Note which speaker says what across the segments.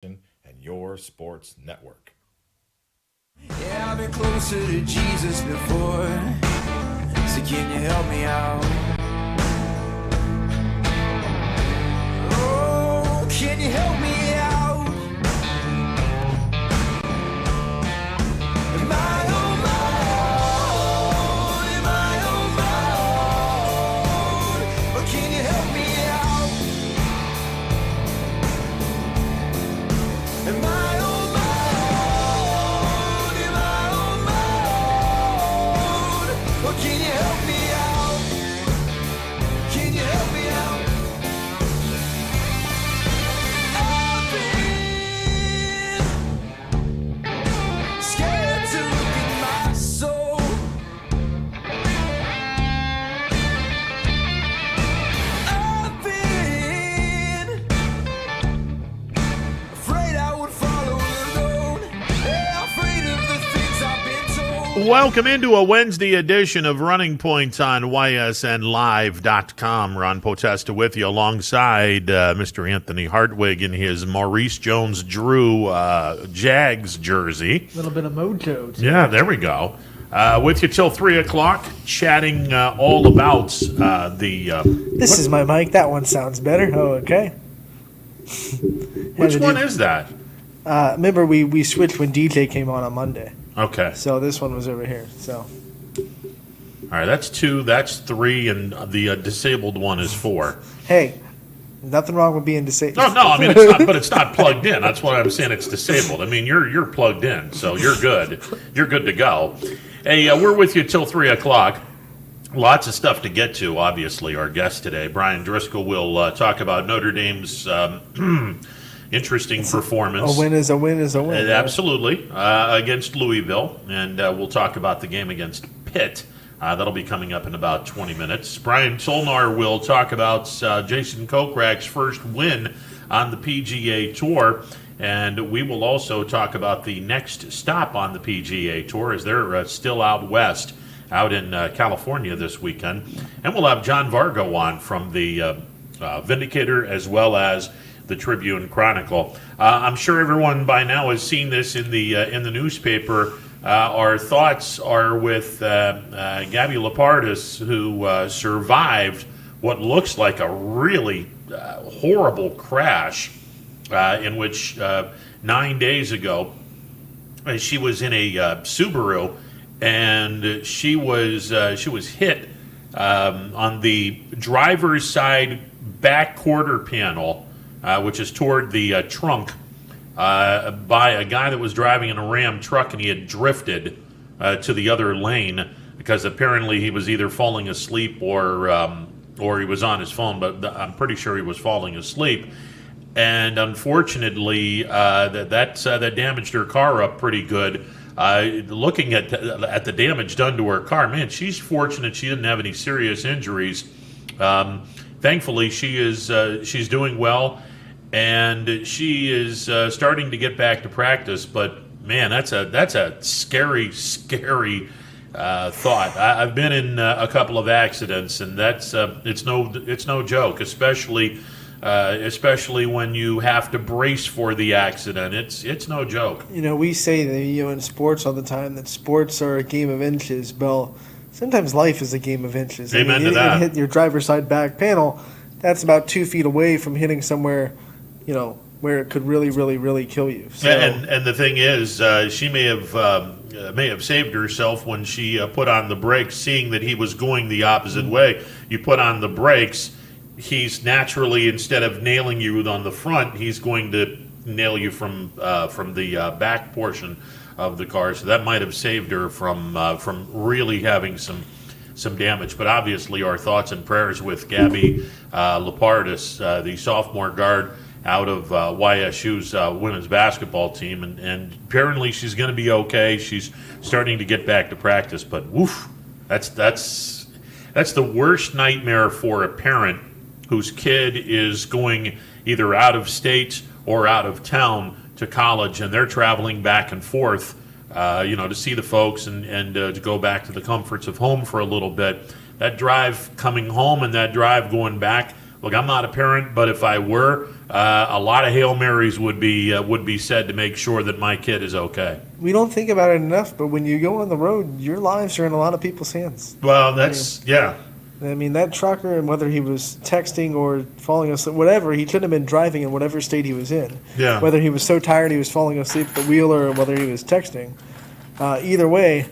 Speaker 1: and your sports network.
Speaker 2: Yeah, I've been closer to Jesus before, so can you help me out? Oh, can you help me out? Am I on my own? Am I on my own? Or can you help me out? Am I on my own? Am I on my own? Or can you help me out? Can you help me out? I've been scared to look at my soul. I've been afraid I would follow alone. Yeah, afraid of the things I've been told.
Speaker 3: Welcome into a Wednesday edition of Running Points on ysnlive.com. Ron Potesta with you alongside Mr. Anthony Hartwig in his Maurice Jones-Drew Jags jersey.
Speaker 4: A little bit of mojo. too.
Speaker 3: Yeah, there we go. With you till 3 o'clock, chatting all about the...
Speaker 4: This is my mic. That one sounds better. Oh, okay.
Speaker 3: which one is that?
Speaker 4: Remember, we switched when DJ came on Monday.
Speaker 3: Okay.
Speaker 4: So this one was over here. So
Speaker 3: All right, that's 2, that's 3, and the disabled one is 4.
Speaker 4: hey, nothing wrong with being disabled.
Speaker 3: No, I mean, it's not, but it's not plugged in. That's why I'm saying it's disabled. I mean, you're plugged in, so you're good. You're good to go. Hey, we're with you till 3 o'clock. Lots of stuff to get to, obviously, our guest today. Brian Driscoll will talk about Notre Dame's interesting performance.
Speaker 4: A win is a win is a win. right?
Speaker 3: Absolutely, against Louisville, and we'll talk about the game against Pitt. That'll be coming up in about 20 minutes. Brian Solnar will talk about Jason Kochrack's first win on the PGA Tour, and we will also talk about the next stop on the PGA Tour as they're still out west, out in California this weekend. And we'll have John Vargo on from the Vindicator as well as the Tribune Chronicle. I'm sure everyone by now has seen this in the newspaper. Our thoughts are with Gabby Lapardis, who survived what looks like a really horrible crash in which 9 days ago she was in a Subaru, and she was hit on the driver's side back quarter panel, which is toward the trunk, by a guy that was driving in a Ram truck, and he had drifted to the other lane because apparently he was either falling asleep or he was on his phone, but I'm pretty sure he was falling asleep. And unfortunately, that damaged her car up pretty good. Looking at the damage done to her car, man, she's fortunate she didn't have any serious injuries. Thankfully, she's doing well, and she is starting to get back to practice. But man, that's a scary thought. I've been in a couple of accidents, and that's it's no joke, especially when you have to brace for the accident. It's no joke.
Speaker 4: You know, we say that in sports all the time that sports are a game of inches. Well, sometimes life is a game of inches.
Speaker 3: Amen to that.
Speaker 4: You hit your driver's side back panel. That's about 2 feet away from hitting somewhere, where it could really, really, really kill you. So,
Speaker 3: and the thing is, she may have saved herself when she put on the brakes, seeing that he was going the opposite way. You put on the brakes, he's naturally, instead of nailing you on the front, he's going to nail you from the back portion of the car. So that might have saved her from really having some damage. But obviously, our thoughts and prayers with Gabby Lapardis, the sophomore guard out of YSU's women's basketball team, and apparently she's going to be okay. She's starting to get back to practice, but woof, that's the worst nightmare for a parent whose kid is going either out of state or out of town to college, and they're traveling back and forth, to see the folks and to go back to the comforts of home for a little bit. That drive coming home and that drive going back Look, I'm not a parent, but if I were, a lot of Hail Marys would be said to make sure that my kid is okay.
Speaker 4: We don't think about it enough, but when you go on the road, your lives are in a lot of people's hands.
Speaker 3: Well, that's yeah.
Speaker 4: I mean, that trucker, and whether he was texting or falling asleep, whatever, he shouldn't have been driving in whatever state he was in.
Speaker 3: Yeah.
Speaker 4: Whether he was so tired he was falling asleep at the wheel or whether he was texting. Either way,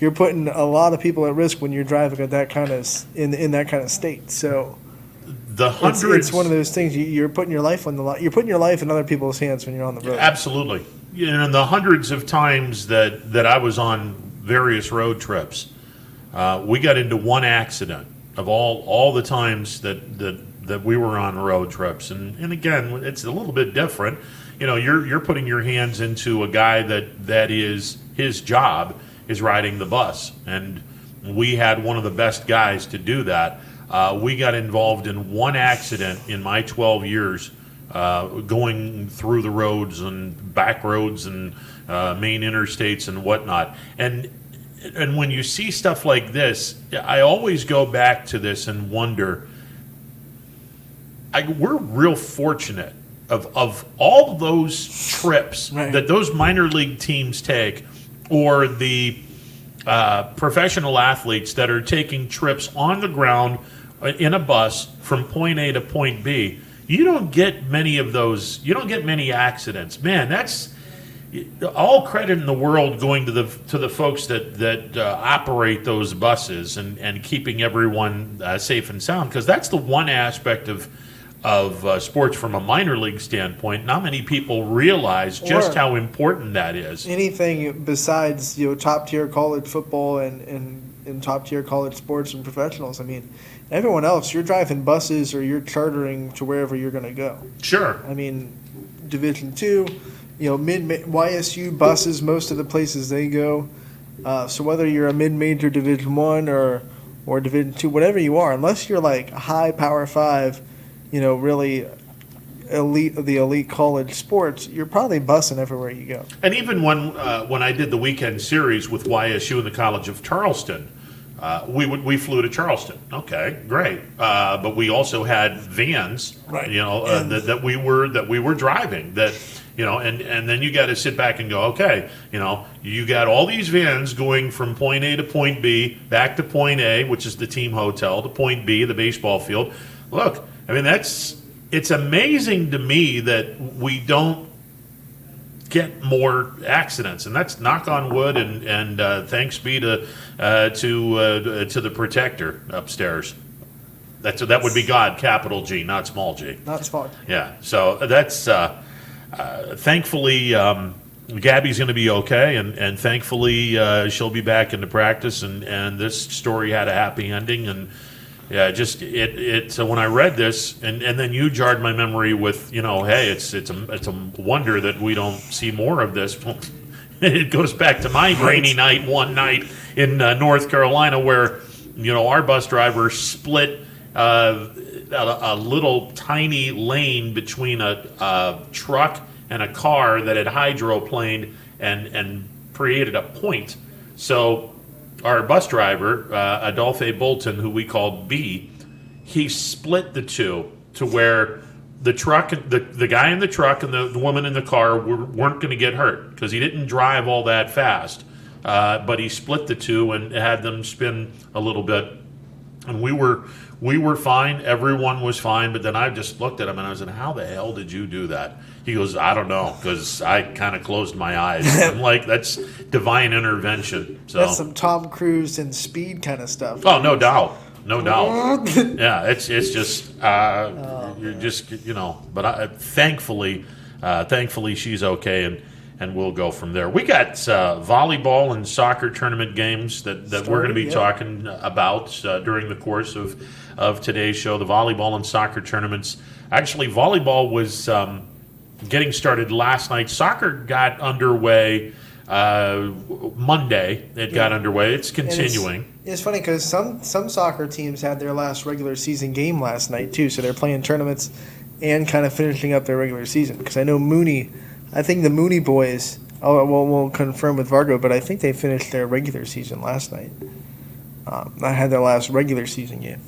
Speaker 4: you're putting a lot of people at risk when you're driving at that kind of in that kind of state. So
Speaker 3: the hundreds.
Speaker 4: It's one of those things. You're putting your life on the line. You're putting your life in other people's hands when you're on the road.
Speaker 3: Absolutely. And the hundreds of times that I was on various road trips, we got into one accident of all the times that we were on road trips. And again, it's a little bit different. You're putting your hands into a guy that is his job is riding the bus. And we had one of the best guys to do that. We got involved in one accident in my 12 years going through the roads and back roads and main interstates and whatnot. And when you see stuff like this, I always go back to this and wonder, we're real fortunate of all those trips that those minor league teams take, or the professional athletes that are taking trips on the ground in a bus from point A to point B. You don't get many of those. You don't get many accidents. Man, that's all credit in the world going to the folks that operate those buses and keeping everyone safe and sound, because that's the one aspect of sports from a minor league standpoint. Not many people realize just how important that is.
Speaker 4: Anything besides top tier college football and top tier college sports and professionals. I mean, everyone else, you're driving buses or you're chartering to wherever you're going to go.
Speaker 3: Sure.
Speaker 4: I mean, Division II, YSU buses, most of the places they go. So whether you're a mid-major Division I or Division II, whatever you are, unless you're like a high Power 5, really elite of the elite college sports, you're probably bussing everywhere you go.
Speaker 3: And even when I did the weekend series with YSU and the College of Charleston, we flew to Charleston. Okay, great. But we also had vans, that we were driving. And then you got to sit back and go, okay, you got all these vans going from point A to point B, back to point A, which is the team hotel, to point B, the baseball field. Look, I mean, it's amazing to me that we don't get more accidents, and that's knock on wood, and thanks be to the protector upstairs. That would be God, capital G, not small g.
Speaker 4: Not small.
Speaker 3: Yeah. So that's thankfully Gabby's going to be okay, and thankfully she'll be back into practice, and this story had a happy ending. And yeah, just so when I read this, and then you jarred my memory with, hey, it's a wonder that we don't see more of this. It goes back to my rainy night one night in North Carolina, where our bus driver split a little tiny lane between a truck and a car that had hydroplaned and created a point. So our bus driver, Adolphe Bolton, who we called B, he split the two to where the truck, the guy in the truck and the woman in the car weren't going to get hurt because he didn't drive all that fast. But he split the two and had them spin a little bit. And we were fine. Everyone was fine. But then I just looked at him and I said, how the hell did you do that? He goes, I don't know, because I kind of closed my eyes. I'm like, that's divine intervention. So
Speaker 4: that's some Tom Cruise and Speed kind of stuff.
Speaker 3: Oh, no doubt. No doubt. Yeah, it's just, you're just, but thankfully she's okay, and we'll go from there. We got volleyball and soccer tournament games that we're going to be talking about during the course of today's show. The volleyball and soccer tournaments. Actually, volleyball was getting started last night. Soccer got underway Monday. It got underway. It's continuing.
Speaker 4: It's funny because some soccer teams had their last regular season game last night too, so they're playing tournaments and kind of finishing up their regular season. Because I know I think the Mooney boys, we'll confirm with Vargo, but I think they finished their regular season last night. I had their last regular season game.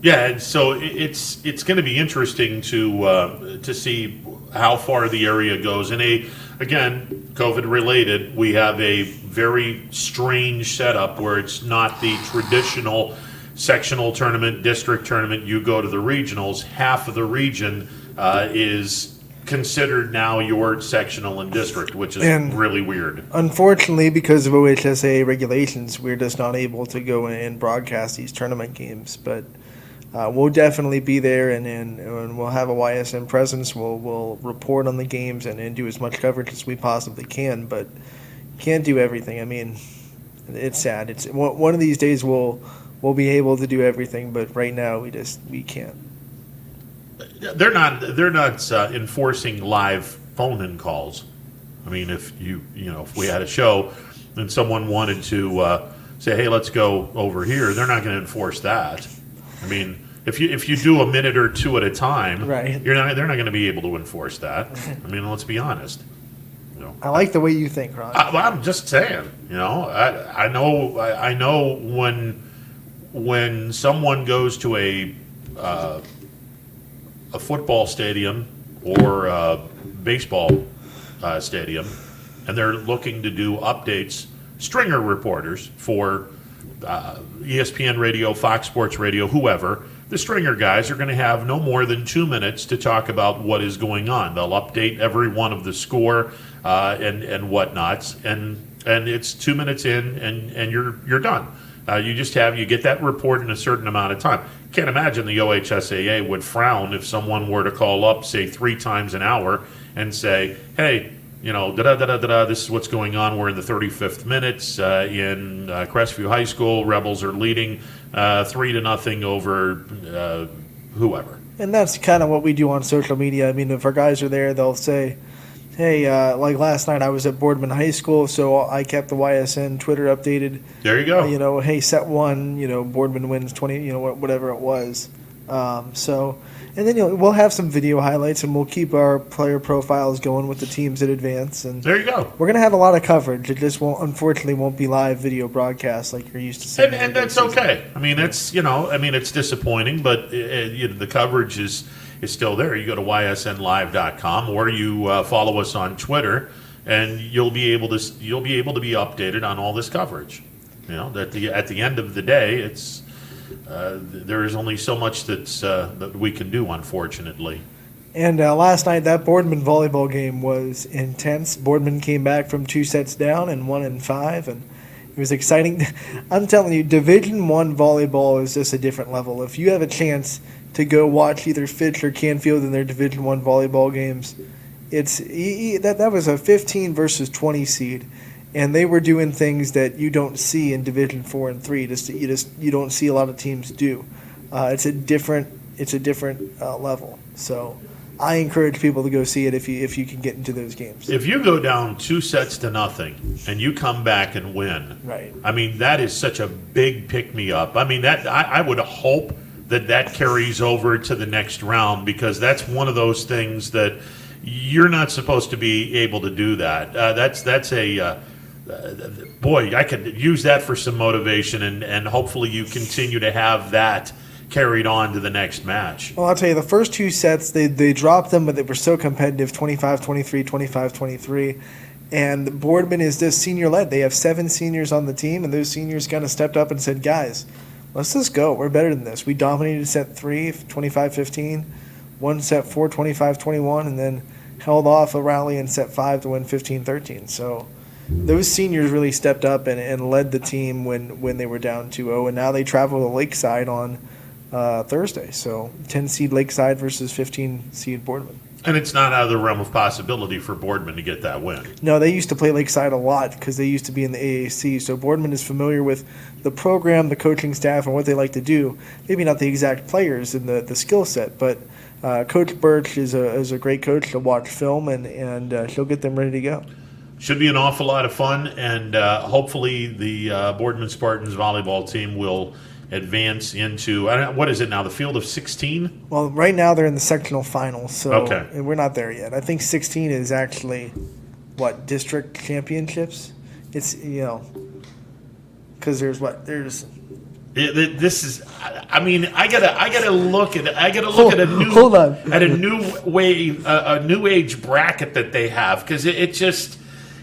Speaker 3: Yeah, and so it's going to be interesting to see how far the area goes. And again, COVID related, we have a very strange setup where it's not the traditional sectional tournament, district tournament. You go to the regionals. Half of the region is considered now your sectional and district, which is really weird.
Speaker 4: Unfortunately, because of OHSAA regulations, we're just not able to go and broadcast these tournament games. But we'll definitely be there, and we'll have a YSN presence. We'll report on the games and do as much coverage as we possibly can, but can't do everything. I mean, it's sad. It's one of these days we'll be able to do everything, but right now we can't.
Speaker 3: They're not enforcing live phone-in calls. I mean, if if we had a show and someone wanted to say, "Hey, let's go over here," they're not going to enforce that. I mean, if you do a minute or two at a time,
Speaker 4: right?
Speaker 3: They're not going to be able to enforce that. I mean, let's be honest.
Speaker 4: I like the way you think, Ron.
Speaker 3: I'm just saying. I know when someone goes to a football stadium or a baseball stadium, and they're looking to do updates, stringer reporters for ESPN Radio, Fox Sports Radio, whoever, the stringer guys are going to have no more than 2 minutes to talk about what is going on. They'll update every one of the score and whatnots, and it's 2 minutes in, and you're done. You get that report in a certain amount of time. Can't imagine the OHSAA would frown if someone were to call up, say, 3 times an hour and say, "Hey, this is what's going on. We're in the 35th minute in Crestview High School. Rebels are leading 3-0 over whoever."
Speaker 4: And that's kind of what we do on social media. I mean, if our guys are there, they'll say, "Hey, like last night I was at Boardman High School, so I kept the YSN Twitter updated."
Speaker 3: There you go.
Speaker 4: Hey, set one, Boardman wins 20, whatever it was. And then we'll have some video highlights, and we'll keep our player profiles going with the teams that advance. And
Speaker 3: there you go.
Speaker 4: We're gonna have a lot of coverage. It just unfortunately won't be live video broadcasts like you're used to seeing.
Speaker 3: And that's okay. I mean, it's disappointing, but the coverage is still there. You go to ysnlive.com, or you follow us on Twitter, and you'll be able to be updated on all this coverage. At the end of the day, it's there is only so much that we can do, unfortunately.
Speaker 4: And last night, that Boardman volleyball game was intense. Boardman came back from 2 sets down and won in 5, and it was exciting. I'm telling you, Division I volleyball is just a different level. If you have a chance to go watch either Fitch or Canfield in their Division I volleyball games, that was a 15 versus 20 seed, and they were doing things that you don't see in Division 4 and 3. You don't see a lot of teams do. It's a different level. So I encourage people to go see it if you can get into those games.
Speaker 3: If you go down 2 sets to nothing and you come back and win,
Speaker 4: right?
Speaker 3: I mean, that is such a big pick me up. I mean, that I would hope that carries over to the next round, because that's one of those things that you're not supposed to be able to do that. That's a boy, I could use that for some motivation, and hopefully you continue to have that carried on to the next match.
Speaker 4: Well, I'll tell you, the first 2 sets, they dropped them, but they were so competitive, 25-23, 25-23. And Boardman is just senior-led. They have 7 seniors on the team, and those seniors kind of stepped up and said, "Guys, let's just go. We're better than this." We dominated set 3, 25-15, won set 4, 25-21, and then held off a rally in set 5 to win 15-13. So those seniors really stepped up and led the team when they were down 2-0, and now they travel to Lakeside on Thursday. So 10 seed Lakeside versus 15 seed Boardman.
Speaker 3: And it's not out of the realm of possibility for Boardman to get that win.
Speaker 4: No, they used to play Lakeside a lot because they used to be in the AAC. So Boardman is familiar with the program, the coaching staff, and what they like to do. Maybe not the exact players and the skill set, but Coach Birch is a great coach to watch film, and she'll get them ready to go.
Speaker 3: Should be an awful lot of fun, and hopefully the Boardman Spartans volleyball team will advance into, what is it now, the field of 16?
Speaker 4: Well, right now they're in the sectional finals, so
Speaker 3: okay.
Speaker 4: And we're not there yet. I think 16 is actually, district championships? It's, because there's
Speaker 3: This is. I mean, I gotta look at a new
Speaker 4: Hold on.
Speaker 3: at a new age bracket that they have, because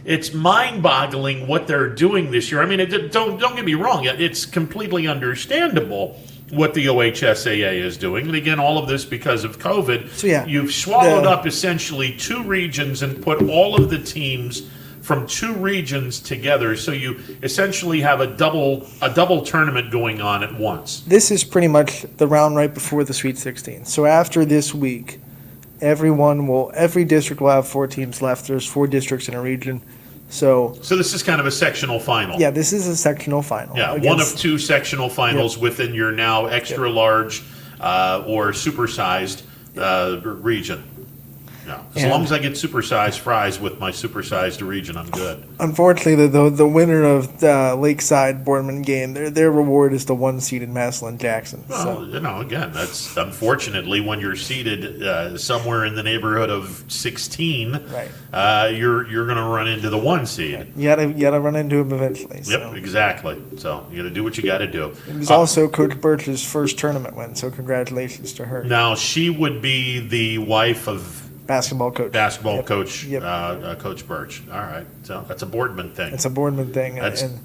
Speaker 3: it's mind-boggling what they're doing this year. I mean, don't get me wrong. It's completely understandable what the OHSAA is doing. And again, all of this because of COVID.
Speaker 4: So, yeah,
Speaker 3: you've swallowed up essentially two regions and put all of the teams from two regions together, so you essentially have a double tournament going on at once.
Speaker 4: This is pretty much the round right before the Sweet 16. So after this week, every district will have 4 teams left. There's 4 districts in a region. So
Speaker 3: this is kind of a sectional final.
Speaker 4: Yeah, this is a sectional final.
Speaker 3: Yeah, one of 2 sectional finals within your now extra large or supersized region. Yeah. As long as I get supersized fries with my supersized region, I'm good.
Speaker 4: Unfortunately, the winner of the Lakeside Boardman game, their reward is the 1 seed in Massillon Jackson.
Speaker 3: Well, again, that's unfortunately when you're seated somewhere in the neighborhood of 16,
Speaker 4: right.
Speaker 3: You're going to run into the 1 seed.
Speaker 4: You gotta run into him eventually.
Speaker 3: Yep, exactly. So you got to do what you got to do.
Speaker 4: It was also Coach Birch's first tournament win, so congratulations to her.
Speaker 3: Now she would be the wife of
Speaker 4: basketball coach.
Speaker 3: Coach. Coach Birch. All right. So that's a Boardman thing.
Speaker 4: It's a Boardman thing. And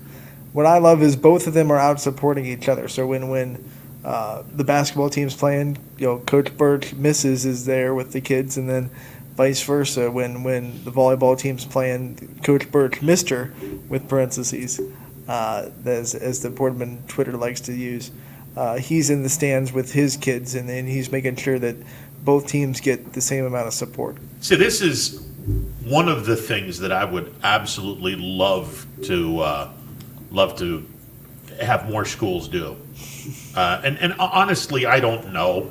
Speaker 4: what I love is both of them are out supporting each other. So when the basketball team's playing, Coach Birch Mrs. is there with the kids, and then vice versa. When the volleyball team's playing, Coach Birch Mr. with parentheses, as the Boardman Twitter likes to use. He's in the stands with his kids, and he's making sure that both teams get the same amount of support.
Speaker 3: See, this is one of the things that I would absolutely love to have more schools do. And honestly, I don't know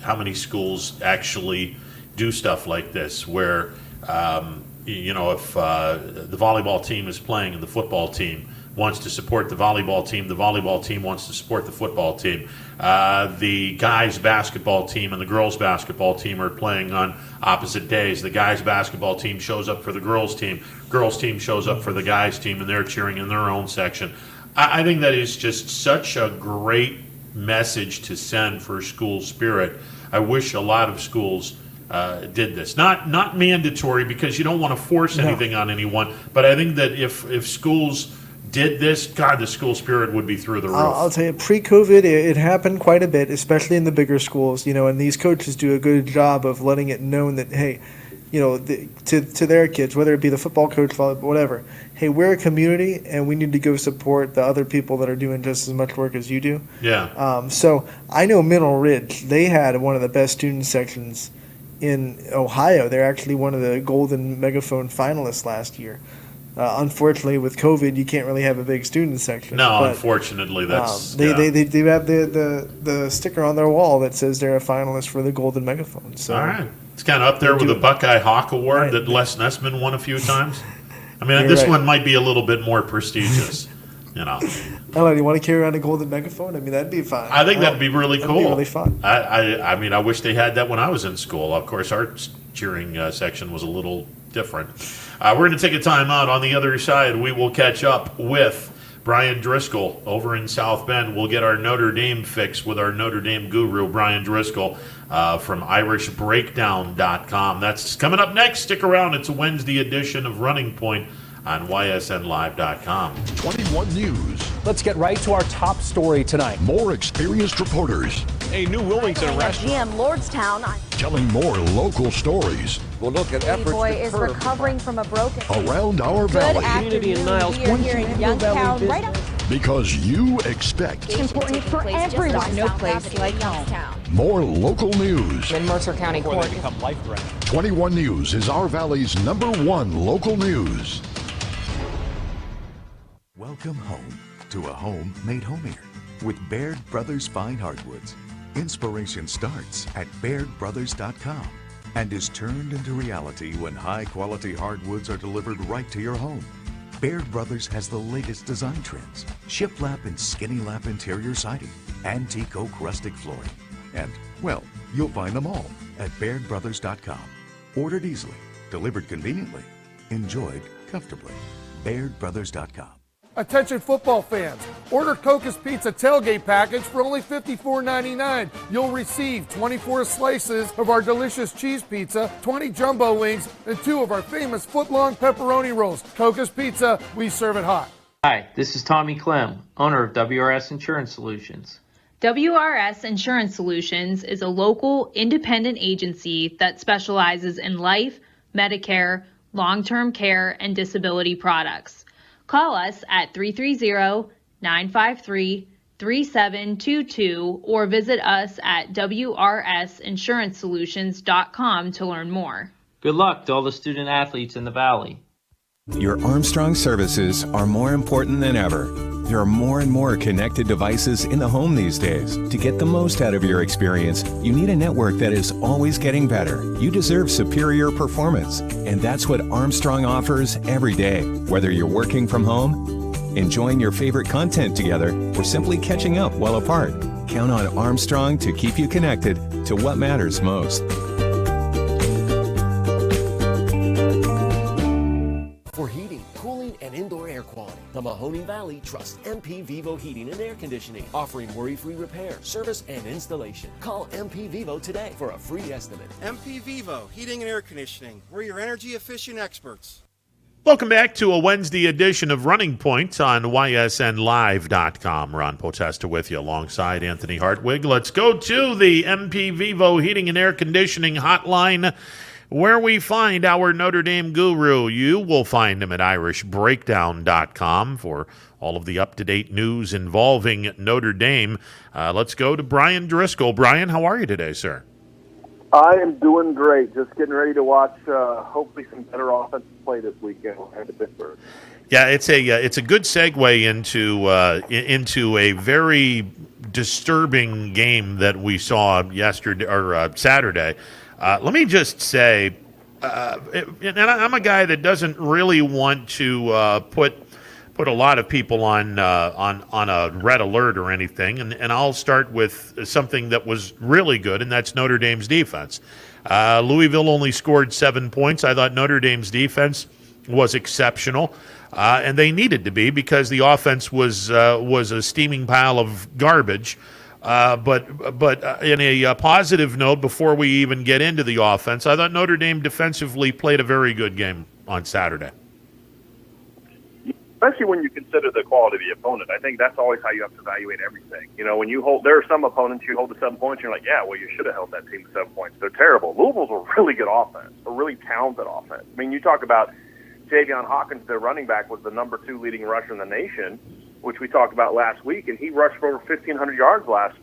Speaker 3: how many schools actually do stuff like this, where if the volleyball team is playing and the football team wants to support the volleyball team wants to support the football team. The guys basketball team and the girls basketball team are playing on opposite days. The guys basketball team shows up for the girls team shows up for the guys team, and they're cheering in their own section. I think that is just such a great message to send for school spirit. I wish a lot of schools did this. Not mandatory, because you don't want to force anything on anyone, but I think that if schools did this, God, the school spirit would be through the roof.
Speaker 4: I'll tell you, pre-COVID, it happened quite a bit, especially in the bigger schools, and these coaches do a good job of letting it known that, hey, to their kids, whether it be the football coach, whatever, hey, we're a community, and we need to go support the other people that are doing just as much work as you do.
Speaker 3: Yeah.
Speaker 4: So I know Mineral Ridge, they had one of the best student sections in Ohio. They're actually one of the Golden Megaphone finalists last year. Unfortunately, with COVID, you can't really have a big student section.
Speaker 3: No, unfortunately, that's
Speaker 4: they have the sticker on their wall that says they're a finalist for the Golden Megaphone. So
Speaker 3: all right, it's kind of up there with the Buckeye Hawk Award that Les Nessman won a few times. I mean, this one might be a little bit more prestigious.
Speaker 4: I don't know. Do you want to carry around a Golden Megaphone? I mean, that'd be fun.
Speaker 3: I think that'd be really cool.
Speaker 4: That'd be really fun.
Speaker 3: I mean, I wish they had that when I was in school. Of course, our cheering section was a little different. We're going to take a time out. On the other side, we will catch up with Brian Driscoll over in South Bend. We'll get our Notre Dame fix with our Notre Dame guru, Brian Driscoll, from IrishBreakdown.com. That's coming up next. Stick around. It's a Wednesday edition of Running Point on YSNLive.com.
Speaker 5: 21 News.
Speaker 6: Let's get right to our top story tonight.
Speaker 5: More experienced reporters.
Speaker 6: A new Wilmington restaurant.
Speaker 7: GM Lordstown.
Speaker 5: Telling more local stories.
Speaker 6: We'll look at
Speaker 7: efforts. Boy is recovering from a broken.
Speaker 5: Around our valley.
Speaker 7: Community in Niles. We are here in Youngstown, right up.
Speaker 5: Because you expect.
Speaker 7: It's important for everyone. No place like home.
Speaker 5: More local news.
Speaker 7: In Mercer County Court.
Speaker 5: 21 News is our valley's #1 local news.
Speaker 8: Welcome home to a home made homier with Baird Brothers Fine Hardwoods. Inspiration starts at BairdBrothers.com and is turned into reality when high-quality hardwoods are delivered right to your home. Baird Brothers has the latest design trends, shiplap and skinny lap interior siding, antique oak rustic flooring, and, well, you'll find them all at BairdBrothers.com. Ordered easily, delivered conveniently, enjoyed comfortably. BairdBrothers.com.
Speaker 9: Attention football fans, order Coca's Pizza tailgate package for only $54.99. You'll receive 24 slices of our delicious cheese pizza, 20 jumbo wings, and 2 of our famous foot-long pepperoni rolls. Coca's Pizza, we serve it hot.
Speaker 10: Hi, this is Tommy Clem, owner of WRS Insurance Solutions.
Speaker 11: WRS Insurance Solutions is a local independent agency that specializes in life, Medicare, long-term care, and disability products. Call us at 330-953-3722 or visit us at wrsinsuranceSolutions.com to learn more.
Speaker 10: Good luck to all the student athletes in the Valley.
Speaker 12: Your Armstrong services are more important than ever. There are more and more connected devices in the home these days. To get the most out of your experience, you need a network that is always getting better. You deserve superior performance, and that's what Armstrong offers every day. Whether you're working from home, enjoying your favorite content together, or simply catching up while apart, count on Armstrong to keep you connected to what matters most.
Speaker 13: For heating, cooling, and indoor air quality, the Mahoning Valley trusts MP Vivo Heating and Air Conditioning, offering worry-free repair, service, and installation. Call MP Vivo today for a free estimate.
Speaker 14: MP Vivo Heating and Air Conditioning. We're your energy-efficient experts.
Speaker 3: Welcome back to a Wednesday edition of Running Point on ysnlive.com. Ron Potesta with you alongside Anthony Hartwig. Let's go to the MP Vivo Heating and Air Conditioning hotline, where we find our Notre Dame guru. You will find him at irishbreakdown.com for all of the up-to-date news involving Notre Dame. Let's go to Brian Driscoll. Brian, how are you today, sir?
Speaker 15: I am doing great. Just getting ready to watch hopefully some better offensive play this weekend at Pittsburgh.
Speaker 3: Yeah, it's a good segue into a very disturbing game that we saw yesterday or Saturday. Let me just say, and I'm a guy that doesn't really want to put a lot of people on a red alert or anything, and I'll start with something that was really good, and that's Notre Dame's defense. Louisville only scored 7 points. I thought Notre Dame's defense was exceptional, and they needed to be because the offense was a steaming pile of garbage. But in a positive note, before we even get into the offense, I thought Notre Dame defensively played a very good game on Saturday.
Speaker 15: Especially when you consider the quality of the opponent. I think that's always how you have to evaluate everything. You know, when you there are some opponents you hold to 7 points, you're like, yeah, well, you should have held that team to 7 points. They're terrible. Louisville's a really good offense, a really talented offense. I mean, you talk about Javion Hawkins, their running back, was the number 2 leading rusher in the nation, which we talked about last week, and he rushed for over 1,500 yards last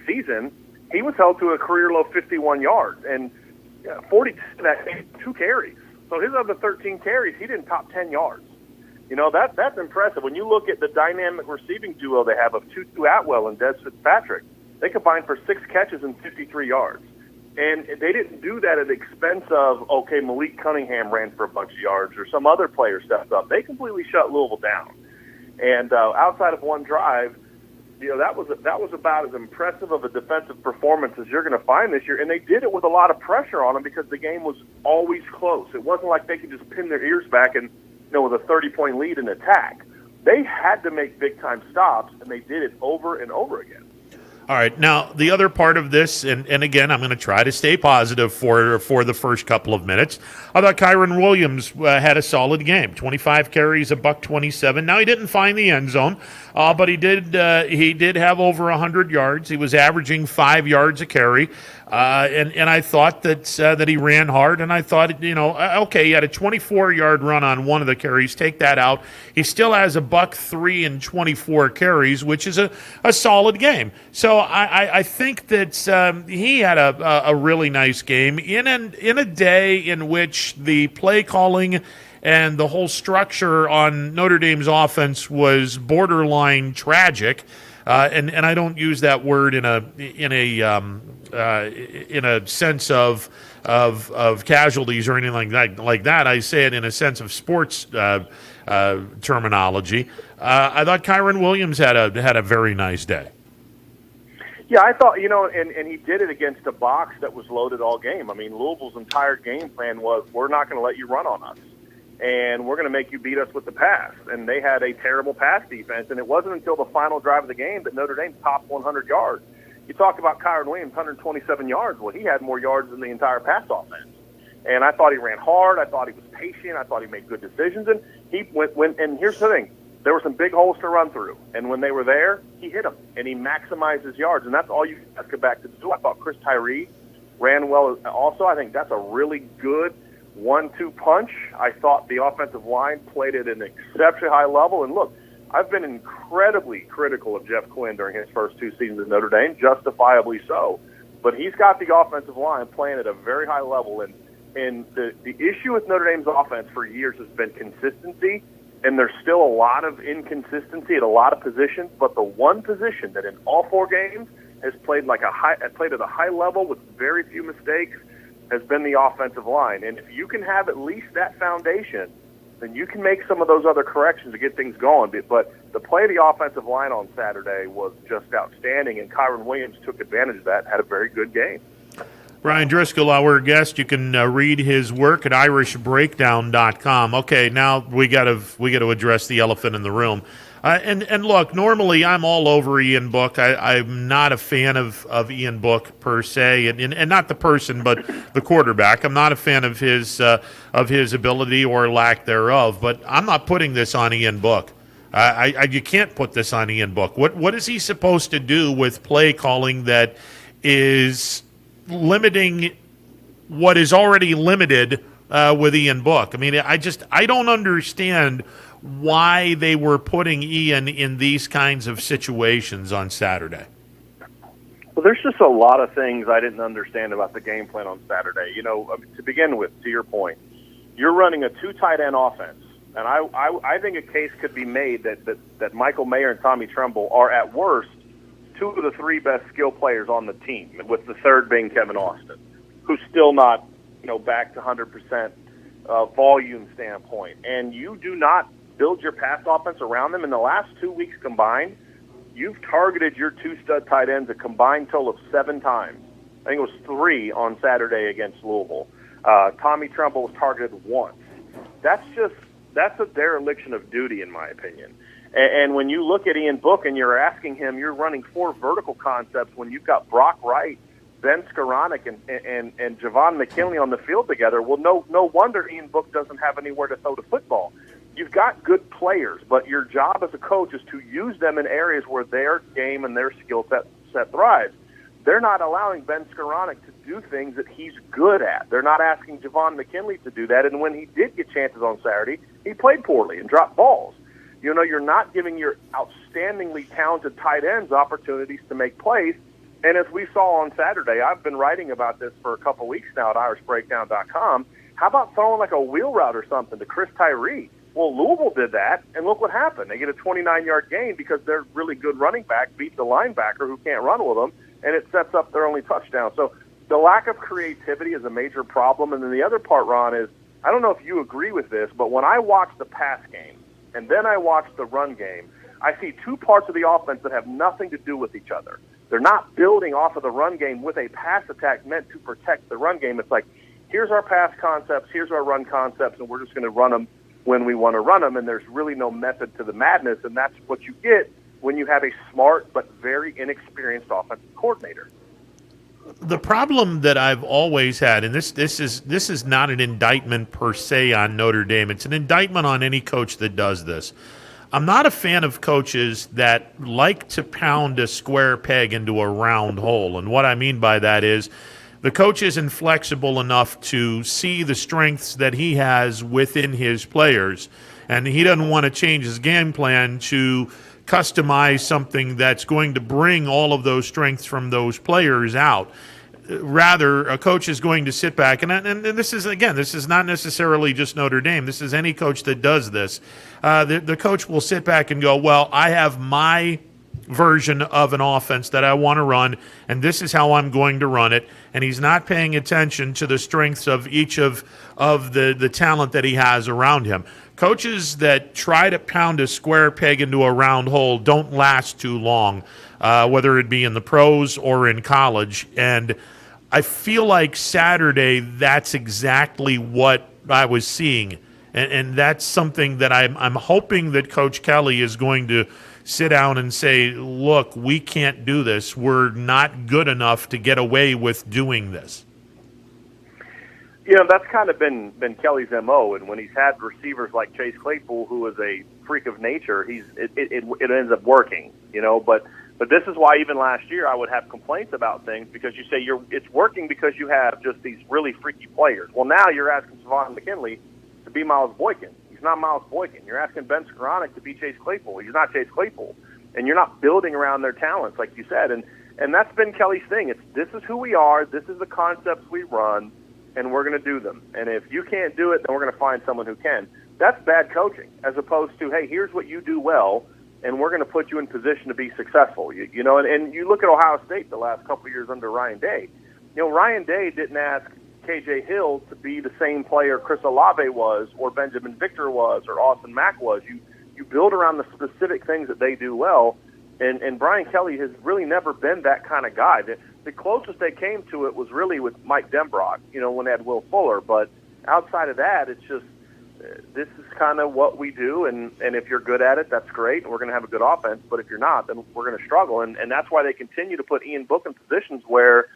Speaker 15: season. He was held to a career low 51 yards, and 42 of that came 2 carries. So his other 13 carries, he didn't top 10 yards. You know, that's impressive. When you look at the dynamic receiving duo they have of Tutu Atwell and Des Fitzpatrick, they combined for 6 catches and 53 yards. And they didn't do that at the expense of, okay, Malik Cunningham ran for a bunch of yards or some other player stepped up. They completely shut Louisville down. And outside of one drive, you know, that was about as impressive of a defensive performance as you're going to find this year. And they did it with a lot of pressure on them because the game was always close. It wasn't like they could just pin their ears back and, you know, with a 30-point lead and attack. They had to make big-time stops, and they did it over and over again.
Speaker 3: All right. Now, the other part of this, and again, I'm going to try to stay positive for the first couple of minutes. I thought Kyron Williams had a solid game. 25 carries, $127. Now, he didn't find the end zone, but he did have over 100 yards. He was averaging 5 yards a carry. And I thought that he ran hard, and I thought, you know, okay, he had a 24-yard run on one of the carries. Take that out. He still has a $103 and 24 carries, which is a solid game. So I think that he had a really nice game in a day in which the play calling and the whole structure on Notre Dame's offense was borderline tragic. And I don't use that word in a sense of casualties or anything like that. I say it in a sense of sports terminology. I thought Kyron Williams had a very nice day.
Speaker 15: Yeah, I thought, you know, and he did it against a box that was loaded all game. I mean, Louisville's entire game plan was, we're not going to let you run on us. and we're going to make you beat us with the pass. And they had a terrible pass defense, and it wasn't until the final drive of the game that Notre Dame topped 100 yards. You talk about Kyron Williams, 127 yards. Well, he had more yards than the entire pass offense. And I thought he ran hard. I thought he was patient. I thought he made good decisions. And he went and here's the thing. There were some big holes to run through. And when they were there, he hit them. And he maximized his yards. And that's all you have to go back to do. I thought Chris Tyree ran well also. I think that's a really good 1-2 punch. I thought the offensive line played at an exceptionally high level. And look, I've been incredibly critical of Jeff Quinn during his first 2 seasons at Notre Dame, justifiably so. But he's got the offensive line playing at a very high level. And the issue with Notre Dame's offense for years has been consistency, and there's still a lot of inconsistency at a lot of positions. But the one position that in all 4 games has played at a high level with very few mistakes has been the offensive line. And if you can have at least that foundation, then you can make some of those other corrections to get things going. But the play of the offensive line on Saturday was just outstanding, and Kyron Williams took advantage of that, had a very good game.
Speaker 3: Brian Driscoll, our guest. You can read his work at irishbreakdown.com. Okay, now we got to address the elephant in the room. And look, normally I'm all over Ian Book. I'm not a fan of Ian Book per se, and not the person, but the quarterback. I'm not a fan of his ability or lack thereof. But I'm not putting this on Ian Book. You can't put this on Ian Book. What is he supposed to do with play calling that is limiting what is already limited with Ian Book? I mean, I don't understand why they were putting Ian in these kinds of situations on Saturday.
Speaker 15: Well, there's just a lot of things I didn't understand about the game plan on Saturday. You know, to begin with, to your point, you're running a 2 tight end offense, and I think a case could be made that Michael Mayer and Tommy Tremble are at worst 2 of the 3 best skill players on the team, with the third being Kevin Austin, who's still not, back to 100% volume standpoint. And you do not build your pass offense around them. In the last 2 weeks combined, you've targeted your 2 stud tight ends a combined total of 7 times. I think it was 3 on Saturday against Louisville. Tommy Tremble was targeted once. That's a dereliction of duty, in my opinion. And when you look at Ian Book and you're asking him, you're running 4 vertical concepts when you've got Brock Wright, Ben Skoranek, and Javon McKinley on the field together. Well, no wonder Ian Book doesn't have anywhere to throw the football. You've got good players, but your job as a coach is to use them in areas where their game and their skill set thrives. They're not allowing Ben Skoranek to do things that he's good at. They're not asking Javon McKinley to do that, and when he did get chances on Saturday, he played poorly and dropped balls. You're not giving your outstandingly talented tight ends opportunities to make plays. And as we saw on Saturday, I've been writing about this for a couple weeks now at irishbreakdown.com. How about throwing like a wheel route or something to Chris Tyree? Well, Louisville did that, and look what happened. They get a 29-yard gain because their really good running back beat the linebacker who can't run with them, and it sets up their only touchdown. So the lack of creativity is a major problem. And then the other part, Ron, is I don't know if you agree with this, but when I watch the pass game and then I watch the run game, I see 2 parts of the offense that have nothing to do with each other. They're not building off of the run game with a pass attack meant to protect the run game. It's like, here's our pass concepts, here's our run concepts, and we're just going to run them when we want to run them, and there's really no method to the madness, and that's what you get when you have a smart but very inexperienced offensive coordinator.
Speaker 3: The problem that I've always had, and this is not an indictment per se on Notre Dame, it's an indictment on any coach that does this. I'm not a fan of coaches that like to pound a square peg into a round hole, and what I mean by that is the coach isn't flexible enough to see the strengths that he has within his players, and he doesn't want to change his game plan to customize something that's going to bring all of those strengths from those players out. Rather, a coach is going to sit back, and this is not necessarily just Notre Dame. This is any coach that does this. The coach will sit back and go, well, I have my version of an offense that I want to run, and this is how I'm going to run it. And he's not paying attention to the strengths of each of the talent that he has around him. Coaches that try to pound a square peg into a round hole don't last too long, whether it be in the pros or in college. And I feel like Saturday, that's exactly what I was seeing. And that's something that I'm hoping that Coach Kelly is going to sit down and say, look, we can't do this. We're not good enough to get away with doing this.
Speaker 15: That's kind of been Kelly's MO, and when he's had receivers like Chase Claypool, who is a freak of nature, it ends up working, But this is why even last year I would have complaints about things, because you say it's working because you have just these really freaky players. Well, now you're asking Savon McKinley to be Miles Boykin. He's not Miles Boykin. You're asking Ben Skoranek to be Chase Claypool. He's not Chase Claypool. And you're not building around their talents, like you said. And that's been Kelly's thing. This is who we are. This is the concepts we run, and we're going to do them. And if you can't do it, then we're going to find someone who can. That's bad coaching, as opposed to, hey, here's what you do well, and we're going to put you in position to be successful. And you look at Ohio State the last couple of years under Ryan Day. Ryan Day didn't ask K.J. Hill to be the same player Chris Olave was, or Benjamin Victor was, or Austin Mack was. You build around the specific things that they do well, and Brian Kelly has really never been that kind of guy. The closest they came to it was really with Mike Denbrock, when they had Will Fuller. But outside of that, it's just this is kind of what we do, and if you're good at it, that's great, and we're going to have a good offense. But if you're not, then we're going to struggle, and that's why they continue to put Ian Book in positions where,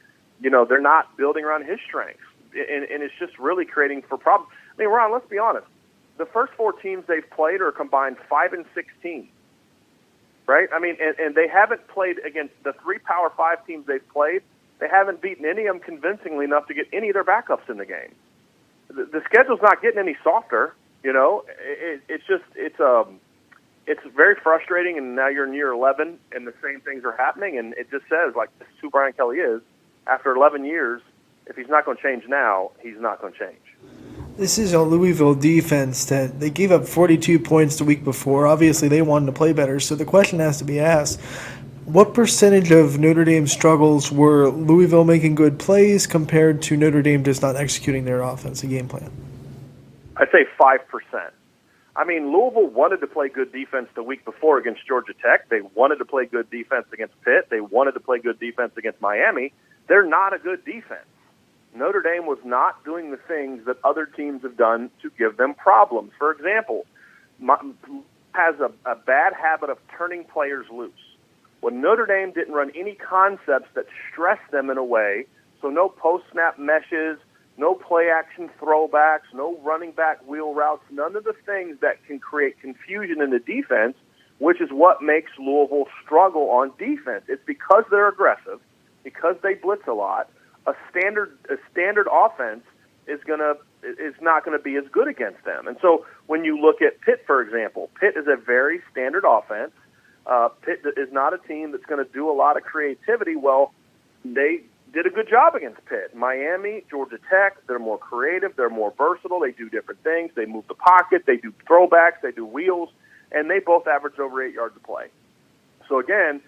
Speaker 15: they're not building around his strengths, and it's just really creating for problems. I mean, Ron, let's be honest. The first 4 teams they've played are combined 5-16, right? I mean, and they haven't played against the 3 Power 5 teams they've played. They haven't beaten any of them convincingly enough to get any of their backups in the game. The schedule's not getting any softer, It's very frustrating, and now you're in year 11, and the same things are happening, and it just says, like, this is who Brian Kelly is. After 11 years, if he's not going to change now, he's not going to change.
Speaker 4: This is a Louisville defense that they gave up 42 points the week before. Obviously, they wanted to play better, so the question has to be asked, what percentage of Notre Dame's struggles were Louisville making good plays compared to Notre Dame just not executing their offensive game plan?
Speaker 15: I'd say 5%. I mean, Louisville wanted to play good defense the week before against Georgia Tech. They wanted to play good defense against Pitt. They wanted to play good defense against Miami. They're not a good defense. Notre Dame was not doing the things that other teams have done to give them problems. For example, has a bad habit of turning players loose. Well, Notre Dame didn't run any concepts that stressed them in a way, so no post-snap meshes, no play-action throwbacks, no running back wheel routes, none of the things that can create confusion in the defense, which is what makes Louisville struggle on defense. It's because they're aggressive, because they blitz a lot. A standard offense is not going to be as good against them. And so when you look at Pitt, for example, Pitt is a very standard offense. Pitt is not a team that's going to do a lot of creativity. Well, they did a good job against Pitt. Miami, Georgia Tech, they're more creative, they're more versatile, they do different things, they move the pocket, they do throwbacks, they do wheels, and they both average over 8 yards a play. So again,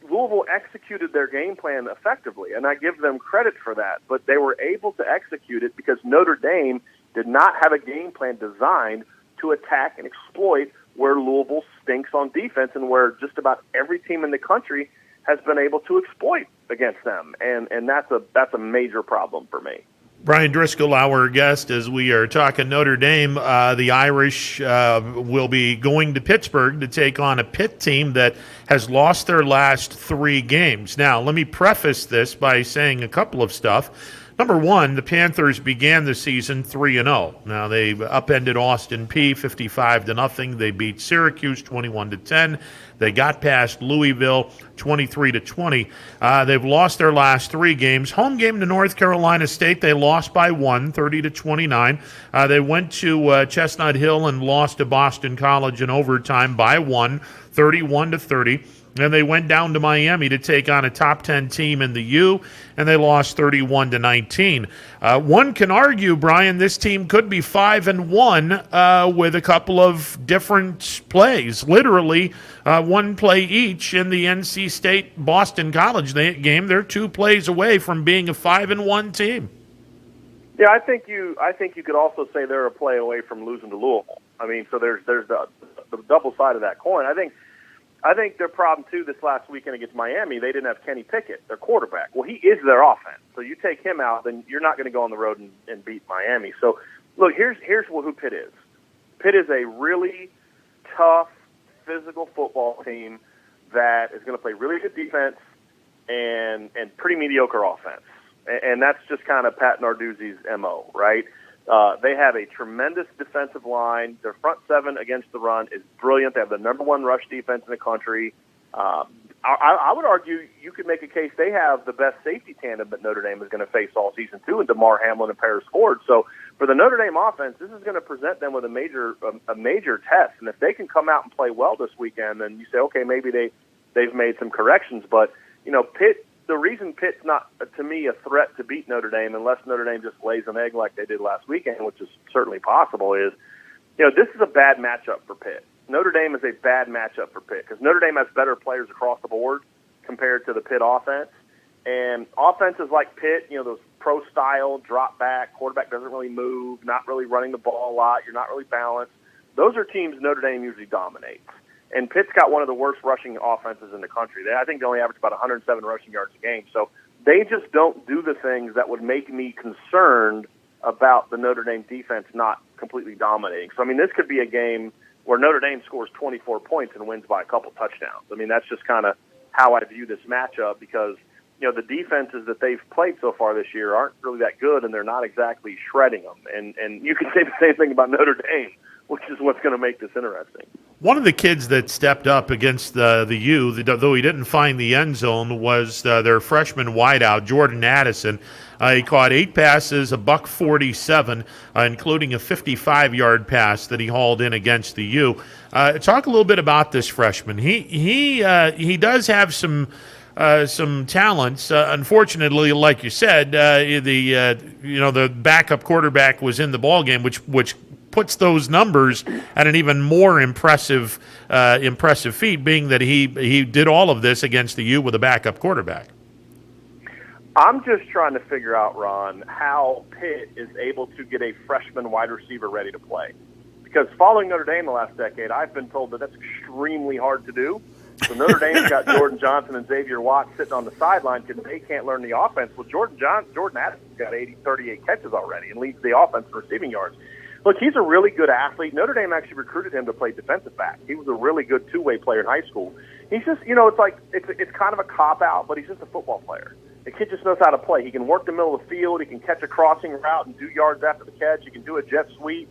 Speaker 15: Louisville executed their game plan effectively, and I give them credit for that, but they were able to execute it because Notre Dame did not have a game plan designed to attack and exploit where Louisville stinks on defense and where just about every team in the country has been able to exploit against them, and that's a major problem for me.
Speaker 3: Brian Driscoll, our guest, as we are talking Notre Dame. The Irish will be going to Pittsburgh to take on a Pitt team that has lost their last 3 games. Now, let me preface this by saying a couple of stuff. Number one, the Panthers began the season 3-0. Now, they upended Austin Peay 55-0. They beat Syracuse 21-10. They got past Louisville 23-20. They've lost their last 3 games. Home game to North Carolina State, they lost by 1, 30-29. They went to Chestnut Hill and lost to Boston College in overtime by 1, 31-30. And they went down to Miami to take on a top 10 team in the U, and they lost 31-19. One can argue, Brian, this team could be 5-1 with a couple of different plays. Literally, 1 play each in the NC State Boston College game. They're 2 plays away from being a 5-1 team.
Speaker 15: Yeah, I think you could also say they're a play away from losing to Louisville. I mean, so there's the double side of that coin. I think their problem, too, this last weekend against Miami, they didn't have Kenny Pickett, their quarterback. Well, he is their offense. So you take him out, then you're not going to go on the road and beat Miami. So, look, here's who Pitt is. Pitt is a really tough, physical football team that is going to play really good defense and pretty mediocre offense. And that's just kind of Pat Narduzzi's MO, right? They have a tremendous defensive line. Their front seven against the run is brilliant. They have the number one rush defense in the country. I would argue you could make a case they have the best safety tandem that Notre Dame is going to face all season, too, in DeMar Hamlin and Paris Ford. So for the Notre Dame offense, this is going to present them with a major test. And if they can come out and play well this weekend, then you say, okay, maybe they've made some corrections. But, Pitt, the reason Pitt's not, to me, a threat to beat Notre Dame, unless Notre Dame just lays an egg like they did last weekend, which is certainly possible, is, this is a bad matchup for Pitt. Notre Dame is a bad matchup for Pitt because Notre Dame has better players across the board compared to the Pitt offense. And offenses like Pitt, those pro-style, drop back, quarterback doesn't really move, not really running the ball a lot, you're not really balanced. Those are teams Notre Dame usually dominates. And Pitt's got one of the worst rushing offenses in the country. I think they only average about 107 rushing yards a game. So they just don't do the things that would make me concerned about the Notre Dame defense not completely dominating. So, this could be a game where Notre Dame scores 24 points and wins by a couple touchdowns. That's just kind of how I view this matchup because, the defenses that they've played so far this year aren't really that good, and they're not exactly shredding them. And you can say the same thing about Notre Dame, which is what's going to make this interesting.
Speaker 3: One of the kids that stepped up against the U, though he didn't find the end zone, was their freshman wideout, Jordan Addison. He caught 8 passes, $147, including a 55-yard pass that he hauled in against the U. Talk a little bit about this freshman. He does have some talents. Unfortunately, like you said, the backup quarterback was in the ballgame, which puts those numbers at an even more impressive feat, being that he did all of this against the U with a backup quarterback.
Speaker 15: I'm just trying to figure out, Ron, how Pitt is able to get a freshman wide receiver ready to play. Because following Notre Dame the last decade, I've been told that that's extremely hard to do. So Notre Dame's got Jordan Johnson and Xavier Watts sitting on the sideline because they can't learn the offense. Well, Jordan Addison's got 38 catches already and leads the offense in receiving yards. Look, he's a really good athlete. Notre Dame actually recruited him to play defensive back. He was a really good two-way player in high school. He's just, it's kind of a cop-out, but he's just a football player. The kid just knows how to play. He can work the middle of the field. He can catch a crossing route and do yards after the catch. He can do a jet sweep.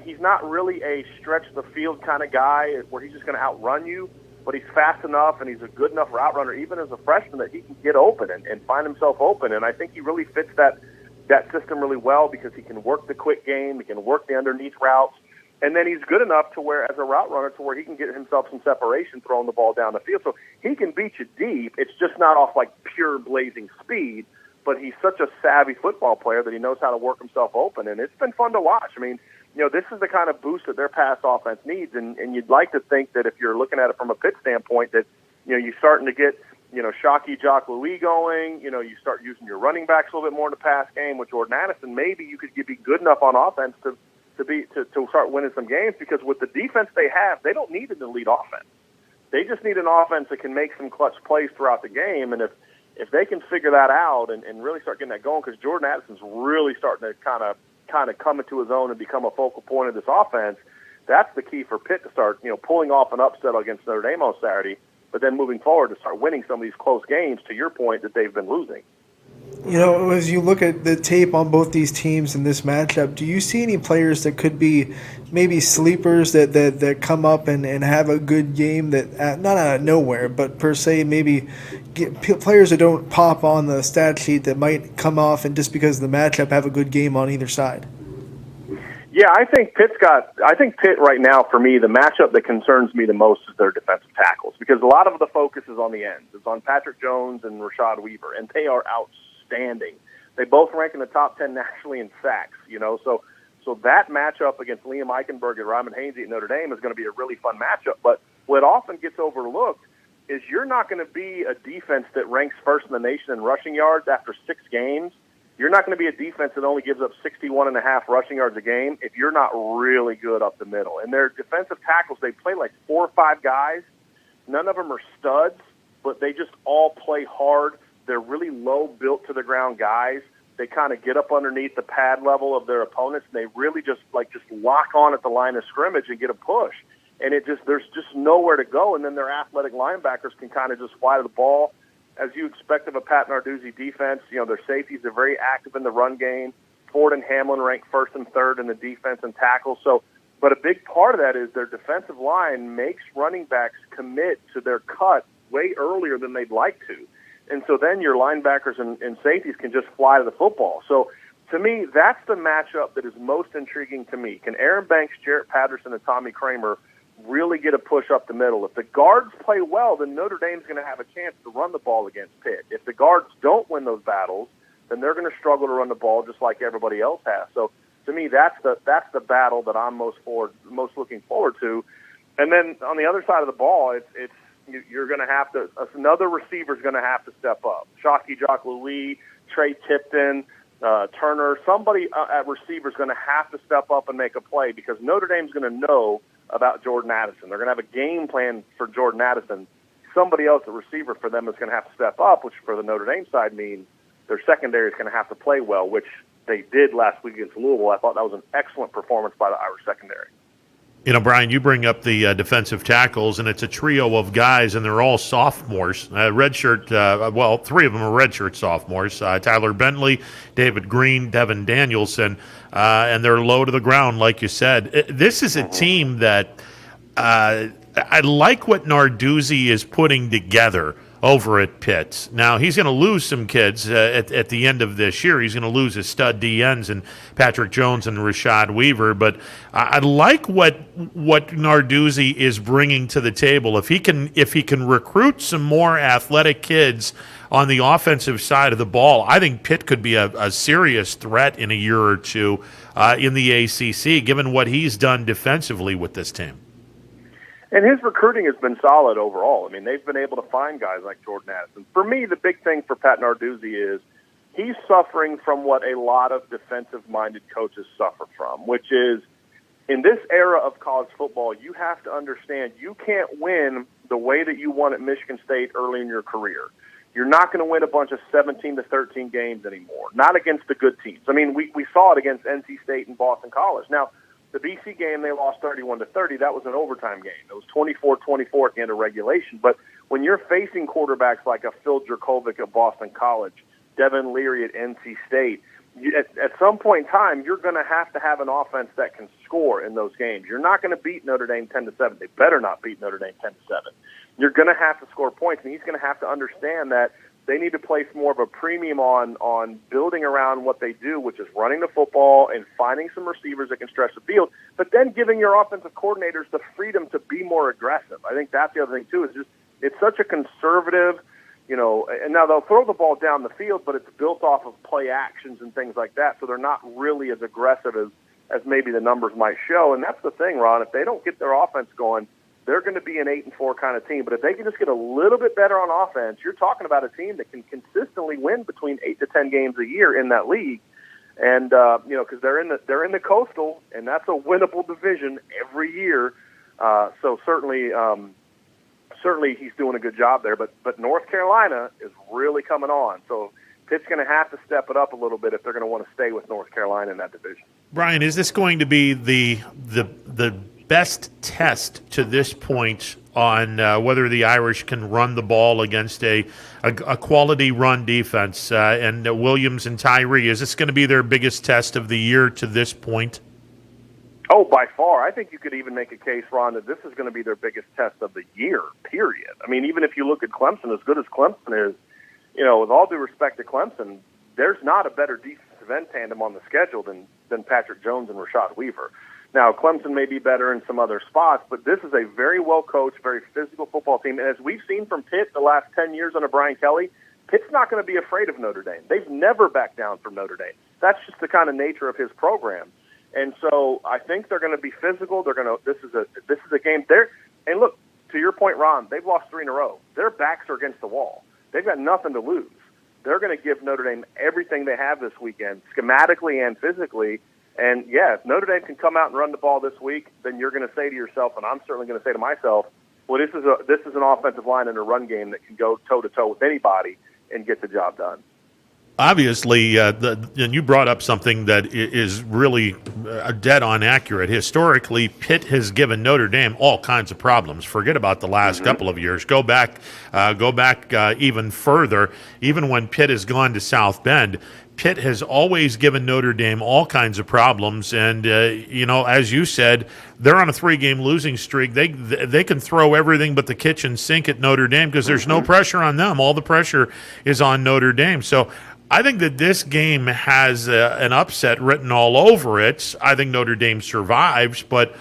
Speaker 15: He's not really a stretch-the-field kind of guy where he's just going to outrun you, but he's fast enough and he's a good enough route runner, even as a freshman, that he can get open and find himself open. And I think he really fits that system really well because he can work the quick game, he can work the underneath routes, and then he's good enough to where, as a route runner, to where he can get himself some separation throwing the ball down the field. So he can beat you deep. It's just not off like pure blazing speed, but he's such a savvy football player that he knows how to work himself open, and it's been fun to watch. This is the kind of boost that their pass offense needs, and you'd like to think that if you're looking at it from a Pitt standpoint that, you're starting to get Shockey, Jock Louis going, you start using your running backs a little bit more in the pass game with Jordan Addison. Maybe you could be good enough on offense to start winning some games because with the defense they have, they don't need an elite offense. They just need an offense that can make some clutch plays throughout the game. And if they can figure that out and really start getting that going, because Jordan Addison's really starting to kind of come into his own and become a focal point of this offense, that's the key for Pitt to start, pulling off an upset against Notre Dame on Saturday, but then moving forward to start winning some of these close games, to your point, that they've been losing.
Speaker 4: As you look at the tape on both these teams in this matchup, do you see any players that could be maybe sleepers that come up and have a good game that not out of nowhere, but per se maybe players that don't pop on the stat sheet that might come off and just because of the matchup have a good game on either side?
Speaker 15: Yeah, I think Pitt right now, for me, the matchup that concerns me the most is their defensive tackles because a lot of the focus is on the ends. It's on Patrick Jones and Rashad Weaver, and they are outstanding. They both rank in the top 10 nationally in sacks, So that matchup against Liam Eichenberg and Ryman Hainsey at Notre Dame is going to be a really fun matchup. But what often gets overlooked is you're not going to be a defense that ranks first in the nation in rushing yards after 6 games. You're not going to be a defense that only gives up 61.5 rushing yards a game if you're not really good up the middle. And their defensive tackles, they play like 4 or 5 guys. None of them are studs, but they just all play hard. They're really low, built-to-the-ground guys They kind of get up underneath the pad level of their opponents, and they really just lock on at the line of scrimmage and get a push. And there's just nowhere to go. And then their athletic linebackers can kind of just fly to the ball, as you expect of a Pat Narduzzi defense. Their safeties are very active in the run game. Ford and Hamlin rank first and third in the defense and tackles. But a big part of that is their defensive line makes running backs commit to their cut way earlier than they'd like to. And so then your linebackers and safeties can just fly to the football. So to me, that's the matchup that is most intriguing to me. Can Aaron Banks, Jarrett Patterson, and Tommy Kramer really get a push up the middle? If the guards play well, then Notre Dame's going to have a chance to run the ball against Pitt. If the guards don't win those battles, then they're going to struggle to run the ball just like everybody else has. So to me, that's the battle that I'm most looking forward to. And then on the other side of the ball, you're going to have to, another receiver's going to have to step up. Shockey Jock Louis, Trey Tipton, Turner, somebody at receiver's going to have to step up and make a play, because Notre Dame's going to know about Jordan Addison. They're going to have a game plan for Jordan Addison. Somebody else at receiver for them is going to have to step up, which for the Notre Dame side means their secondary is going to have to play well, which they did last week against Louisville. I thought that was an excellent performance by the Irish secondary.
Speaker 3: Brian, you bring up the defensive tackles, and it's a trio of guys, and they're all sophomores. Three of them are redshirt sophomores. Tyler Bentley, David Green, Devin Danielson, and they're low to the ground, like you said. This is a team that I like what Narduzzi is putting together over at Pitt. Now, he's going to lose some kids at the end of this year. He's going to lose his stud DNs and Patrick Jones and Rashad Weaver. But I like what Narduzzi is bringing to the table. If he can recruit some more athletic kids on the offensive side of the ball, I think Pitt could be a serious threat in a year or two in the ACC, given what he's done defensively with this team.
Speaker 15: And his recruiting has been solid overall. I mean, they've been able to find guys like Jordan Addison. For me, the big thing for Pat Narduzzi is he's suffering from what a lot of defensive-minded coaches suffer from, which is in this era of college football, you have to understand you can't win the way that you won at Michigan State early in your career. You're not going to win a bunch of 17-13 games anymore, not against the good teams. I mean, we saw it against NC State and Boston College. Now, the BC game, they lost 31-30. That was an overtime game. It was 24-24 at the end of regulation. But when you're facing quarterbacks like a Phil Dracovic at Boston College, Devin Leary at NC State, at some point in time, you're going to have an offense that can score in those games. You're not going to beat Notre Dame 10-7. They better not beat Notre Dame 10-7. You're going to have to score points, and he's going to have to understand that they need to place more of a premium on building around what they do, which is running the football and finding some receivers that can stretch the field, but then giving your offensive coordinators the freedom to be more aggressive. I think that's the other thing, too, is just it's such a conservative, and now they'll throw the ball down the field, but it's built off of play actions and things like that, so they're not really as aggressive as maybe the numbers might show. And that's the thing, Ron. If they don't get their offense going, they're going to be an 8-4 kind of team. But if they can just get a little bit better on offense, you're talking about a team that can consistently win between 8 to 10 games a year in that league. And because they're in the Coastal, and that's a winnable division every year. So certainly he's doing a good job there. But North Carolina is really coming on. So Pitt's going to have to step it up a little bit if they're going to want to stay with North Carolina in that division.
Speaker 3: Brian, is this going to be the best test to this point on whether the Irish can run the ball against a quality run defense and Williams and Tyree? Is this going to be their biggest test of the year to this point?
Speaker 15: Oh, by far. I think you could even make a case, Ron, that this is going to be their biggest test of the year, period. I mean, even if you look at Clemson, as good as Clemson is, with all due respect to Clemson, there's not a better defensive end tandem on the schedule than Patrick Jones and Rashad Weaver. Now, Clemson may be better in some other spots, but this is a very well-coached, very physical football team. And as we've seen from Pitt the last 10 years under Brian Kelly, Pitt's not going to be afraid of Notre Dame. They've never backed down from Notre Dame. That's just the kind of nature of his program. And so I think they're going to be physical. This is a game. And look, to your point, Ron, they've lost 3 in a row. Their backs are against the wall. They've got nothing to lose. They're going to give Notre Dame everything they have this weekend, schematically and physically. And, yeah, if Notre Dame can come out and run the ball this week, then you're going to say to yourself, and I'm certainly going to say to myself, well, this is an offensive line and a run game that can go toe-to-toe with anybody and get the job done.
Speaker 3: Obviously, and you brought up something that is really dead on accurate. Historically, Pitt has given Notre Dame all kinds of problems. Forget about the last couple of years. Go back even further. Even when Pitt has gone to South Bend, Pitt has always given Notre Dame all kinds of problems. And, as you said, they're on a 3-game losing streak. They can throw everything but the kitchen sink at Notre Dame because there's no pressure on them. All the pressure is on Notre Dame. So I think that this game has an upset written all over it. I think Notre Dame survives, but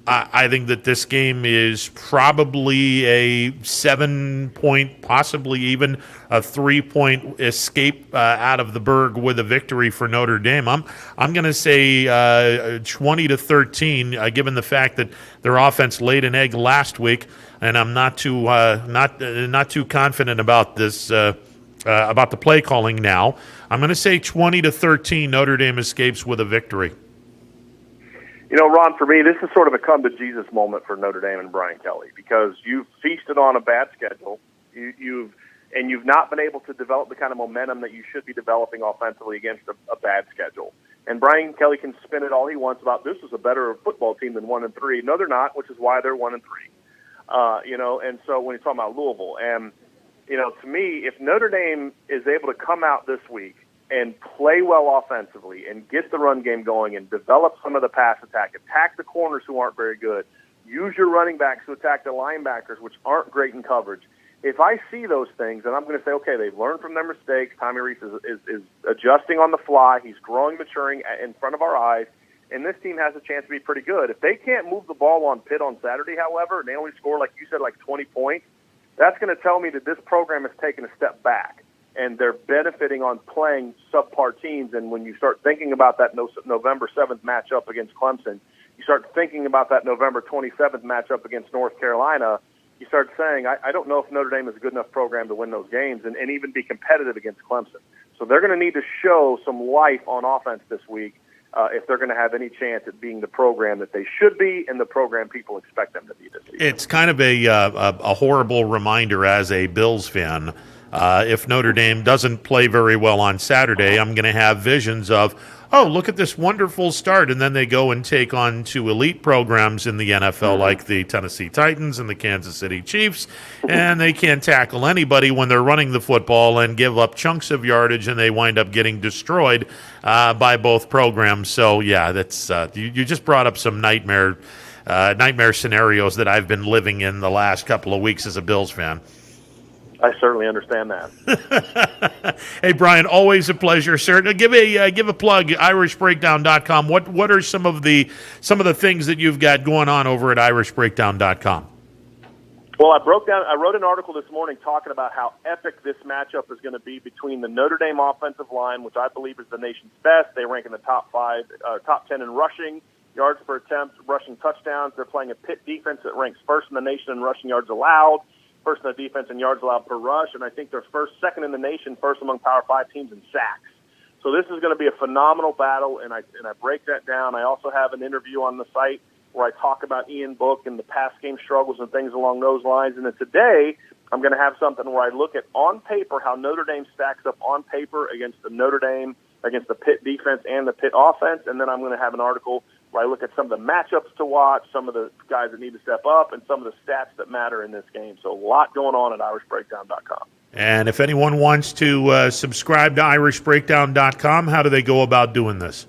Speaker 3: I think that this game is probably a 7-point, possibly even a 3-point escape out of the Berg with a victory for Notre Dame. I'm going to say 20-13, given the fact that their offense laid an egg last week, and I'm not too confident about this. About the play calling now. I'm going to say 20-13, Notre Dame escapes with a victory.
Speaker 15: Ron, for me, this is sort of a come-to-Jesus moment for Notre Dame and Brian Kelly because you've feasted on a bad schedule. You've not been able to develop the kind of momentum that you should be developing offensively against a bad schedule. And Brian Kelly can spin it all he wants about this is a better football team than 1-3. No, they're not, which is why they're 1-3. And so when he's talking about Louisville and to me, if Notre Dame is able to come out this week and play well offensively and get the run game going and develop some of the pass attack the corners who aren't very good, use your running backs to attack the linebackers, which aren't great in coverage. If I see those things, then I'm going to say, okay, they've learned from their mistakes. Tommy Rees is adjusting on the fly. He's growing, maturing in front of our eyes, and this team has a chance to be pretty good. If they can't move the ball on Pitt on Saturday, however, and they only score, like you said, like 20 points, that's going to tell me that this program has taken a step back, and they're benefiting on playing subpar teams. And when you start thinking about that November 7th matchup against Clemson, you start thinking about that November 27th matchup against North Carolina, you start saying, I don't know if Notre Dame is a good enough program to win those games and even be competitive against Clemson. So they're going to need to show some life on offense this week if they're going to have any chance at being the program that they should be and the program people expect them to be this season.
Speaker 3: It's kind of a horrible reminder as a Bills fan. If Notre Dame doesn't play very well on Saturday, I'm going to have visions of, oh, look at this wonderful start, and then they go and take on 2 elite programs in the NFL like the Tennessee Titans and the Kansas City Chiefs, and they can't tackle anybody when they're running the football and give up chunks of yardage, and they wind up getting destroyed by both programs. So, yeah, that's you just brought up some nightmare scenarios that I've been living in the last couple of weeks as a Bills fan.
Speaker 15: I certainly understand that.
Speaker 3: Hey, Brian, always a pleasure, sir. Now, give a plug, irishbreakdown.com. What are some of the things that you've got going on over at irishbreakdown.com?
Speaker 15: Well, I wrote an article this morning talking about how epic this matchup is going to be between the Notre Dame offensive line, which I believe is the nation's best. They rank in the top 10 in rushing yards per attempt, rushing touchdowns. They're playing a Pitt defense that ranks first in the nation in rushing yards allowed, first in the defense in yards allowed per rush, and I think they're second in the nation, first among Power 5 teams in sacks. So this is going to be a phenomenal battle, and I break that down. I also have an interview on the site where I talk about Ian Book and the pass game struggles and things along those lines. And then today I'm going to have something where I look at on paper how Notre Dame stacks up on paper against the Pitt defense and the Pitt offense, and then I'm going to have an article where I look at some of the matchups to watch, some of the guys that need to step up, and some of the stats that matter in this game. So a lot going on at irishbreakdown.com.
Speaker 3: And if anyone wants to subscribe to irishbreakdown.com, how do they go about doing this?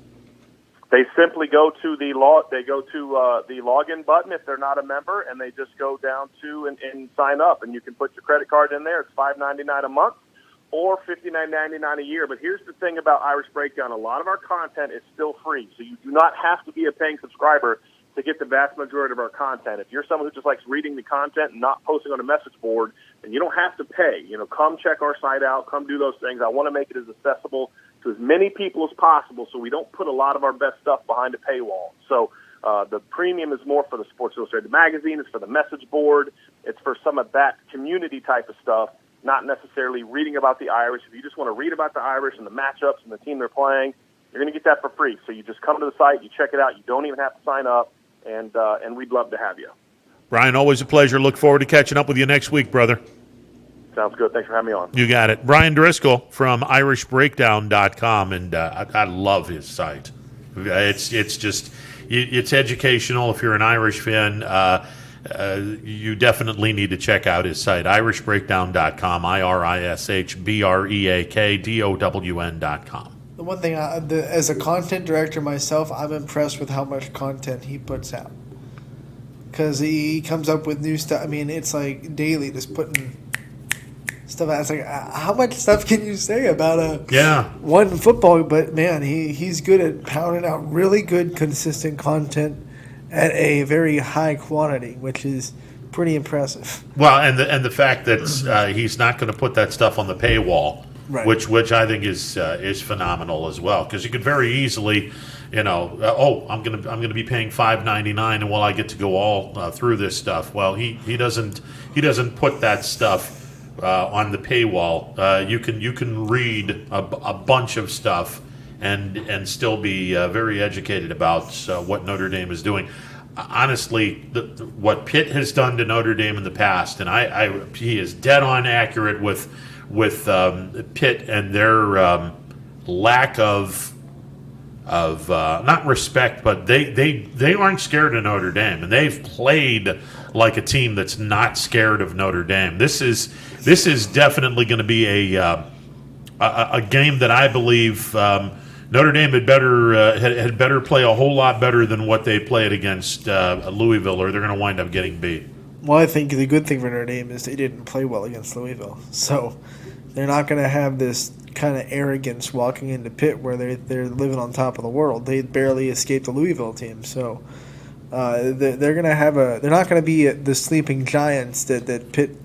Speaker 15: They simply go to the login button if they're not a member, and they just go down to and sign up. And you can put your credit card in there. It's $5.99 a month or $59.99 a year. But here's the thing about Irish Breakdown. A lot of our content is still free, so you do not have to be a paying subscriber to get the vast majority of our content. If you're someone who just likes reading the content and not posting on a message board, then you don't have to pay. Come check our site out. Come do those things. I want to make it as accessible to as many people as possible so we don't put a lot of our best stuff behind a paywall. So the premium is more for the Sports Illustrated magazine. It's for the message board. It's for some of that community type of stuff, not necessarily reading about the Irish. If you just want to read about the Irish and the matchups and the team they're playing, you're going to get that for free. So you just come to the site, you check it out. You don't even have to sign up, and we'd love to have you.
Speaker 3: Brian, always a pleasure. Look forward to catching up with you next week, brother.
Speaker 15: Sounds good. Thanks for having me on.
Speaker 3: You got it. Brian Driscoll from IrishBreakdown.com, and I love his site. It's educational. If you're an Irish fan, you definitely need to check out his site, IrishBreakdown.com, IrishBreakdown.com.
Speaker 4: The one thing, as a content director myself, I'm impressed with how much content he puts out. Because he comes up with new stuff. I mean, it's like daily, just putting stuff out. It's like, how much stuff can you say about one football? But, man, he's good at pounding out really good, consistent content at a very high quantity, which is pretty impressive.
Speaker 3: Well, and the fact that he's not going to put that stuff on the paywall,
Speaker 4: right,
Speaker 3: which I think is phenomenal as well, because you could very easily, I'm going to be paying $5.99, and I get to go all through this stuff. Well, he doesn't put that stuff on the paywall. You can read a bunch of stuff and still be very educated about what Notre Dame is doing. Honestly, what Pitt has done to Notre Dame in the past, and he is dead on accurate with Pitt and their lack of not respect, but they aren't scared of Notre Dame, and they've played like a team that's not scared of Notre Dame. This is definitely going to be a game that I believe Notre Dame had better play a whole lot better than what they played against Louisville, or they're going to wind up getting beat.
Speaker 4: Well, I think the good thing for Notre Dame is they didn't play well against Louisville, so they're not going to have this kind of arrogance walking into Pitt where they're living on top of the world. They barely escaped the Louisville team, so they're going to have they're not going to be the sleeping giants that Pitt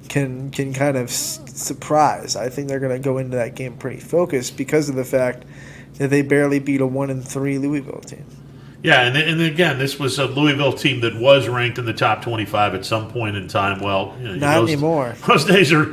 Speaker 4: can kind of surprise. I think they're going to go into that game pretty focused because of the fact that they barely beat a 1-3 Louisville team.
Speaker 3: Yeah, and again, this was a Louisville team that was ranked in the top 25 at some point in time. Well,
Speaker 4: not anymore.
Speaker 3: Those days are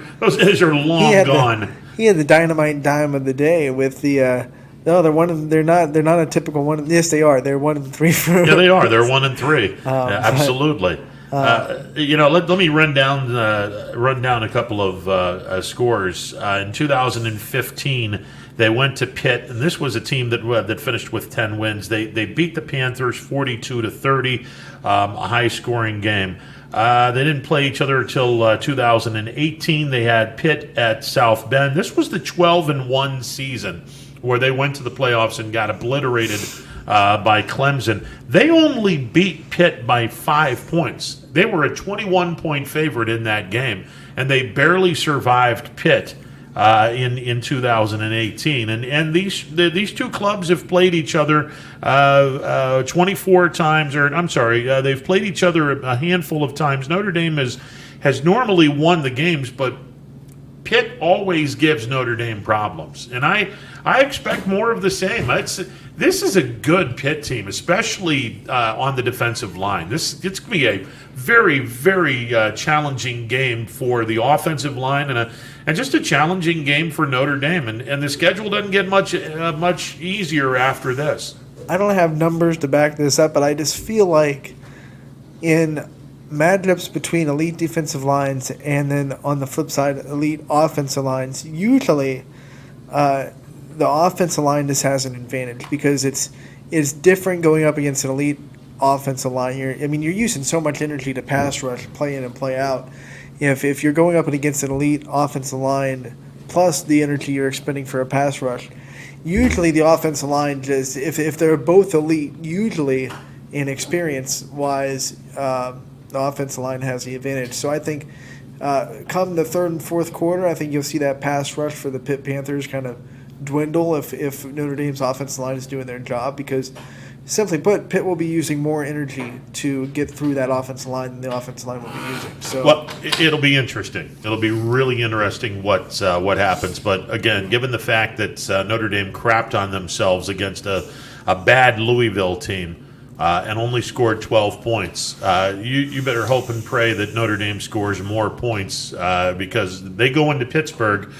Speaker 3: long gone.
Speaker 4: He had the dynamite dime of the day with the. No, they're not a typical one. Yes, they are. They're 1-3.
Speaker 3: Yeah, they are. They're 1-3. Absolutely. Let me run down a couple of scores. In 2015, they went to Pitt, and this was a team that finished with 10 wins. They beat the Panthers 42-30, a high-scoring game. They didn't play each other until 2018. They had Pitt at South Bend. This was the 12-1 season where they went to the playoffs and got obliterated by Clemson. They only beat Pitt by 5 points. They were a 21-point favorite in that game, and they barely survived Pitt in 2018. And these two clubs have played each other 24 times, they've played each other a handful of times. Notre Dame has normally won the games, but Pitt always gives Notre Dame problems, and I expect more of the same. This is a good Pitt team, especially on the defensive line. It's going to be a very, very challenging game for the offensive line, and just a challenging game for Notre Dame. And the schedule doesn't get much easier after this.
Speaker 4: I don't have numbers to back this up, but I just feel like in matchups between elite defensive lines and then on the flip side, elite offensive lines, usually the offensive line just has an advantage because it's different going up against an elite offensive line. You're using so much energy to pass rush, play in and play out. If you're going up against an elite offensive line plus the energy you're expending for a pass rush, usually the offensive line just if they're both elite, usually in experience-wise, the offensive line has the advantage. So I think come the third and fourth quarter, I think you'll see that pass rush for the Pitt Panthers kind of dwindle if Notre Dame's offensive line is doing their job, because simply put, Pitt will be using more energy to get through that offensive line than the offensive line will be using. So,
Speaker 3: well, it'll be interesting. It'll be really interesting what happens. But again, given the fact that Notre Dame crapped on themselves against a bad Louisville team and only scored 12 points, you better hope and pray that Notre Dame scores more points because they go into Pittsburgh.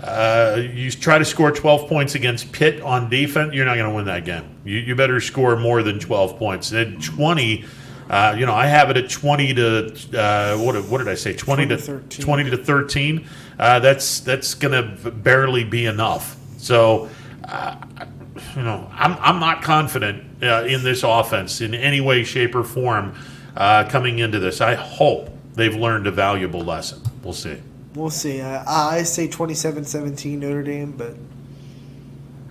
Speaker 3: You try to score 12 points against Pitt on defense, you're not going to win that game. You better score more than 12 points. And 20 I have it at 20 to what did I say? 20 to 13. That's going to barely be enough. So, I'm not confident in this offense in any way, shape, or form coming into this. I hope they've learned a valuable lesson. We'll see.
Speaker 4: We'll see. I say 27-17 Notre Dame, but.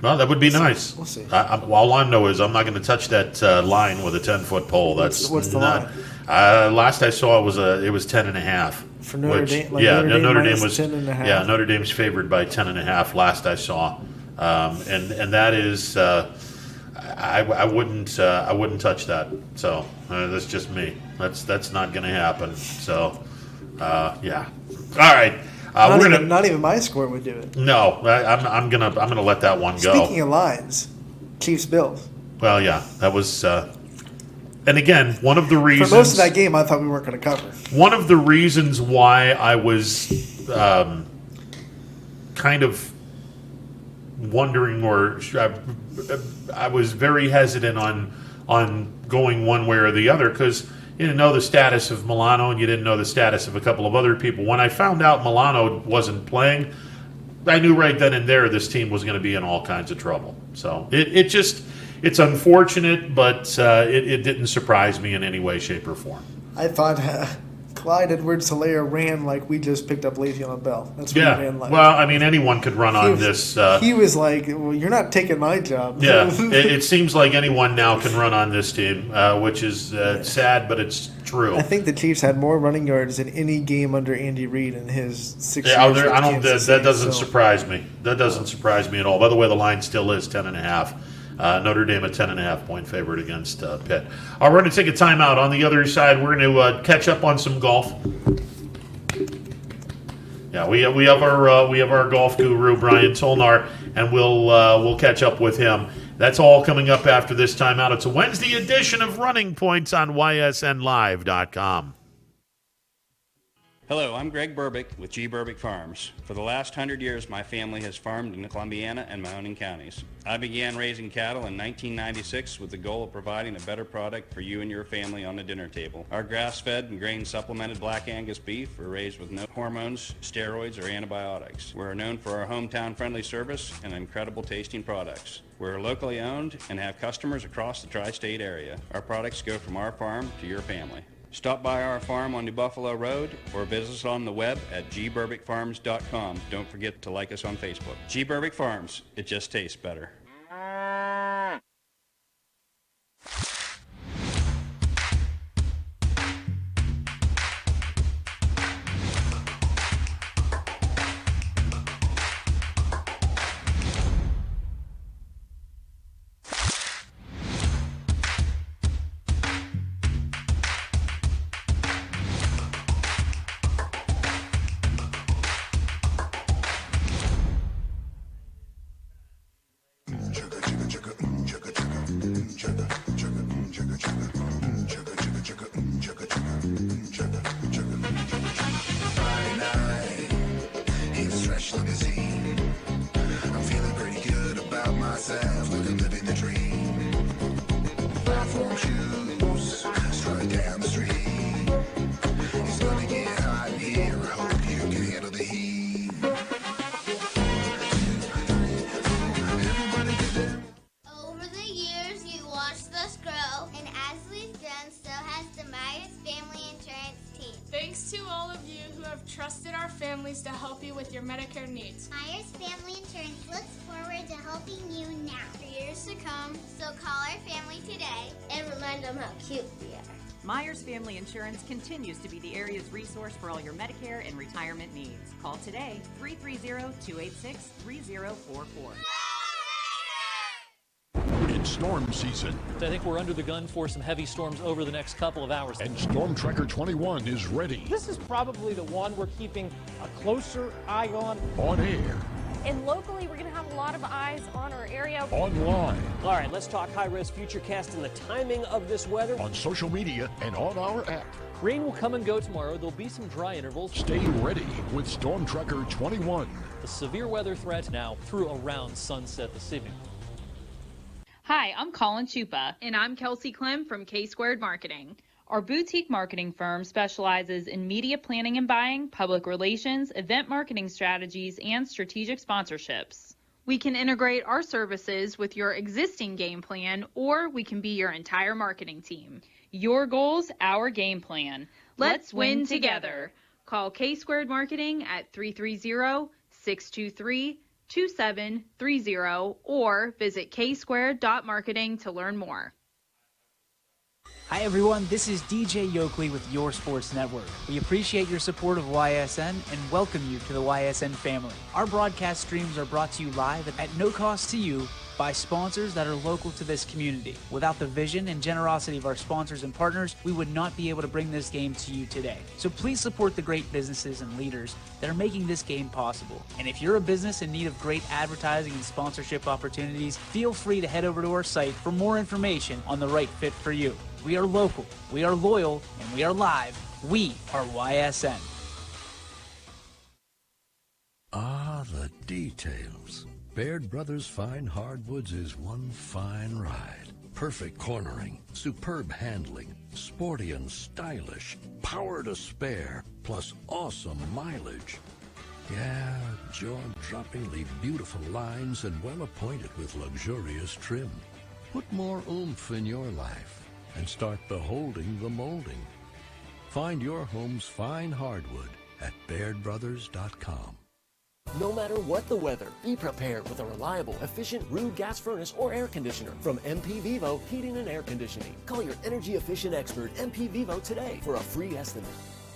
Speaker 3: Well, that would be nice.
Speaker 4: We'll see.
Speaker 3: All I know is I'm not going to touch that line with a 10-foot pole. That's
Speaker 4: what's the line?
Speaker 3: Last I saw it was 10.5.
Speaker 4: For Notre Dame,
Speaker 3: Notre Dame was
Speaker 4: 10.5.
Speaker 3: Yeah, Notre Dame's favored by 10.5. Last I saw, and that is I wouldn't touch that. So that's just me. That's not going to happen. So yeah. All right.
Speaker 4: Not even my score would do it.
Speaker 3: No, I'm gonna let that one go.
Speaker 4: Speaking of lines, Chiefs Bills.
Speaker 3: Well, yeah, that was. And again, one of the reasons
Speaker 4: for most of that game, I thought we weren't going to cover.
Speaker 3: One of the reasons why I was kind of wondering, or I was very hesitant on going one way or the other, because you didn't know the status of Milano and you didn't know the status of a couple of other people. When I found out Milano wasn't playing, I knew right then and there this team was going to be in all kinds of trouble. So it's unfortunate, but it didn't surprise me in any way, shape, or form.
Speaker 4: I thought Clyde Edwards-Helaire ran like we just picked up Le'Veon Bell. That's what he ran like.
Speaker 3: Well, I mean, anyone could run on this.
Speaker 4: He was like, well, you're not taking my job.
Speaker 3: Yeah, it seems like anyone now can run on this team, which is sad, but it's true.
Speaker 4: I think the Chiefs had more running yards in any game under Andy Reid in his 6 years.
Speaker 3: That doesn't surprise me. That doesn't surprise me at all. By the way, the line still is 10.5. Notre Dame a 10.5-point favorite against Pitt. We're going to take a timeout. On the other side, we're going to catch up on some golf. Yeah, we have our golf guru Brian Tolnar, and we'll catch up with him. That's all coming up after this timeout. It's a Wednesday edition of Running Points on ysnlive.com.
Speaker 16: Hello, I'm Greg Burbick with G. Burbick Farms. For the last 100 years, my family has farmed in the Columbiana and Mahoning counties. I began raising cattle in 1996 with the goal of providing a better product for you and your family on the dinner table. Our grass-fed and grain-supplemented Black Angus beef are raised with no hormones, steroids, or antibiotics. We're known for our hometown-friendly service and incredible tasting products. We're locally owned and have customers across the tri-state area. Our products go from our farm to your family. Stop by our farm on New Buffalo Road or visit us on the web at gburbickfarms.com. Don't forget to like us on Facebook. G. Burbick Farms, it just tastes better.
Speaker 17: trusted our families to help you with your Medicare needs.
Speaker 18: Myers Family Insurance looks forward to helping you now. For years to come, so call our family today and remind them how cute we are.
Speaker 19: Myers Family Insurance continues to be the area's resource for all your Medicare and retirement needs. Call today, 330-286-3044.
Speaker 5: It's storm season.
Speaker 20: I think we're under the gun for some heavy storms over the next couple of hours.
Speaker 5: And Storm Tracker 21 is ready.
Speaker 6: This is probably the one we're keeping a closer eye on.
Speaker 5: On air.
Speaker 21: And locally, we're going to have a lot of eyes on our area.
Speaker 5: Online.
Speaker 6: All right, let's talk high-risk futurecast and the timing of this weather.
Speaker 5: On social media and on our app.
Speaker 20: Rain will come and go tomorrow. There'll be some dry intervals.
Speaker 5: Stay ready with Storm Tracker 21.
Speaker 20: The severe weather threat now through around sunset this evening.
Speaker 11: Hi, I'm Colin Chupa. And I'm Kelsey Clem from K-Squared Marketing. Our boutique marketing firm specializes in media planning and buying, public relations, event marketing strategies, and strategic sponsorships. We can integrate our services with your existing game plan, or we can be your entire marketing team. Your goals, our game plan. Let's win together. Call K-Squared Marketing at 330-623-2730 or visit ksquared.marketing to learn more.
Speaker 1: Hi everyone, this is DJ Yoakley with Your Sports Network. We appreciate your support of YSN and welcome you to the YSN family. Our broadcast streams are brought to you live at no cost to you by sponsors that are local to this community. Without the vision and generosity of our sponsors and partners, we would not be able to bring this game to you today. So please support the great businesses and leaders that are making this game possible. And if you're a business in need of great advertising and sponsorship opportunities, feel free to head over to our site for more information on the right fit for you. We are local, we are loyal, and we are live. We are YSN.
Speaker 5: Ah, the details. Baird Brothers Fine Hardwoods is one fine ride. Perfect cornering, superb handling, sporty and stylish, power to spare, plus awesome mileage. Yeah, jaw-droppingly beautiful lines and well appointed with luxurious trim. Put more oomph in your life and start beholding the molding. Find your home's fine hardwood at BairdBrothers.com.
Speaker 13: No matter what the weather, be prepared with a reliable, efficient Rude gas furnace or air conditioner from MP Vivo Heating and Air Conditioning. Call your energy-efficient expert, MP Vivo, today for a free estimate.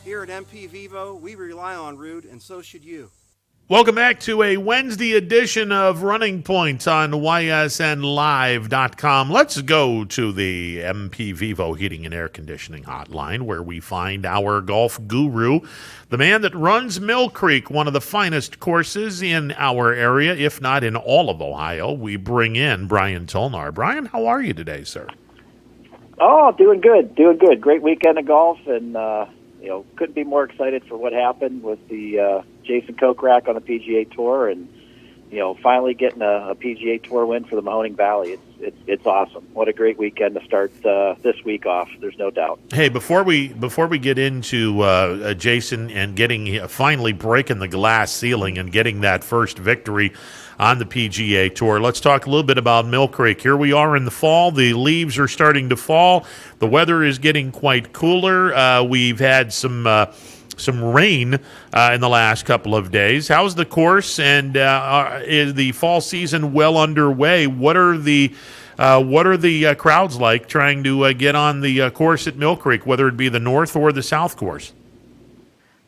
Speaker 14: Here at MP Vivo, we rely on Rude, and so should you.
Speaker 3: Welcome back to a Wednesday edition of Running Point on YSNLive.com. Let's go to the MP Vivo Heating and Air Conditioning hotline where we find our golf guru, the man that runs Mill Creek, one of the finest courses in our area, if not in all of Ohio. We bring in Brian Tolnar. Brian, how are you today, sir?
Speaker 22: Oh, doing good. Great weekend of golf, and couldn't be more excited for what happened with the Jason Kochrack on the PGA Tour, and finally getting a PGA Tour win for the Mahoning Valley. It's awesome. What a great weekend to start this week off. There's no doubt.
Speaker 3: Hey, before we get into Jason and finally breaking the glass ceiling and getting that first victory on the PGA Tour, let's talk a little bit about Mill Creek. Here we are in the fall. The leaves are starting to fall. The weather is getting quite cooler. We've had some rain in the last couple of days. How's the course, and is the fall season well underway? What are the crowds like trying to get on the course at Mill Creek, whether it be the north or the south course?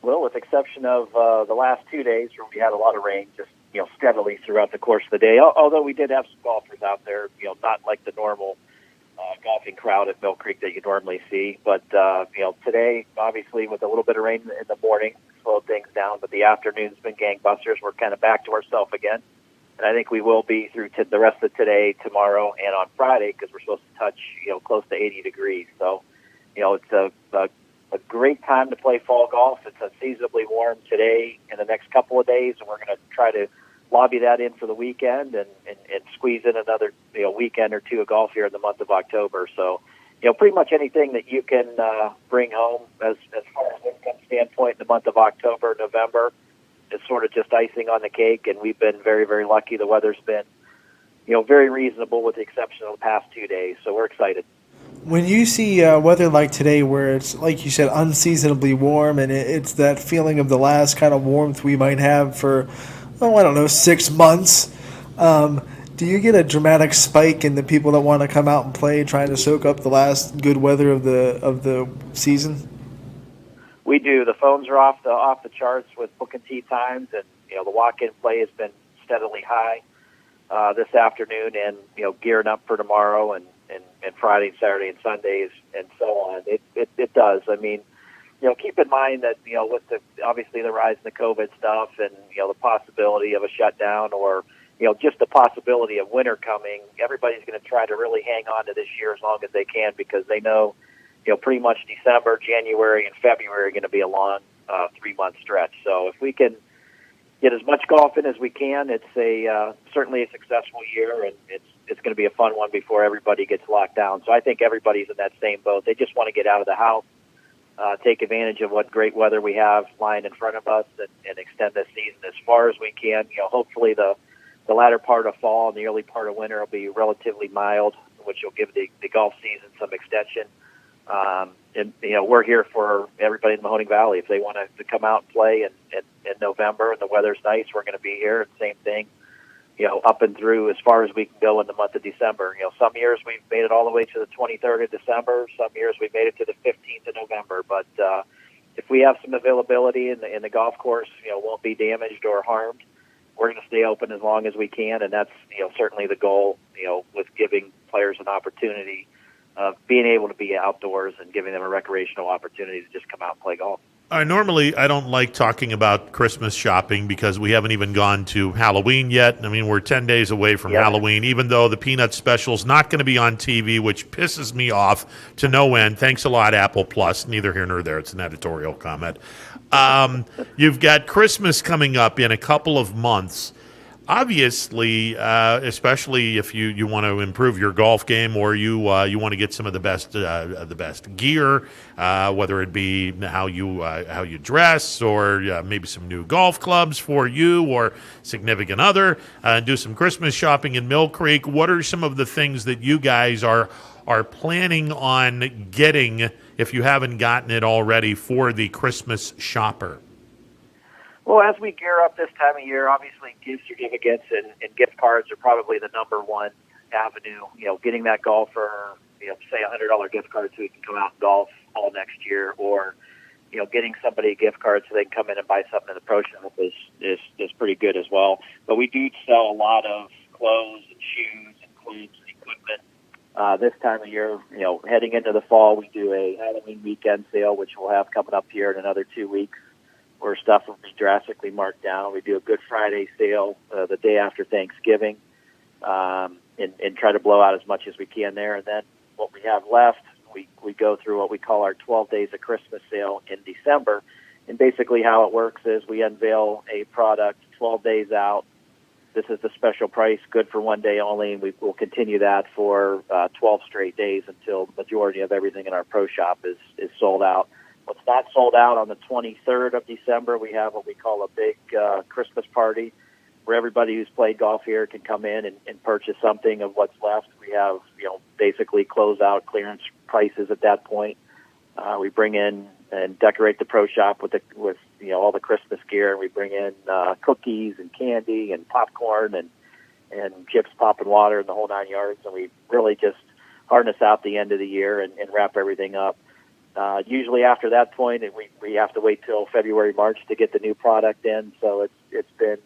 Speaker 22: Well, with the exception of the last 2 days where we had a lot of rain, just steadily throughout the course of the day. Although we did have some golfers out there, not like the normal golfing crowd at Mill Creek that you normally see. But, today, obviously, with a little bit of rain in the morning, slowed things down. But the afternoon's been gangbusters. We're kind of back to ourselves again. And I think we will be through the rest of today, tomorrow, and on Friday, because we're supposed to touch, close to 80 degrees. So, it's a great time to play fall golf. It's unseasonably warm today and the next couple of days, and we're going to try to lobby that in for the weekend and squeeze in another weekend or two of golf here in the month of October. So, pretty much anything that you can bring home as far as income standpoint in the month of October, November is sort of just icing on the cake, and we've been very, very lucky. The weather's been, very reasonable with the exception of the past 2 days, so we're excited.
Speaker 4: When you see weather like today where it's, like you said, unseasonably warm, and it's that feeling of the last kind of warmth we might have for, 6 months, do you get a dramatic spike in the people that want to come out and play, trying to soak up the last good weather of the season?
Speaker 22: We do. The phones are off the charts with booking tee times, and the walk-in play has been steadily high this afternoon, and gearing up for tomorrow and Friday, Saturday, and Sundays, and so on. It does. I mean, keep in mind that with obviously the rise in the COVID stuff, and the possibility of a shutdown, or just the possibility of winter coming, everybody's going to try to really hang on to this year as long as they can, because they know pretty much December, January, and February are going to be a long 3-month stretch. So if we can get as much golf in as we can, it's certainly a successful year, and it's it's going to be a fun one before everybody gets locked down. So I think everybody's in that same boat. They just want to get out of the house, take advantage of what great weather we have lying in front of us, and extend this season as far as we can. Hopefully the latter part of fall and the early part of winter will be relatively mild, which will give the golf season some extension. And we're here for everybody in the Mahoning Valley. If they want to come out and play in November and the weather's nice, we're going to be here. And same thing, up and through as far as we can go in the month of December. Some years we've made it all the way to the 23rd of December. Some years we made it to the 15th of November. But if we have some availability and the golf course, won't be damaged or harmed, we're going to stay open as long as we can. And that's, certainly the goal, with giving players an opportunity of being able to be outdoors and giving them a recreational opportunity to just come out and play golf.
Speaker 3: Normally, I don't like talking about Christmas shopping because we haven't even gone to Halloween yet. I mean, we're 10 days away from Halloween, even though the Peanut Special's not going to be on TV, which pisses me off to no end. Thanks a lot, Apple Plus. Neither here nor there. It's an editorial comment. You've got Christmas coming up in a couple of months. Obviously, especially if you want to improve your golf game or you want to get some of the best gear, whether it be how you dress or maybe some new golf clubs for you or significant other, do some Christmas shopping in Mill Creek. What are some of the things that you guys are planning on getting, if you haven't gotten it already, for the Christmas shopper?
Speaker 22: Well, as we gear up this time of year, obviously gift certificates and gift cards are probably the number one avenue. Getting that golfer, say $100 gift card so he can come out and golf all next year, or getting somebody a gift card so they can come in and buy something in the pro shop is pretty good as well. But we do sell a lot of clothes and shoes and clubs and equipment. This time of year, heading into the fall, we do a Halloween weekend sale, which we'll have coming up here in another 2 weeks, where stuff will be drastically marked down. We do a Good Friday sale the day after Thanksgiving, and try to blow out as much as we can there. And then what we have left, we go through what we call our 12 Days of Christmas sale in December. And basically how it works is we unveil a product 12 days out. This is the special price, good for one day only, and we will continue that for 12 straight days until the majority of everything in our pro shop is sold out. What's not sold out, on the 23rd of December, we have what we call a big Christmas party where everybody who's played golf here can come in and purchase something of what's left. We have, basically closeout clearance prices at that point. We bring in and decorate the pro shop with all the Christmas gear. We bring in cookies and candy and popcorn and chips, pop, and water and the whole 9 yards. And we really just harness out the end of the year and wrap everything up. Usually after that point, we have to wait till February, March to get the new product in. So it's been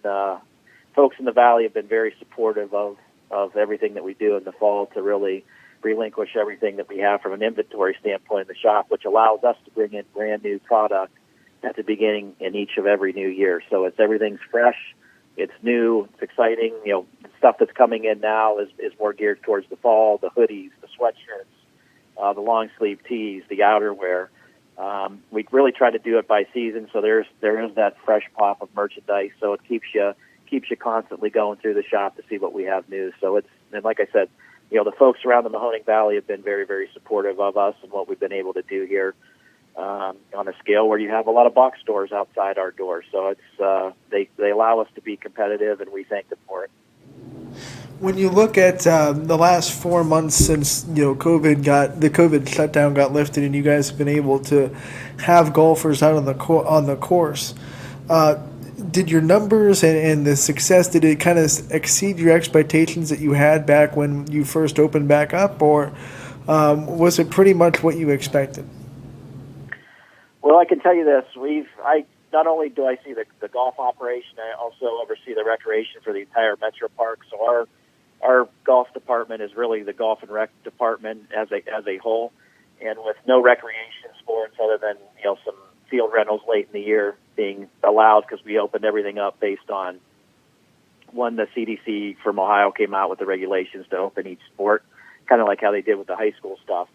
Speaker 22: folks in the Valley have been very supportive of everything that we do in the fall to really relinquish everything that we have from an inventory standpoint in the shop, which allows us to bring in brand new product at the beginning in each of every new year. So everything's fresh, it's new, it's exciting. Stuff that's coming in now is more geared towards the fall, the hoodies, the sweatshirts, the long sleeve tees, the outerwear. We really try to do it by season, so there is that fresh pop of merchandise. So it keeps you constantly going through the shop to see what we have new. So and like I said, the folks around the Mahoning Valley have been very, very supportive of us and what we've been able to do here on a scale where you have a lot of box stores outside our doors. So they allow us to be competitive, and we thank them for it.
Speaker 4: When you look at the last 4 months since the COVID shutdown got lifted, and you guys have been able to have golfers out on the course, did your numbers and the success, did it kind of exceed your expectations that you had back when you first opened back up, or was it pretty much what you expected?
Speaker 22: Well, I can tell you this: not only do I see the golf operation, I also oversee the recreation for the entire Metro Park. So our golf department is really the golf and rec department as a whole, and with no recreation sports other than some field rentals late in the year being allowed, because we opened everything up based on when the CDC from Ohio came out with the regulations to open each sport, kind of like how they did with the high school stuff.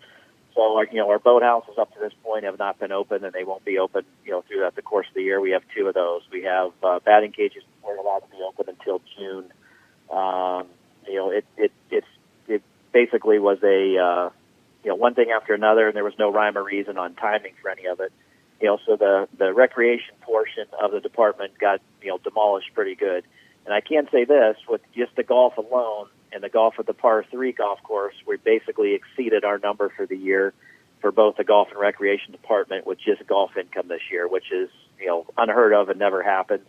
Speaker 22: So our boathouses up to this point have not been open, and they won't be open throughout the course of the year. We have 2 of those. We have batting cages weren't allowed to be open until June. It's basically was a one thing after another, and there was no rhyme or reason on timing for any of it. So the recreation portion of the department got demolished pretty good. And I can say this, with just the golf alone and the golf at the par 3 golf course, we basically exceeded our number for the year for both the golf and recreation department with just golf income this year, which is unheard of and never happens.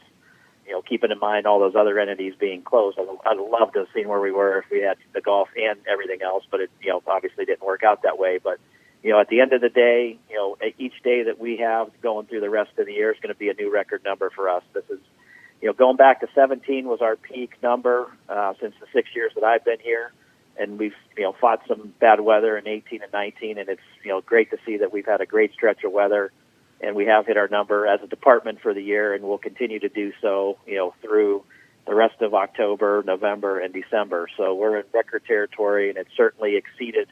Speaker 22: Keeping in mind all those other entities being closed, I'd love to have seen where we were if we had the golf and everything else, but it obviously didn't work out that way. But at the end of the day, each day that we have going through the rest of the year is going to be a new record number for us. This is, going back to 17 was our peak number since the 6 years that I've been here, and we've fought some bad weather in 18 and 19, and it's great to see that we've had a great stretch of weather, and we have hit our number as a department for the year, and we'll continue to do so through the rest of October, November, and December. So we're in record territory, and it certainly exceeded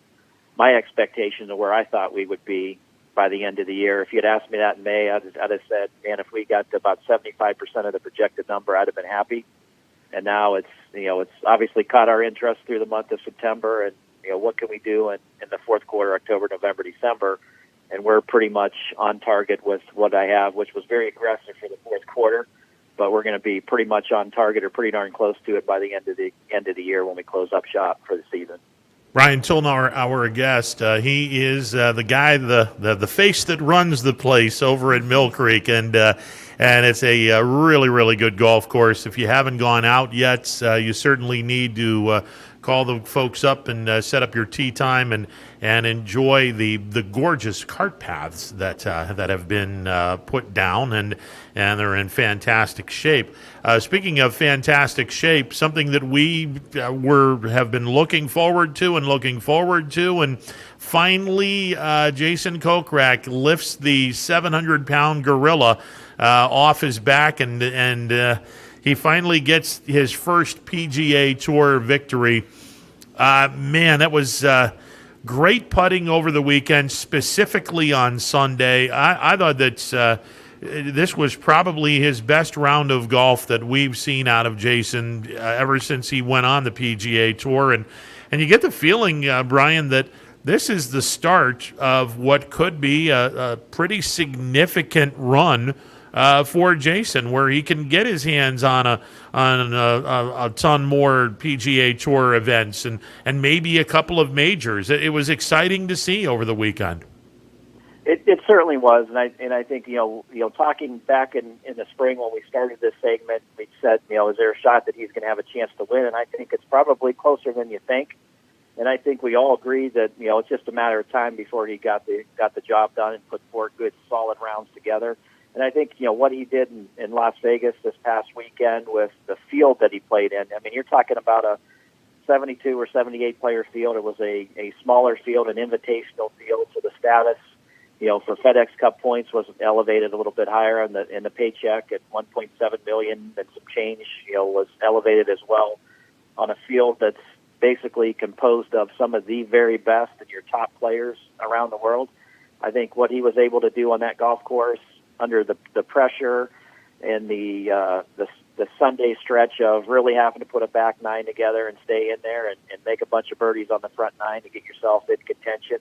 Speaker 22: my expectation of where I thought we would be by the end of the year. If you had asked me that in May, I'd have said, man, if we got to about 75% of the projected number, I'd have been happy. And now it's obviously caught our interest through the month of September, and what can we do in the fourth quarter, October, November, December? And we're pretty much on target with what I have, which was very aggressive for the fourth quarter, but we're going to be pretty much on target or pretty darn close to it by the end of the year when we close up shop for the season.
Speaker 3: Brian Tolnar, our guest, he is the guy, the face that runs the place over at Mill Creek, and it's a really, really good golf course. If you haven't gone out yet, you certainly need to call the folks up and set up your tee time and enjoy the gorgeous cart paths that have been put down, and they're in fantastic shape. Speaking of fantastic shape, something that we have been looking forward to, and finally Jason Kochrack lifts the 700-pound gorilla off his back, and he finally gets his first PGA Tour victory. Man, that was great putting over the weekend, specifically on Sunday. I thought that this was probably his best round of golf that we've seen out of Jason ever since he went on the PGA Tour. And you get the feeling, Brian, that this is the start of what could be a pretty significant run for Jason, where he can get his hands on a ton more PGA Tour events and maybe a couple of majors. It was exciting to see over the weekend.
Speaker 22: It certainly was, and I think talking back in the spring when we started this segment, we said is there a shot that he's going to have a chance to win? And I think it's probably closer than you think. And I think we all agree that it's just a matter of time before he got the job done and put 4 good solid rounds together. And I think, what he did in Las Vegas this past weekend with the field that he played in, I mean, you're talking about a 72 or 78 player field. It was a smaller field, an invitational field, so the status, for FedEx Cup points was elevated a little bit higher in the paycheck at $1.7 million and some change, was elevated as well on a field that's basically composed of some of the very best and your top players around the world. I think what he was able to do on that golf course under the pressure and the Sunday stretch of really having to put a back 9 together and stay in there and make a bunch of birdies on the front 9 to get yourself in contention,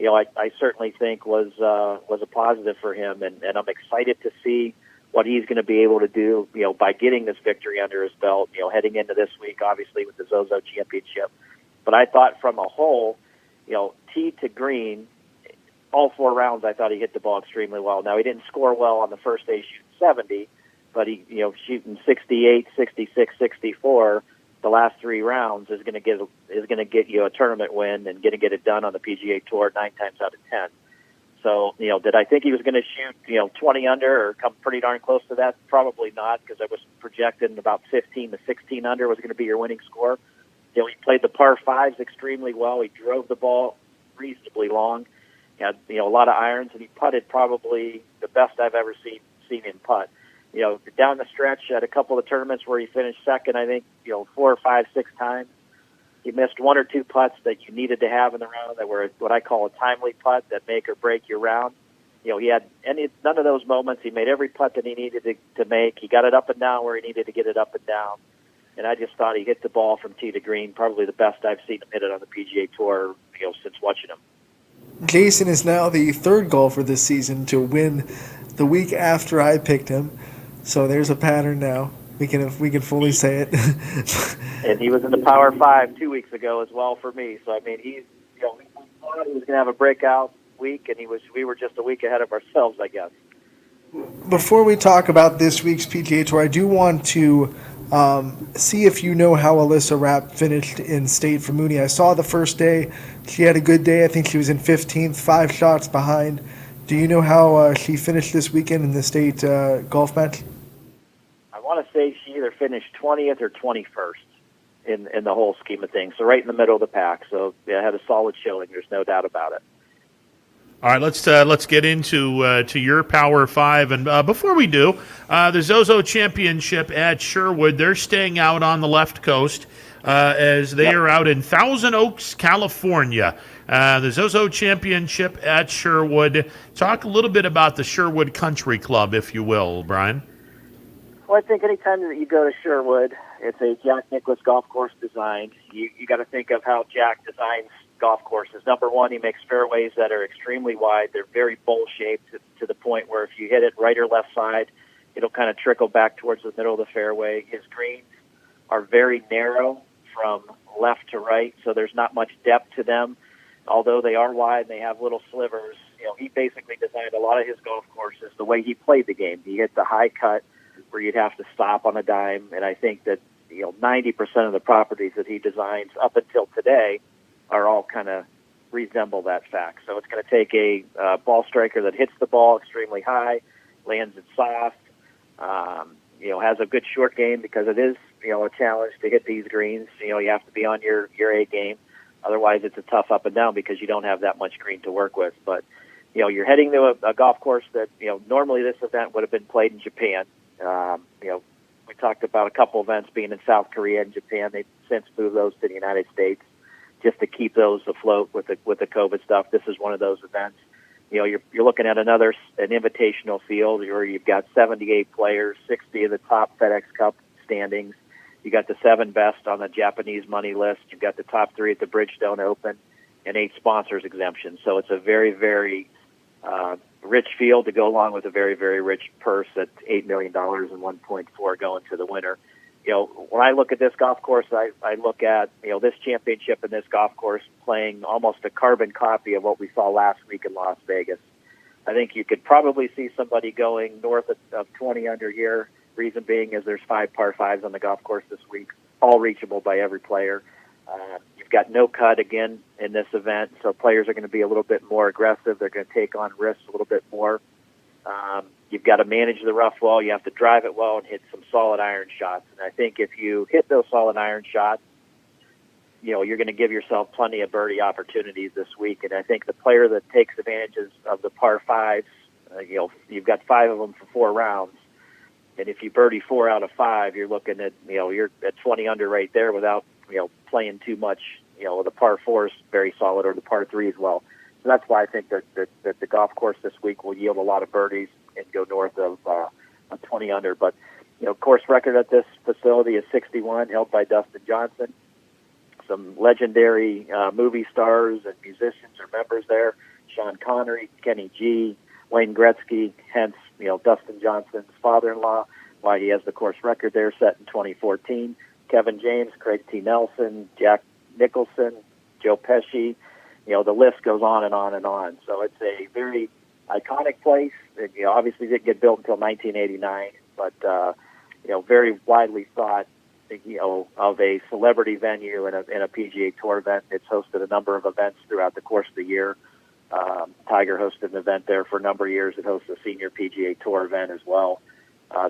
Speaker 22: I certainly think was a positive for him, and I'm excited to see what he's going to be able to do, by getting this victory under his belt, heading into this week, obviously with the Zozo Championship. But I thought from a whole, tee to green, all 4 rounds, I thought he hit the ball extremely well. Now, he didn't score well on the first day shooting 70, but he, shooting 68, 66, 64, the last 3 rounds is going to get you a tournament win and going to get it done on the PGA Tour 9 times out of 10. So, did I think he was going to shoot, 20 under or come pretty darn close to that? Probably not, because I was projecting about 15 to 16 under was going to be your winning score. He played the par 5s extremely well. He drove the ball reasonably long. He had, a lot of irons, and he putted probably the best I've ever seen him putt. Down the stretch at a couple of tournaments where he finished second, I think, 4 or 5, 6 times. He missed 1 or 2 putts that you needed to have in the round that were what I call a timely putt that make or break your round. He had none of those moments. He made every putt that he needed to make. He got it up and down where he needed to get it up and down. and I just thought he hit the ball from tee to green, probably the best I've seen him hit it on the PGA Tour, since watching him.
Speaker 4: Jason is now the third golfer this season to win the week after I picked him. So there's a pattern now. We can fully say it.
Speaker 22: And he was in the Power 5 2 weeks ago as well for me. So, I mean, we thought he was going to have a breakout week, and we were just a week ahead of ourselves, I guess.
Speaker 4: Before we talk about this week's PGA Tour, I do want to see if you know how Alyssa Rapp finished in state for Mooney. I saw the first day. She had a good day. I think she was in 15th, 5 shots behind. Do you know how she finished this weekend in the state golf match?
Speaker 22: I want to say she either finished 20th or 21st in the whole scheme of things. So right in the middle of the pack. So, yeah, had a solid showing. There's no doubt about it.
Speaker 3: All right, let's get into to your Power 5. And before we do, the Zozo Championship at Sherwood, they're staying out on the left coast as they are out in Thousand Oaks, California. The Zozo Championship at Sherwood. Talk a little bit about the Sherwood Country Club, if you will, Brian.
Speaker 22: Well, I think anytime that you go to Sherwood, it's a Jack Nicklaus golf course design. You got to think of how Jack designs golf courses. Number one, he makes fairways that are extremely wide. They're very bowl-shaped to the point where if you hit it right or left side, it'll kind of trickle back towards the middle of the fairway. His greens are very narrow from left to right, so there's not much depth to them. Although they are wide and they have little slivers, he basically designed a lot of his golf courses the way he played the game. He hit the high cut where you'd have to stop on a dime, and I think that 90% of the properties that he designs up until today are all kind of resemble that fact. So it's going to take a ball striker that hits the ball extremely high, lands it soft, has a good short game because it is a challenge to hit these greens. You have to be on your A game. Otherwise, it's a tough up and down because you don't have that much green to work with. But you're heading to a golf course that normally this event would have been played in Japan. We talked about a couple events being in South Korea and Japan. They've since moved those to the United States just to keep those afloat with the COVID stuff. This is one of those events. You're looking at an invitational field where you've got 78 players, 60 of the top FedEx Cup standings. You got the 7 best on the Japanese money list. You've got the top 3 at the Bridgestone Open and 8 sponsors exemptions. So it's a very, very rich field to go along with a very, very rich purse at $8 million and 1.4 going to the winner. When I look at this golf course, I look at, this championship and this golf course playing almost a carbon copy of what we saw last week in Las Vegas. I think you could probably see somebody going north of 20 under here. Reason being is there's 5 par 5s on the golf course this week, all reachable by every player. You've got no cut again in this event, so players are going to be a little bit more aggressive. They're going to take on risks a little bit more. You've got to manage the rough well. You have to drive it well and hit some solid iron shots. And I think if you hit those solid iron shots, you're going to give yourself plenty of birdie opportunities this week. And I think the player that takes advantages of the par 5s, you've got 5 of them for 4 rounds. And if you birdie 4 out of 5, you're looking at, you're at 20 under right there without, playing too much. The par 4 is very solid, or the par 3 as well. So that's why I think that the golf course this week will yield a lot of birdies and go north of 20 under. But, course record at this facility is 61, held by Dustin Johnson. Some legendary movie stars and musicians are members there. Sean Connery, Kenny G, Wayne Gretzky, hence, Dustin Johnson's father-in-law, why he has the course record there set in 2014. Kevin James, Craig T. Nelson, Jack Nicholson, Joe Pesci. The list goes on and on and on. So it's a very iconic place. It, obviously didn't get built until 1989, but, very widely thought, of a celebrity venue in a PGA Tour event. It's hosted a number of events throughout the course of the year. Tiger hosted an event there for a number of years. It hosts a senior PGA Tour event as well.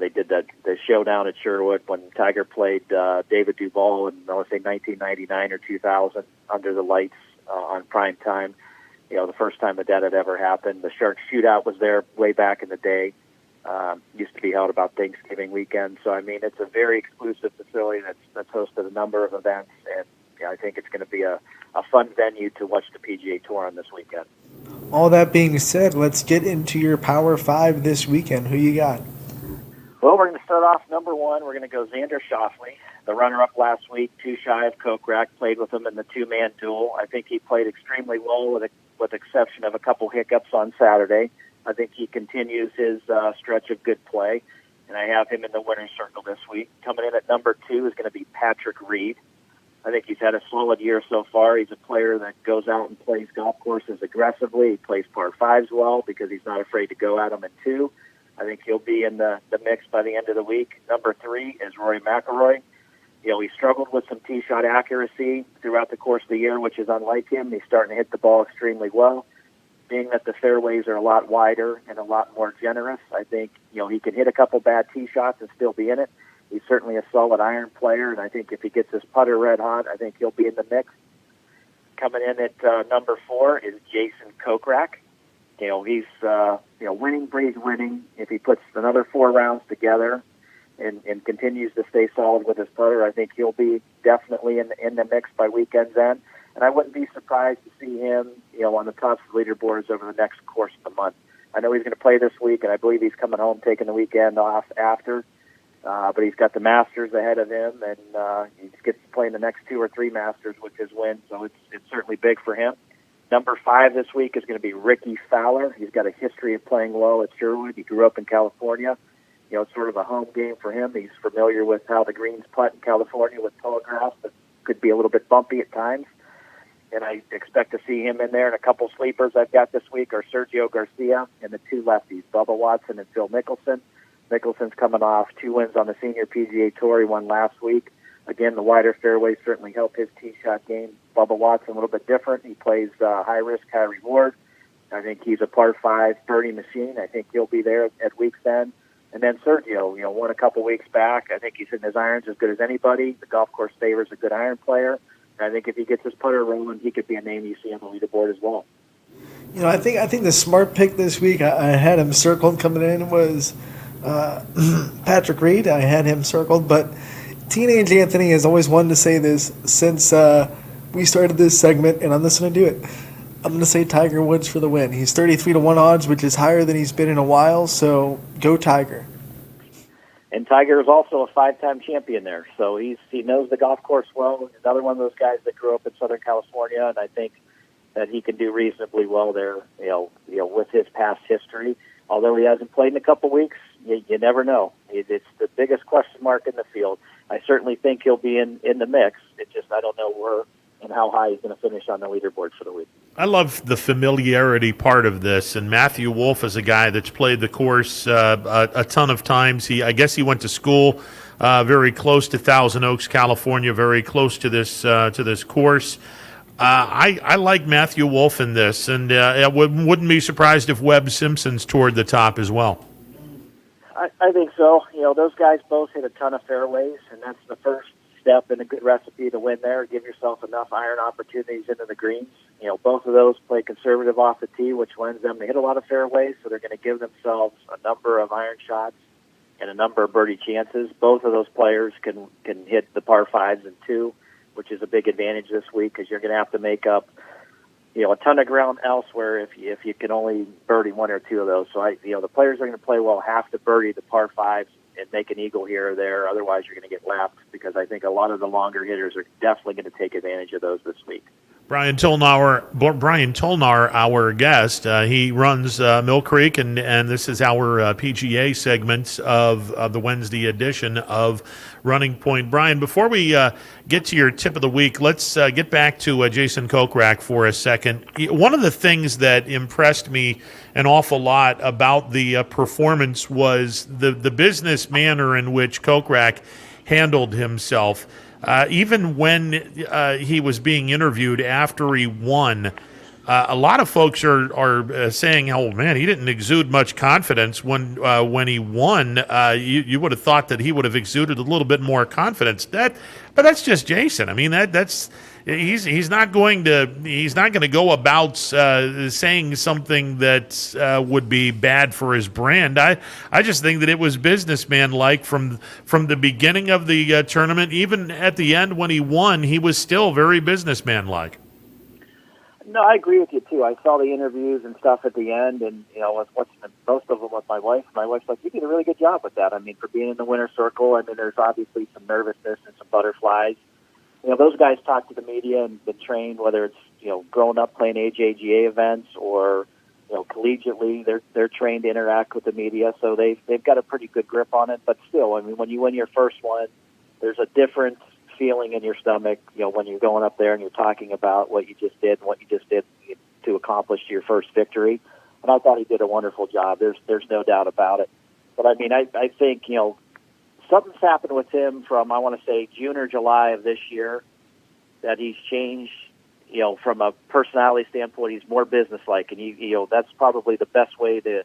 Speaker 22: They did the showdown at Sherwood when Tiger played David Duval in, I want to say, 1999 or 2000 under the lights on prime time. The first time that had ever happened. The Sharks Shootout was there way back in the day. Used to be held about Thanksgiving weekend. So, I mean, it's a very exclusive facility that's hosted a number of events, and I think it's going to be a fun venue to watch the PGA Tour on this weekend.
Speaker 4: All that being said, let's get into your Power 5 this weekend. Who you got?
Speaker 22: Well, we're going to start off number 1. We're going to go Xander Schauffele, the runner-up last week, 2 shy of Kochrack, played with him in the 2-man duel. I think he played extremely well with exception of a couple hiccups on Saturday. I think he continues his stretch of good play, and I have him in the winner's circle this week. Coming in at number 2 is going to be Patrick Reed. I think he's had a solid year so far. He's a player that goes out and plays golf courses aggressively. He plays par 5s well because he's not afraid to go at them in 2. I think he'll be in the mix by the end of the week. Number 3 is Rory Mcilroy. He struggled with some tee shot accuracy throughout the course of the year, which is unlike him. He's starting to hit the ball extremely well. Being that the fairways are a lot wider and a lot more generous, I think, he can hit a couple bad tee shots and still be in it. He's certainly a solid iron player, and I think if he gets his putter red hot, I think he'll be in the mix. Coming in at number 4 is Jason Kochrack. He's winning breeds winning. If he puts another 4 rounds together and continues to stay solid with his putter, I think he'll be definitely in the mix by weekend's end. And I wouldn't be surprised to see him, on the tops of the leaderboards over the next course of the month. I know he's going to play this week, and I believe he's coming home taking the weekend off after. But he's got the Masters ahead of him, and he gets to play in the next 2 or 3 Masters with his win, so it's certainly big for him. Number 5 this week is going to be Ricky Fowler. He's got a history of playing well at Sherwood. He grew up in California. It's sort of a home game for him. He's familiar with how the greens putt in California with tall grass, but could be a little bit bumpy at times. And I expect to see him in there. And a couple sleepers I've got this week are Sergio Garcia and the 2 lefties, Bubba Watson and Phil Mickelson. Mickelson's coming off 2 wins on the Senior PGA Tour. He won last week. Again, the wider fairways certainly help his tee shot game. Bubba Watson, a little bit different. He plays high risk, high reward. I think he's a par 5 birdie machine. I think he'll be there at week's end. And then Sergio, won a couple weeks back. I think he's hitting his irons as good as anybody. The golf course favors a good iron player. And I think if he gets his putter rolling, he could be a name you see on the leaderboard as well.
Speaker 4: I think the smart pick this week, I had him circled coming in, was Patrick Reed. I had him circled, but Teenage Anthony has always wanted to say this since we started this segment, and I'm just going to do it. I'm going to say Tiger Woods for the win. He's 33-1 odds, which is higher than he's been in a while, so go Tiger.
Speaker 22: And Tiger is also a 5-time champion there, so he knows the golf course well. He's another one of those guys that grew up in Southern California, and I think that he can do reasonably well there, with his past history. Although he hasn't played in a couple weeks, you never know. It's the biggest question mark in the field. I certainly think he'll be in the mix. It's just I don't know where and how high he's going to finish on the leaderboard for the week.
Speaker 3: I love the familiarity part of this, and Matthew Wolff is a guy that's played the course a ton of times. I guess he went to school very close to Thousand Oaks, California, very close to this course. I like Matthew Wolff in this, and I wouldn't be surprised if Webb Simpson's toward the top as well.
Speaker 22: I think so. Those guys both hit a ton of fairways, and that's the first step in a good recipe to win there. Give yourself enough iron opportunities into the greens. Both of those play conservative off the tee, which lends them to hit a lot of fairways, so they're going to give themselves a number of iron shots and a number of birdie chances. Both of those players can hit the par 5s and 2, which is a big advantage this week because you're going to have to make up a ton of ground elsewhere if you can only birdie 1 or 2 of those. So the players are going to play well, have to birdie the par 5s and make an eagle here or there. Otherwise, you're going to get lapped because I think a lot of the longer hitters are definitely going to take advantage of those this week.
Speaker 3: Brian Tolnar, our guest, he runs Mill Creek, and this is our PGA segment of the Wednesday edition of Running Point. Brian, before we get to your tip of the week, let's get back to Jason Kochrack for a second. One of the things that impressed me an awful lot about the performance was the business manner in which Kochrack handled himself. Even when he was being interviewed after he won, a lot of folks are saying, "Oh man, he didn't exude much confidence when he won." You would have thought that he would have exuded a little bit more confidence. But that's just Jason. I mean, that's he's not going to go about saying something that would be bad for his brand. I just think that it was businessman-like from the beginning of the tournament, even at the end when he won. He was still very businessman-like.
Speaker 22: No, I agree with you too. I saw the interviews and stuff at the end, and I was watching most of them with my wife. My wife's like, "You did a really really good job with that. I mean, for being in the winner's circle, I mean, there's obviously some nervousness and some butterflies. You know, those guys talk to the media and been trained, whether it's, you know, growing up playing AJGA events or, you know, collegiately, they're trained to interact with the media, so they've got a pretty good grip on it. But still, I mean, when you win your first one, there's a different feeling in your stomach, you know, when you're going up there and you're talking about what you just did and what you just did to accomplish your first victory. And I thought he did a wonderful job. There's no doubt about it. But I mean, I think, you know, something's happened with him from, I want to say, June or July of this year, that he's changed, you know, from a personality standpoint. He's more businesslike, and you know, that's probably the best way to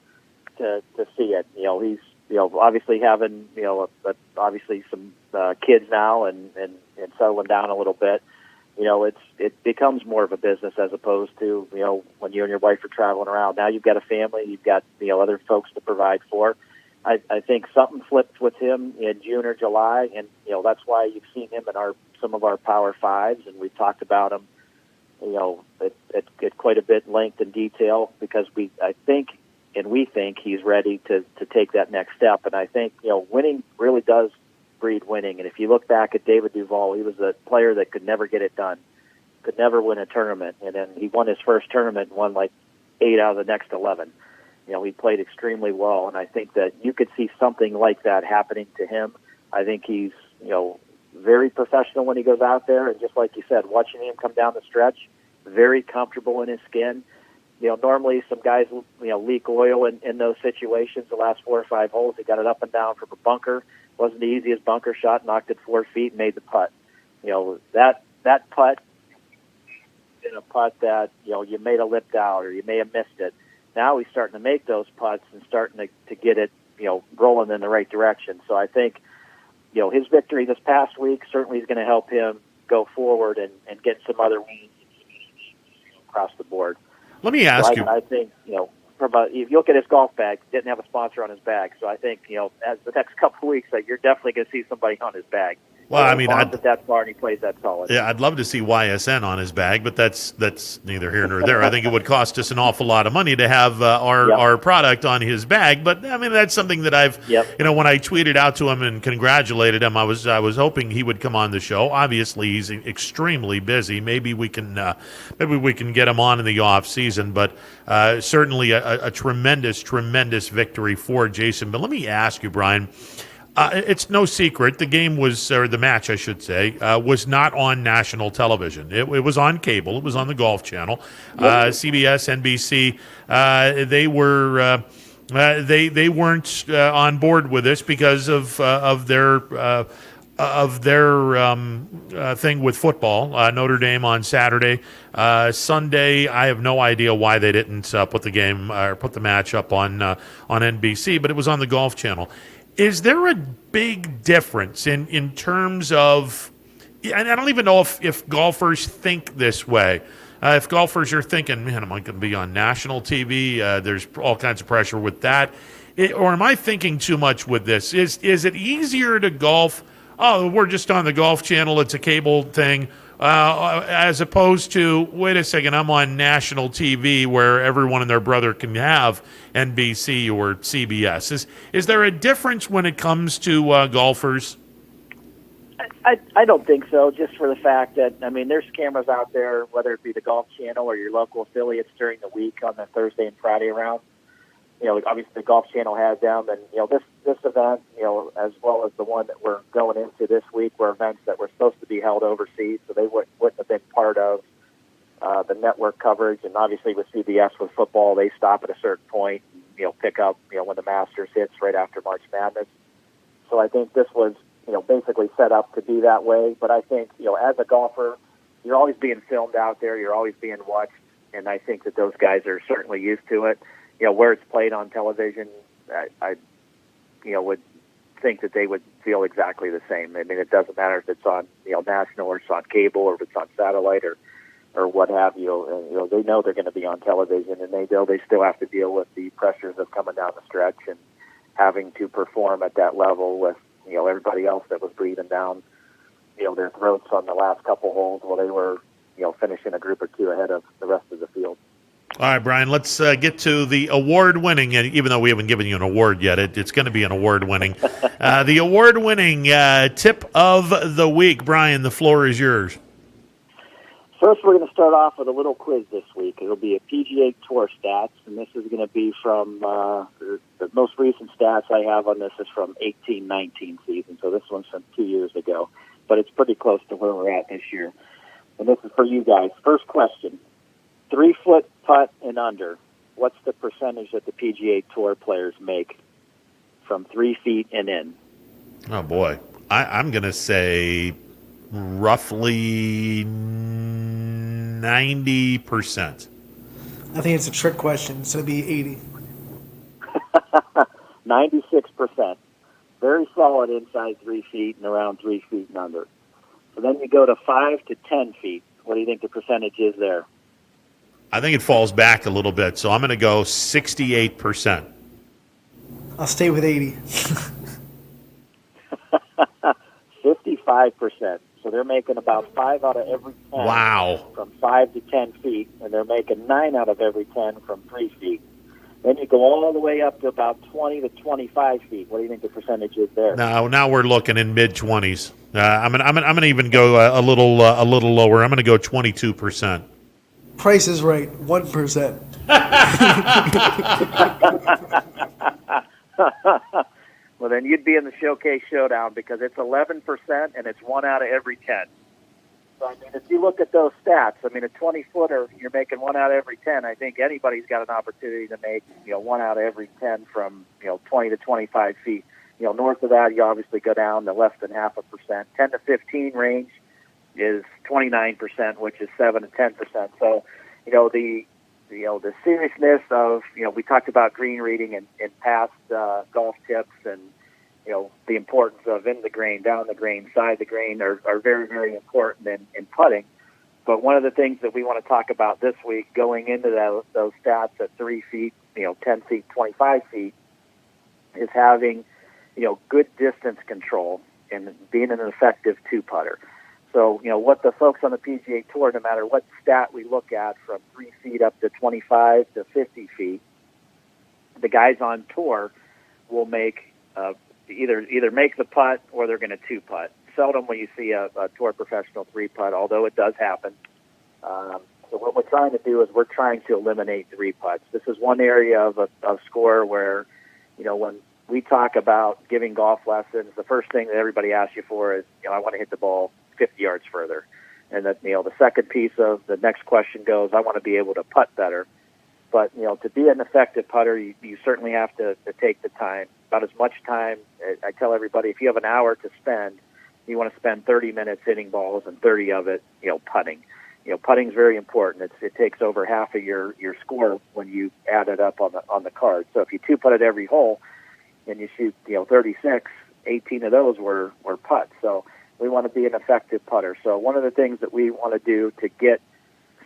Speaker 22: see it. You know, he's, you know, obviously having, you know, obviously some kids now and settling down a little bit. You know, it becomes more of a business as opposed to, you know, when you and your wife are traveling around. Now you've got a family, you've got, you know, other folks to provide for. I think something flipped with him in June or July, and, you know, that's why you've seen him in some of our Power Fives, and we've talked about him, you know, at quite a bit length and detail, because we think he's ready to take that next step. And I think, you know, winning really does breed winning. And if you look back at David Duval, he was a player that could never get it done, could never win a tournament. And then he won his first tournament and won like 8 out of the next 11. You know, he played extremely well. And I think that you could see something like that happening to him. I think he's, you know, very professional when he goes out there. And just like you said, watching him come down the stretch, very comfortable in his skin. You know, normally some guys, you know, leak oil in those situations. The last 4 or 5 holes, he got it up and down from a bunker. Wasn't the easiest bunker shot, knocked it 4 feet, made the putt. You know, that putt, in a putt that, you know, you may have lipped out or you may have missed it. Now he's starting to make those putts and starting to get it, you know, rolling in the right direction. So I think, you know, his victory this past week certainly is going to help him go forward and get some other wins across the board.
Speaker 3: Let me ask you.
Speaker 22: I think, you know, if you look at his golf bag, he didn't have a sponsor on his bag. So I think, you know, as the next couple of weeks, you're definitely going to see somebody on his bag.
Speaker 3: Well, I mean,
Speaker 22: that far and he plays that solid.
Speaker 3: Yeah, I'd love to see YSN on his bag, but that's neither here nor there. I think it would cost us an awful lot of money to have our product on his bag. But I mean, that's something that I've, you know, when I tweeted out to him and congratulated him, I was hoping he would come on the show. Obviously, he's extremely busy. Maybe we can get him on in the off season. But certainly a tremendous victory for Jason. But let me ask you, Brian. It's no secret the game was, or the match, I should say, was not on national television. It was on cable. It was on the Golf Channel, CBS, NBC. They were they weren't on board with this because of their thing with football. Notre Dame on Saturday, Sunday. I have no idea why they didn't put the game or put the match up on NBC, but it was on the Golf Channel. Is there a big difference in terms of, and I don't even know if golfers think this way, if golfers are thinking, man, am I going to be on national TV? There's all kinds of pressure with that. Or am I thinking too much with this? Is it easier to golf, oh, we're just on the Golf Channel, it's a cable thing, as opposed to, wait a second, I'm on national TV where everyone and their brother can have NBC or CBS. Is there a difference when it comes to golfers?
Speaker 22: I don't think so, just for the fact that, I mean, there's cameras out there, whether it be the Golf Channel or your local affiliates during the week on the Thursday and Friday round. You know, obviously the Golf Channel has them, and, you know, this event, you know, as well as the one that we're going into this week, were events that were supposed to be held overseas, so they wouldn't have been part of the network coverage. And obviously with CBS, with football, they stop at a certain point and, you know, pick up, you know, when the Masters hits right after March Madness. So I think this was, you know, basically set up to be that way. But I think, you know, as a golfer, you're always being filmed out there, you're always being watched, and I think that those guys are certainly used to it. You know, where it's played on television, I you know, would think that they would feel exactly the same. I mean, it doesn't matter if it's on, you know, national or it's on cable or if it's on satellite or what have you. And, you know, they know they're going to be on television, and they know they still have to deal with the pressures of coming down the stretch and having to perform at that level with, you know, everybody else that was breathing down, you know, their throats on the last couple holes while they were, you know, finishing a group or two ahead of the rest of the field.
Speaker 3: All right, Brian, let's get to the award-winning, and even though we haven't given you an award yet, it's going to be an award-winning. The award-winning tip of the week. Brian, the floor is yours.
Speaker 22: First, we're going to start off with a little quiz this week. It'll be a Pga Tour Stats, and this is going to be from the most recent stats I have on this is from 18-19 season, so this one's from 2 years ago, but it's pretty close to where we're at this year. And this is for you guys. First question. 3-foot putt and under, what's the percentage that the PGA Tour players make from 3 feet and in?
Speaker 3: Oh, boy. I'm going to say roughly 90%.
Speaker 4: I think it's a trick question. It's going to be 80.
Speaker 22: 96%. Very solid inside 3 feet and around 3 feet and under. So then you go to 5 to 10 feet. What do you think the percentage is there?
Speaker 3: I think it falls back a little bit, so I'm going to go 68%.
Speaker 4: I'll stay with 80.
Speaker 22: 55%. So they're making about 5 out of every 10
Speaker 3: Wow.
Speaker 22: from 5 to 10 feet, and they're making 9 out of every 10 from 3 feet. Then you go all the way up to about 20 to 25 feet. What do you think the percentage is there?
Speaker 3: Now we're looking in mid-20s. I'm gonna even go a little lower. I'm going to go 22%.
Speaker 4: Price is right. 1%.
Speaker 22: Well, then you'd be in the Showcase Showdown because it's 11% and it's 1 out of every 10. So, I mean, if you look at those stats, I mean, a 20-footer, you're making 1 out of every 10. I think anybody's got an opportunity to make, 1 out of every 10 from, 20 to 25 feet. North of that, you obviously go down to less than 0.5%. 10 to 15 range is 29%, which is 7 to 10%. So, the seriousness of, we talked about green reading in past golf tips, and, the importance of in the green, down the green, side the green are very, very important in putting. But one of the things that we want to talk about this week, going into those stats at 3 feet, 10 feet, 25 feet, is having, good distance control and being an effective two-putter. So, what the folks on the PGA Tour, no matter what stat we look at from 3 feet up to 25 to 50 feet, the guys on tour will make either make the putt or they're going to two-putt. Seldom will you see a tour professional 3-putt, although it does happen. So what we're trying to do is we're trying to eliminate 3-putts. This is one area of score where, when we talk about giving golf lessons, the first thing that everybody asks you for is, I want to hit the ball 50 yards further. And that, the second piece of the next question goes, I want to be able to putt better. But, to be an effective putter, you certainly have to take the time, about as much time. I tell everybody, if you have an hour to spend, you want to spend 30 minutes hitting balls and 30 of it, putting. Putting is very important. It takes over half of your score when you add it up on the card. So if you two-putt at every hole and you shoot, 36, 18 of those were putts. So we want to be an effective putter. So one of the things that we want to do to get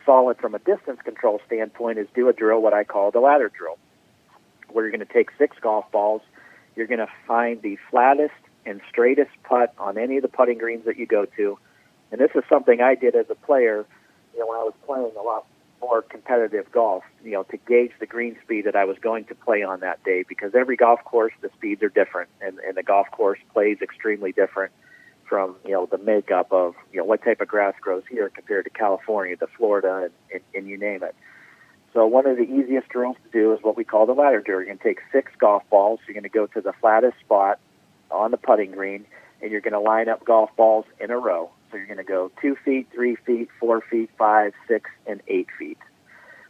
Speaker 22: solid from a distance control standpoint is do a drill, what I call the ladder drill, where you're going to take 6 golf balls. You're going to find the flattest and straightest putt on any of the putting greens that you go to. And this is something I did as a player, when I was playing a lot more competitive golf, to gauge the green speed that I was going to play on that day, because every golf course, the speeds are different, and the golf course plays extremely different from, the makeup of, what type of grass grows here compared to California, to Florida, and you name it. So one of the easiest drills to do is what we call the ladder drill. You're going to take 6 golf balls. You're going to go to the flattest spot on the putting green, and you're going to line up golf balls in a row. So you're going to go 2 feet, 3 feet, 4 feet, 5, 6, and 8 feet.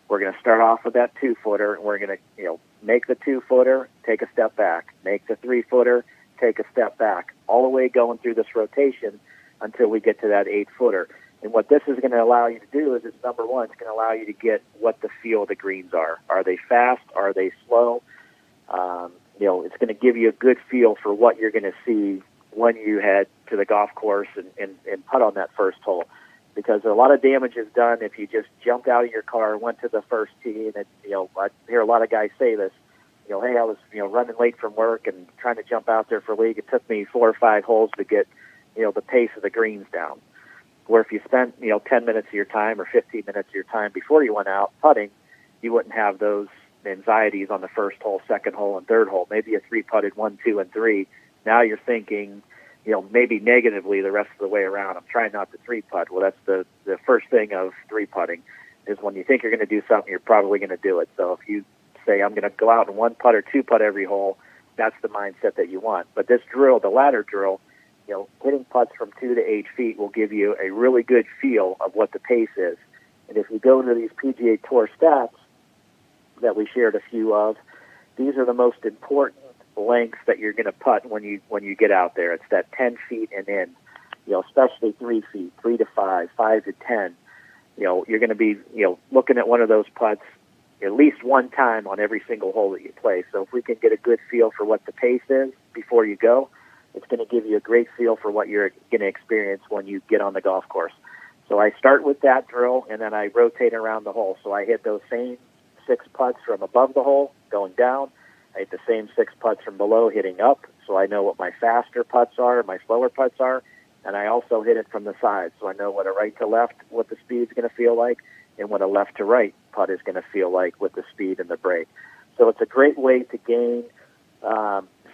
Speaker 22: We're going to start off with that 2-footer, and we're going to, make the 2-footer, take a step back. Make the 3-footer, take a step back. All the way going through this rotation until we get to that 8-footer. And what this is going to allow you to do is, it's number one, it's going to allow you to get what the feel of the greens are. Are they fast? Are they slow? It's going to give you a good feel for what you're going to see when you head to the golf course and putt on that first hole. Because a lot of damage is done if you just jumped out of your car and went to the first tee. And, I hear a lot of guys say this, hey, I was, running late from work and trying to jump out there for league. It took me 4 or 5 holes to get, the pace of the greens down. Where if you spent, 10 minutes of your time or 15 minutes of your time before you went out putting, you wouldn't have those anxieties on the first hole, second hole, and third hole. Maybe a 3-putted 1, 2, and 3. Now you're thinking, maybe negatively the rest of the way around. I'm trying not to 3-putt. Well, that's the first thing of 3-putting is when you think you're going to do something, you're probably going to do it. So if you say, I'm going to go out and 1-putt or 2-putt every hole, that's the mindset that you want. But this drill, the ladder drill, hitting putts from 2 to 8 feet will give you a really good feel of what the pace is. And if you go into these PGA Tour stats that we shared a few of, these are the most important lengths that you're going to putt when you get out there. It's that 10 feet and in, especially 3 feet, 3 to 5, 5 to 10. You're going to be, looking at one of those putts at least one time on every single hole that you play. So if we can get a good feel for what the pace is before you go, it's going to give you a great feel for what you're going to experience when you get on the golf course. So I start with that drill, and then I rotate around the hole. So I hit those same 6 putts from above the hole, going down. I hit the same 6 putts from below, hitting up, so I know what my faster putts are, my slower putts are, and I also hit it from the side, so I know what a right to left, what the speed's going to feel like, and what a left to right putt is going to feel like with the speed and the break. So it's a great way to gain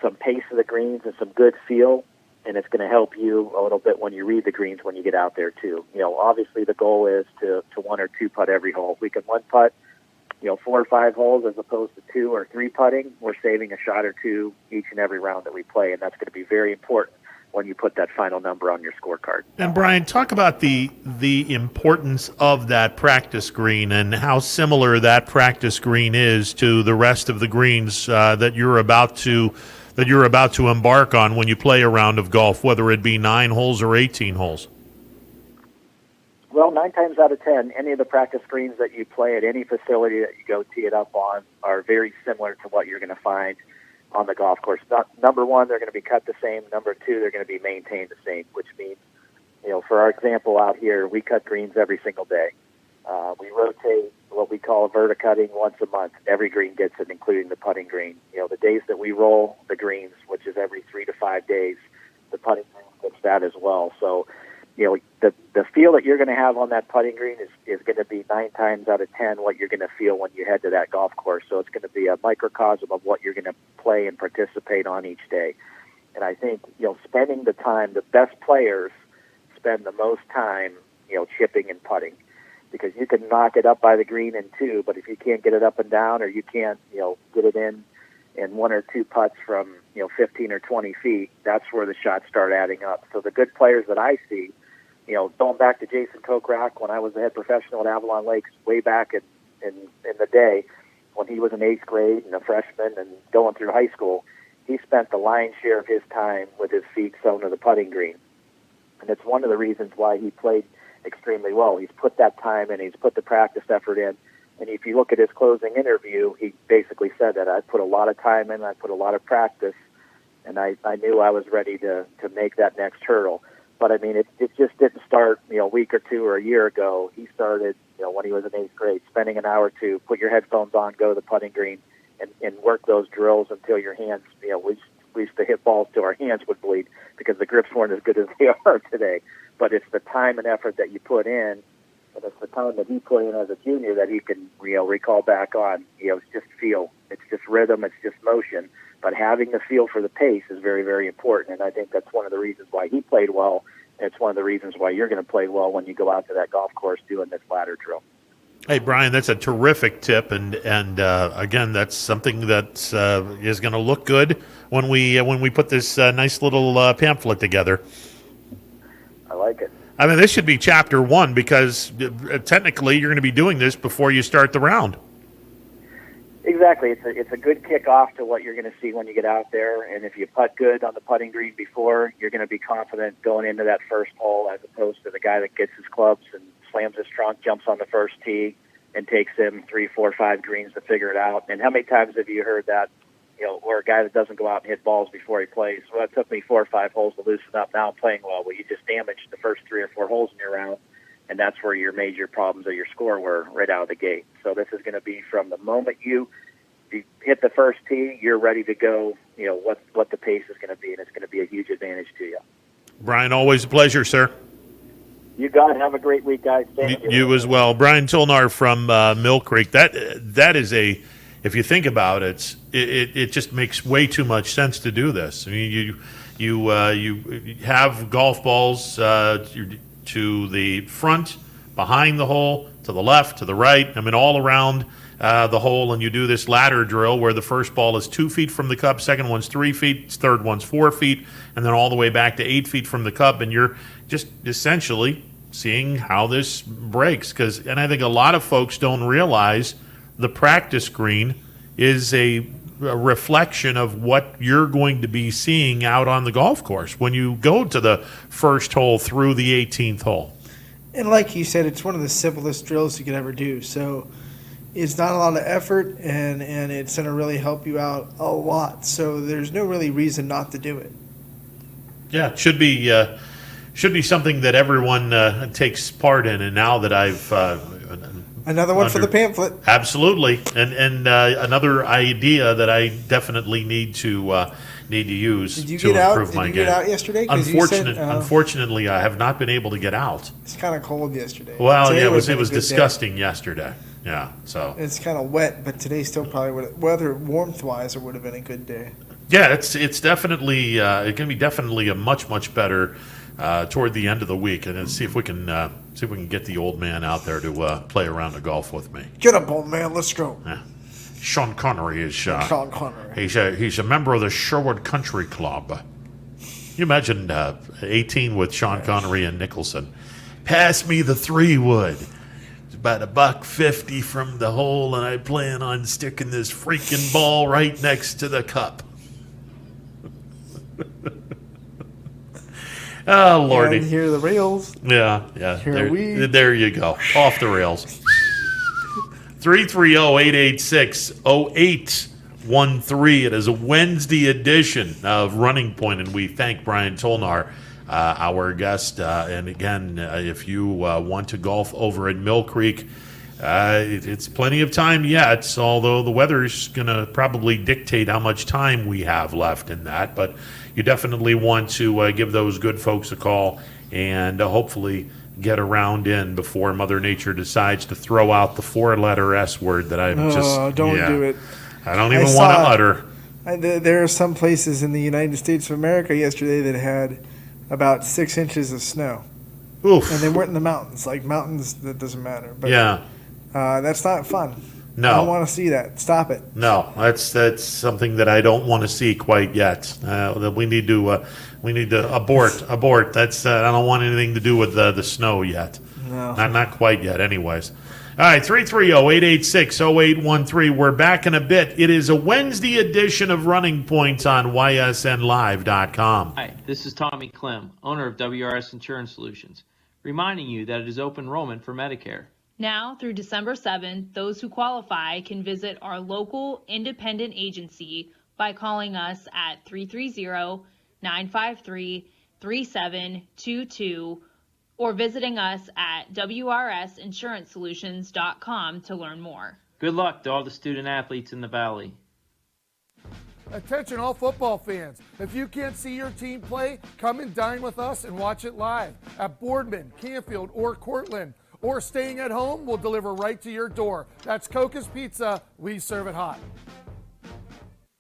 Speaker 22: some pace of the greens and some good feel, and it's going to help you a little bit when you read the greens when you get out there too. Obviously the goal is to 1 or 2 putt every hole. If we can 1-putt 4 or 5 holes as opposed to 2 or 3 putting, we're saving a shot or 2 each and every round that we play, and that's going to be very important when you put that final number on your scorecard.
Speaker 3: And Brian, talk about the importance of that practice green and how similar that practice green is to the rest of the greens that you're about to embark on when you play a round of golf, whether it be 9 holes or 18 holes.
Speaker 22: Well, 9 times out of 10, any of the practice greens that you play at any facility that you go tee it up on are very similar to what you're going to find on the golf course. Number 1, they're going to be cut the same. Number 2, they're going to be maintained the same, which means, for our example out here, we cut greens every single day. We rotate what we call a verticutting once a month. Every green gets it, including the putting green. The days that we roll the greens, which is every 3 to 5 days, the putting green gets that as well. So, the feel that you're going to have on that putting green is going to be 9 times out of 10 what you're going to feel when you head to that golf course. So it's going to be a microcosm of what you're going to play and participate on each day. And I think, spending the time, the best players spend the most time, chipping and putting, because you can knock it up by the green in 2, but if you can't get it up and down, or you can't, get it in 1 or 2 putts from, 15 or 20 feet, that's where the shots start adding up. So the good players that I see, going back to Jason Kochrack when I was the head professional at Avalon Lakes way back in the day when he was in 8th grade and a freshman and going through high school, he spent the lion's share of his time with his feet sewn to the putting green. And it's one of the reasons why he played extremely well. He's put that time in, he's put the practice effort in. And if you look at his closing interview, he basically said that I put a lot of time in, I put a lot of practice, and I knew I was ready to make that next hurdle. But, I mean, it just didn't start, a week or 2 or a year ago. He started, when he was in 8th grade, spending an hour or 2, put your headphones on, go to the putting green, and work those drills until your hands, we used to hit balls till our hands would bleed because the grips weren't as good as they are today. But it's the time and effort that you put in, and it's the time that he put in as a junior that he can, recall back on. It's just feel. It's just rhythm. It's just motion. But having the feel for the pace is very, very important, and I think that's one of the reasons why he played well, and it's one of the reasons why you're going to play well when you go out to that golf course doing this ladder drill.
Speaker 3: Hey, Brian, that's a terrific tip, and again, that's something that is going to look good when we put this nice little pamphlet together.
Speaker 22: I like it.
Speaker 3: I mean, this should be chapter 1 because technically you're going to be doing this before you start the round.
Speaker 22: Exactly. It's a good kickoff to what you're going to see when you get out there. And if you putt good on the putting green before, you're going to be confident going into that first hole as opposed to the guy that gets his clubs and slams his trunk, jumps on the first tee, and takes him 3, 4, 5 greens to figure it out. And how many times have you heard that, or a guy that doesn't go out and hit balls before he plays? Well, it took me 4 or 5 holes to loosen up. Now I'm playing well. Well, you just damaged the first 3 or 4 holes in your round, and that's where your major problems of your score were right out of the gate. So this is going to be from the moment you hit the first tee, you're ready to go, what the pace is going to be, and it's going to be a huge advantage to you.
Speaker 3: Brian, always a pleasure, sir.
Speaker 22: You got it. Have a great week, guys.
Speaker 3: You as well. Brian Tolnar from Mill Creek. That is if you think about it, it just makes way too much sense to do this. I mean, you have golf balls to the front, behind the hole, to the left, to the right. I mean, all around the hole, and you do this ladder drill where the first ball is 2 feet from the cup, second one's 3 feet, third one's 4 feet, and then all the way back to 8 feet from the cup, and you're just essentially seeing how this breaks. And I think a lot of folks don't realize the practice green is a reflection of what you're going to be seeing out on the golf course when you go to the first hole through the 18th hole.
Speaker 4: And like you said, it's one of the simplest drills you could ever do. So it's not a lot of effort, and it's going to really help you out a lot. So there's no really reason not to do it. Yeah, it should be something that everyone takes part in. And now that I've another one for the pamphlet, absolutely, and another idea that I definitely need to use to improve my game. Did you get out yesterday? Unfortunately, I have not been able to get out. It's kind of cold yesterday. Well, today it was disgusting yesterday. Yeah, so it's kind of wet, but today still probably weather warmth wise, it would have been a good day. Yeah, it's definitely it can be definitely a much better toward the end of the week, and then see if we can get the old man out there to play around the golf with me. Get up, old man, let's go. Yeah. Sean Connery is Sean Connery. He's a member of the Sherwood Country Club. You imagine 18 with Sean Connery and Mickelson. Pass me the 3-wood. It's about $1.50 from the hole, and I plan on sticking this freaking ball right next to the cup. Oh, Lordy. And here are the rails. Yeah. There you go. Off the rails. 330-886-0813. It is a Wednesday edition of Running Point, and we thank Brian Tolnar, our guest. And again, if you want to golf over at Mill Creek, it's plenty of time yet, although the weather's going to probably dictate how much time we have left in that. But you definitely want to give those good folks a call and hopefully get a round in before Mother Nature decides to throw out the 4-letter S word that I'm don't do it. I don't even want to utter. There are some places in the United States of America yesterday that had about 6 inches of snow. Oof. And they weren't in the mountains. Like mountains, that doesn't matter. But that's not fun. No. I don't want to see that. Stop it. No, that's something that I don't want to see quite yet. We need to abort. That's I don't want anything to do with the snow yet. No. Not quite yet anyways. All right, 330-886-0813. We're back in a bit. It is a Wednesday edition of Running Points on ysnlive.com.
Speaker 10: Hi, this is Tommy Clem, owner of WRS Insurance Solutions, reminding you that it is open enrollment for Medicare.
Speaker 11: Now through December 7th, those who qualify can visit our local independent agency by calling us at 330-953-3722 or visiting us at wrsinsurancesolutions.com to learn more.
Speaker 10: Good luck to all the student athletes in the Valley.
Speaker 9: Attention all football fans. If you can't see your team play, come and dine with us and watch it live at Boardman, Canfield, or Cortland. Or staying at home, we'll deliver right to your door. That's Kochrack Pizza. We serve it hot.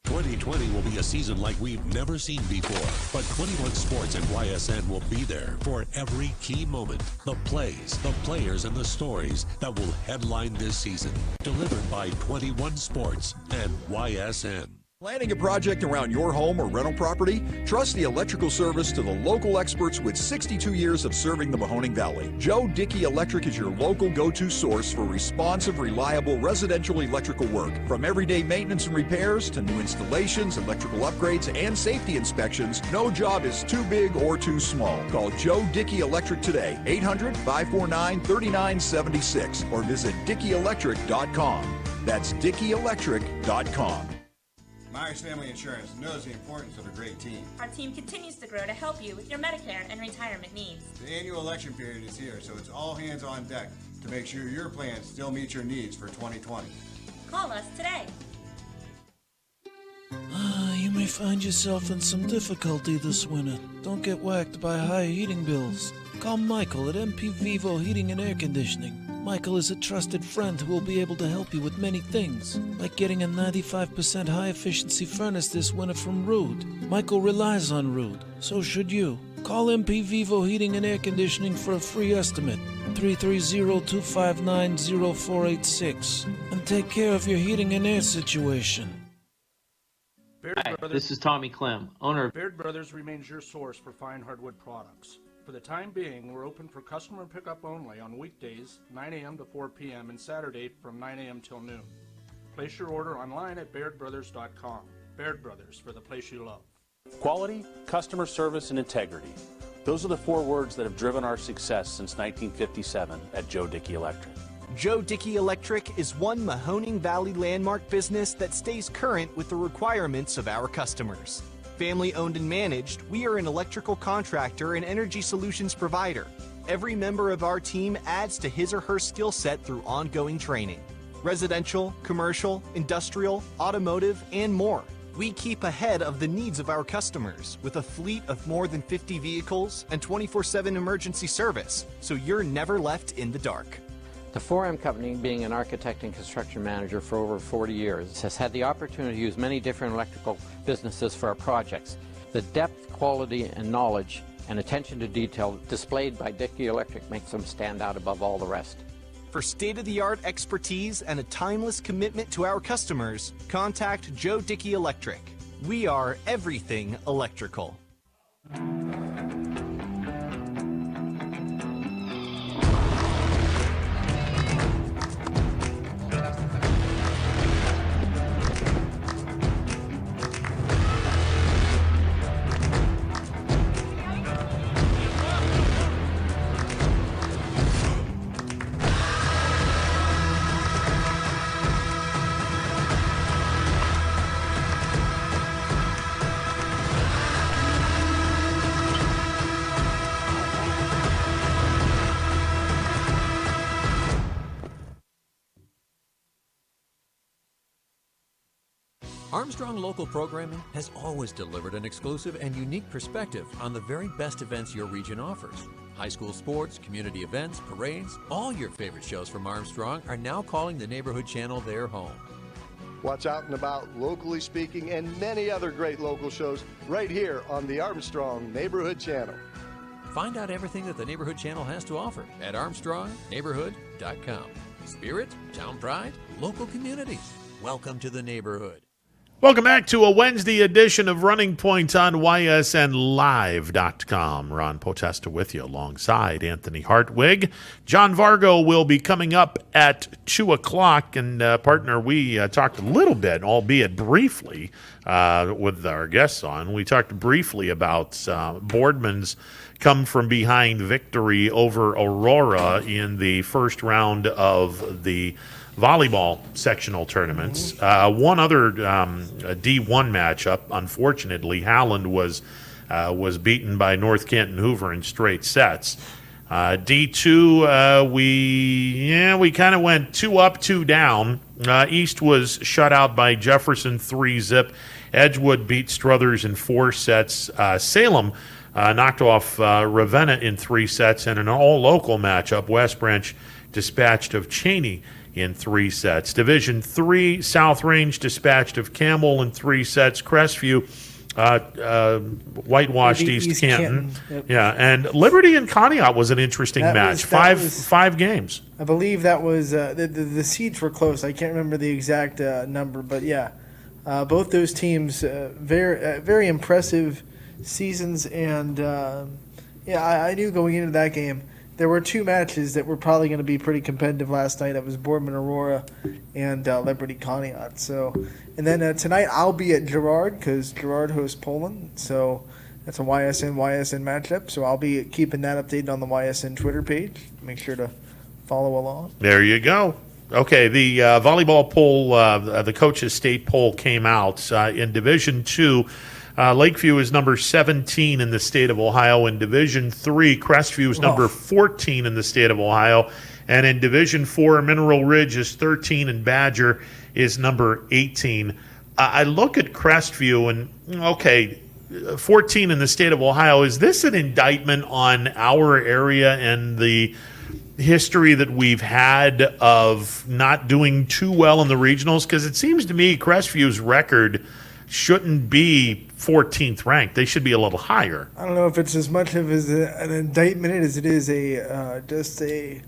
Speaker 2: 2020 will be a season like we've never seen before, but 21 Sports and YSN will be there for every key moment. The plays, the players, and the stories that will headline this season. Delivered by 21 Sports and YSN.
Speaker 7: Planning a project around your home or rental property? Trust the electrical service to the local experts with 62 years of serving the Mahoning Valley. Joe Dickey Electric is your local go-to source for responsive, reliable residential electrical work. From everyday maintenance and repairs to new installations, electrical upgrades, and safety inspections, no job is too big or too small. Call Joe Dickey Electric today, 800-549-3976, or visit DickeyElectric.com. That's DickeyElectric.com.
Speaker 23: Myers Family Insurance knows the importance of a great team.
Speaker 24: Our team continues to grow to help you with your Medicare and retirement needs.
Speaker 23: The annual election period is here, so it's all hands on deck to make sure your plans still meet your needs for 2020.
Speaker 24: Call us today.
Speaker 25: You
Speaker 8: may find yourself in some difficulty this winter. Don't get whacked by high heating bills. Call Michael at MP Vivo Heating and Air Conditioning. Michael is a trusted friend who will be able to help you with many things, like getting a 95% high-efficiency furnace this winter from Rude. Michael relies on Rude, so should you. Call MP Vivo Heating and Air Conditioning for a free estimate, 330-259-0486, and take care of your heating and air situation.
Speaker 10: Hi, this is Tommy Clem, owner of
Speaker 9: Baird Brothers remains your source for fine hardwood products. For the time being, we're open for customer pickup only on weekdays, 9 a.m. to 4 p.m. and Saturday from 9 a.m. till noon. Place your order online at bairdbrothers.com. Baird Brothers, for the place you love.
Speaker 12: Quality, customer service, and integrity. Those are the 4 words that have driven our success since 1957 at Joe Dickey Electric.
Speaker 15: Joe Dickey Electric is one Mahoning Valley landmark business that stays current with the requirements of our customers. Family owned and managed, we are an electrical contractor and energy solutions provider. Every member of our team adds to his or her skill set through ongoing training. Residential, commercial, industrial, automotive, and more. We keep ahead of the needs of our customers with a fleet of more than 50 vehicles and 24/7 emergency service, so you're never left in the dark.
Speaker 16: The 4M Company, being an architect and construction manager for over 40 years, has had the opportunity to use many different electrical businesses for our projects. The depth, quality, and knowledge and attention to detail displayed by Dickey Electric makes them stand out above all the rest.
Speaker 15: For state-of-the-art expertise and a timeless commitment to our customers, contact Joe Dickey Electric. We are everything electrical.
Speaker 25: Armstrong Local Programming has always delivered an exclusive and unique perspective on the very best events your region offers. High school sports, community events, parades, all your favorite shows from Armstrong are now calling the Neighborhood Channel their home.
Speaker 26: Watch Out and About, Locally Speaking, and many other great local shows right here on the Armstrong Neighborhood Channel.
Speaker 25: Find out everything that the Neighborhood Channel has to offer at ArmstrongNeighborhood.com. Spirit, town pride, local communities. Welcome to the neighborhood.
Speaker 3: Welcome back to a Wednesday edition of Running Point on YSNLive.com. Ron Potesta with you alongside Anthony Hartwig. John Vargo will be coming up at 2 o'clock. And, partner, we talked a little bit, albeit briefly, with our guests on. We talked briefly about Boardman's come-from-behind victory over Aurora in the first round of the volleyball sectional tournaments. One other D1 matchup, unfortunately, Howland was beaten by North Canton Hoover in straight sets. D2, we kind of went 2 up, 2 down. East was shut out by Jefferson 3-zip. Edgewood beat Struthers in 4 sets. Salem knocked off Ravenna in 3 sets. And an all-local matchup, West Branch dispatched of Cheney in 3 sets. Division 3, South Range dispatched of Campbell in 3 sets. Crestview whitewashed East Canton. Yep. Yeah, and Liberty and Conneaut was an interesting match. Five games.
Speaker 4: I believe that was the seeds were close. I can't remember the exact number, but yeah, both those teams very impressive seasons, and I knew going into that game. There were 2 matches that were probably going to be pretty competitive last night. That was Boardman Aurora and Liberty Conneaut. So, and then tonight I'll be at Girard because Girard hosts Poland. So that's a YSN matchup. So I'll be keeping that updated on the YSN Twitter page. Make sure to follow along.
Speaker 3: There you go. Okay, the volleyball poll, the coaches' state poll came out in Division 2. Lakeview is number 17 in the state of Ohio. In Division 3, Crestview is number 14 in the state of Ohio. And in Division 4, Mineral Ridge is 13 and Badger is number 18. I look at Crestview and, okay, 14 in the state of Ohio. Is this an indictment on our area and the history that we've had of not doing too well in the regionals? Because it seems to me Crestview's record shouldn't be 14th ranked. They should be a little higher.
Speaker 4: I don't know if it's as much of an indictment as it is just a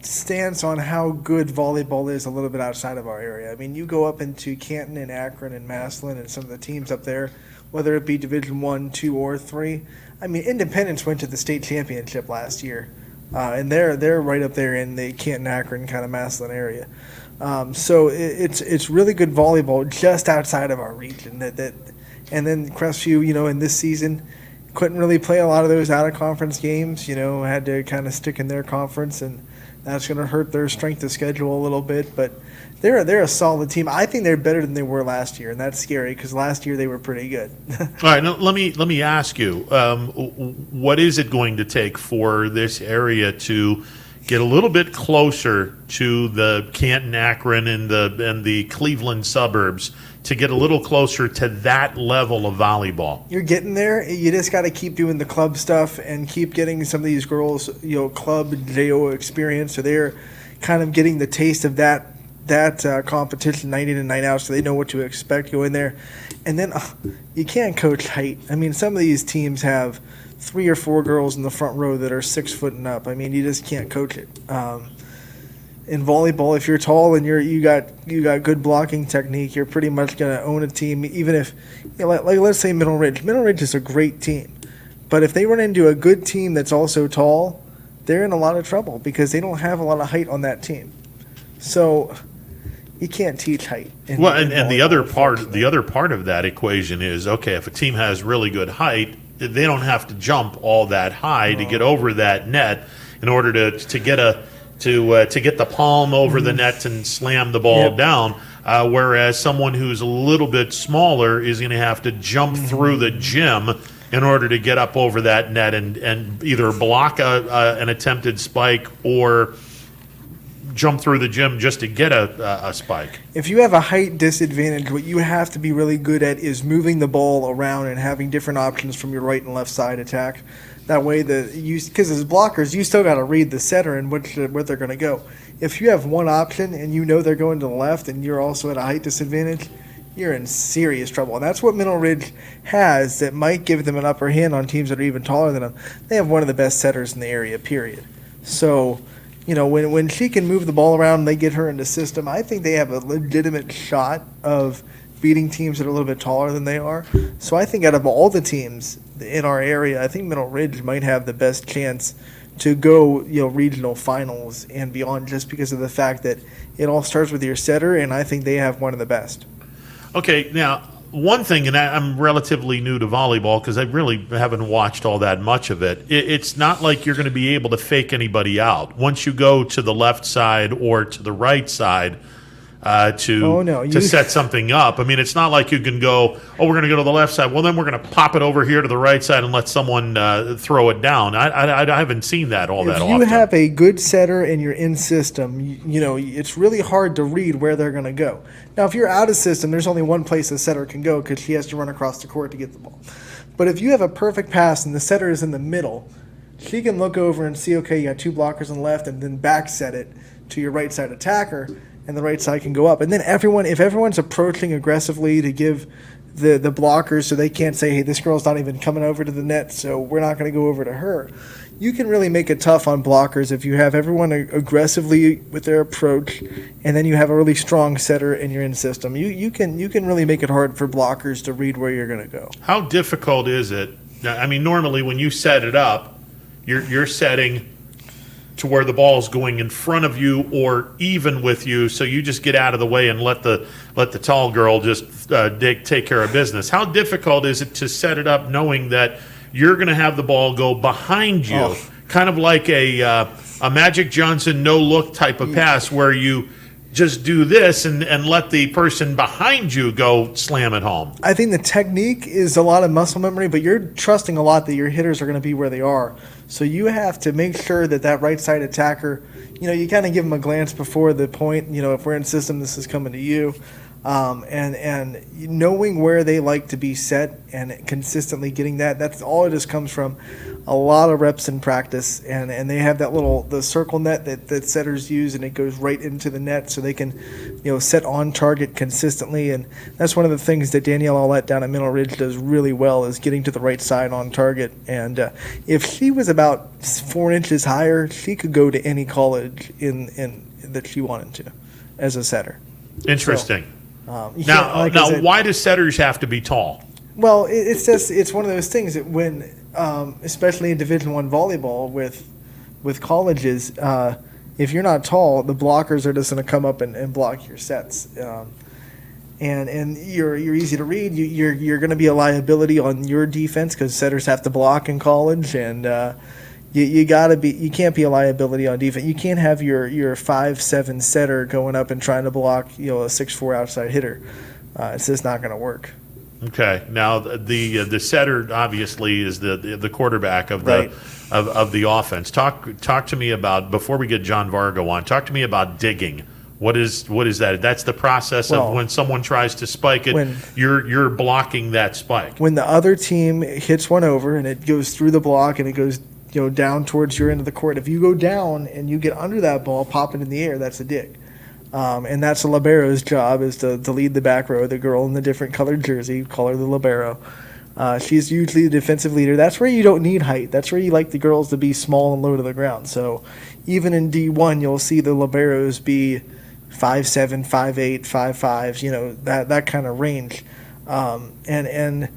Speaker 4: stance on how good volleyball is a little bit outside of our area. I mean, you go up into Canton and Akron and Massillon and some of the teams up there, whether it be Division 1, 2, or 3. I mean, Independence went to the state championship last year, and they're right up there in the Canton, Akron kind of Massillon area. So it's really good volleyball just outside of our region. And then Crestview, in this season, couldn't really play a lot of those out-of-conference games. Had to kind of stick in their conference, and that's going to hurt their strength of schedule a little bit. But they're a solid team. I think they're better than they were last year, and that's scary because last year they were pretty good.
Speaker 3: All right, now let me ask you, what is it going to take for this area to get a little bit closer to the Canton, Akron, and the Cleveland suburbs, to get a little closer to that level of volleyball?
Speaker 4: You're getting there. You just got to keep doing the club stuff and keep getting some of these girls, club JO experience, so they're kind of getting the taste of that competition night in and night out, so they know what to expect going there. And then you can't coach height. I mean, some of these teams have 3 or 4 girls in the front row that are 6 foot and up. I mean, you just can't coach it. In volleyball, if you're tall and you got good blocking technique, you're pretty much going to own a team. Even if, like let's say Middle Ridge. Middle Ridge is a great team, but if they run into a good team that's also tall, they're in a lot of trouble because they don't have a lot of height on that team. So you can't teach height.
Speaker 3: And the other part of that equation is, okay, if a team has really good height, they don't have to jump all that high to get over that net in order to get the palm over the net and slam the ball down. Whereas someone who's a little bit smaller is going to have to jump through the gym in order to get up over that net and either block an attempted spike or jump through the gym just to get a spike.
Speaker 4: If you have a height disadvantage, what you have to be really good at is moving the ball around and having different options from your right and left side attack. That way, because as blockers, you still got to read the setter and what they're going to go. If you have one option and you know they're going to the left and you're also at a height disadvantage, you're in serious trouble. And that's what Middle Ridge has that might give them an upper hand on teams that are even taller than them. They have one of the best setters in the area, period. So, when she can move the ball around and they get her in the system, I think they have a legitimate shot of beating teams that are a little bit taller than they are. So I think out of all the teams in our area, I think Middle Ridge might have the best chance to go, regional finals and beyond, just because of the fact that it all starts with your setter, and I think they have one of the best.
Speaker 3: Okay, now one thing, and I'm relatively new to volleyball because I really haven't watched all that much of it. It's not like you're going to be able to fake anybody out once you go to the left side or to the right side to set something up. I mean, it's not like you can go, we're going to go to the left side. Well, then we're going to pop it over here to the right side and let someone throw it down. I haven't seen that that often.
Speaker 4: If you have a good setter and you're in system, it's really hard to read where they're going to go. Now, if you're out of system, there's only one place the setter can go because she has to run across the court to get the ball. But if you have a perfect pass and the setter is in the middle, she can look over and see, okay, you got 2 blockers on the left, and then back set it to your right side attacker, and the right side can go up. And then if everyone's approaching aggressively to give the blockers so they can't say, hey, this girl's not even coming over to the net, so we're not going to go over to her, you can really make it tough on blockers if you have everyone aggressively with their approach, and then you have a really strong setter in your in system. You can really make it hard for blockers to read where you're going to go.
Speaker 3: How difficult is it? I mean, normally when you set it up, you're setting to where the ball is going in front of you or even with you, so you just get out of the way and let the tall girl just take care of business. How difficult is it to set it up knowing that you're going to have the ball go behind you, kind of like a Magic Johnson no-look type of pass where you just do this and let the person behind you go slam it home?
Speaker 4: I think the technique is a lot of muscle memory, but you're trusting a lot that your hitters are going to be where they are. So you have to make sure that right side attacker, you kind of give them a glance before the point. If we're in system, this is coming to you. And knowing where they like to be set and consistently getting that's all it just comes from a lot of reps in practice, and they have the circle net that setters use, and it goes right into the net so they can set on target consistently. And that's one of the things that Danielle Aulette down at Middle Ridge does really well, is getting to the right side on target. And if she was about 4 inches higher, she could go to any college in that she wanted to as a setter.
Speaker 3: Interesting.
Speaker 4: So,
Speaker 3: now, why do setters have to be tall?
Speaker 4: Well, it's one of those things that when, especially in Division I volleyball with colleges, if you're not tall, the blockers are just going to come up and block your sets. And you're easy to read. You're going to be a liability on your defense because setters have to block in college, and you can't be a liability on defense. You can't have your 5'7" setter going up and trying to block a 6'4" outside hitter. It's just not going to work.
Speaker 3: Okay. Now the setter obviously is the quarterback of the of the offense. Talk to me about, before we get John Vargo on. Talk to me about digging. What is that? That's the process of when someone tries to spike it. You're blocking that spike.
Speaker 4: When the other team hits one over and it goes through the block and it goes down towards your end of the court. If you go down and you get under that ball, pop it in the air, that's a dig. And that's a libero's job, is to lead the back row. The girl in the different colored jersey, call her the libero. She's usually the defensive leader. That's where you don't need height. That's where you like the girls to be small and low to the ground. So even in D1, you'll see the liberos be 5'7", 5'8", 5'5", that kind of range. And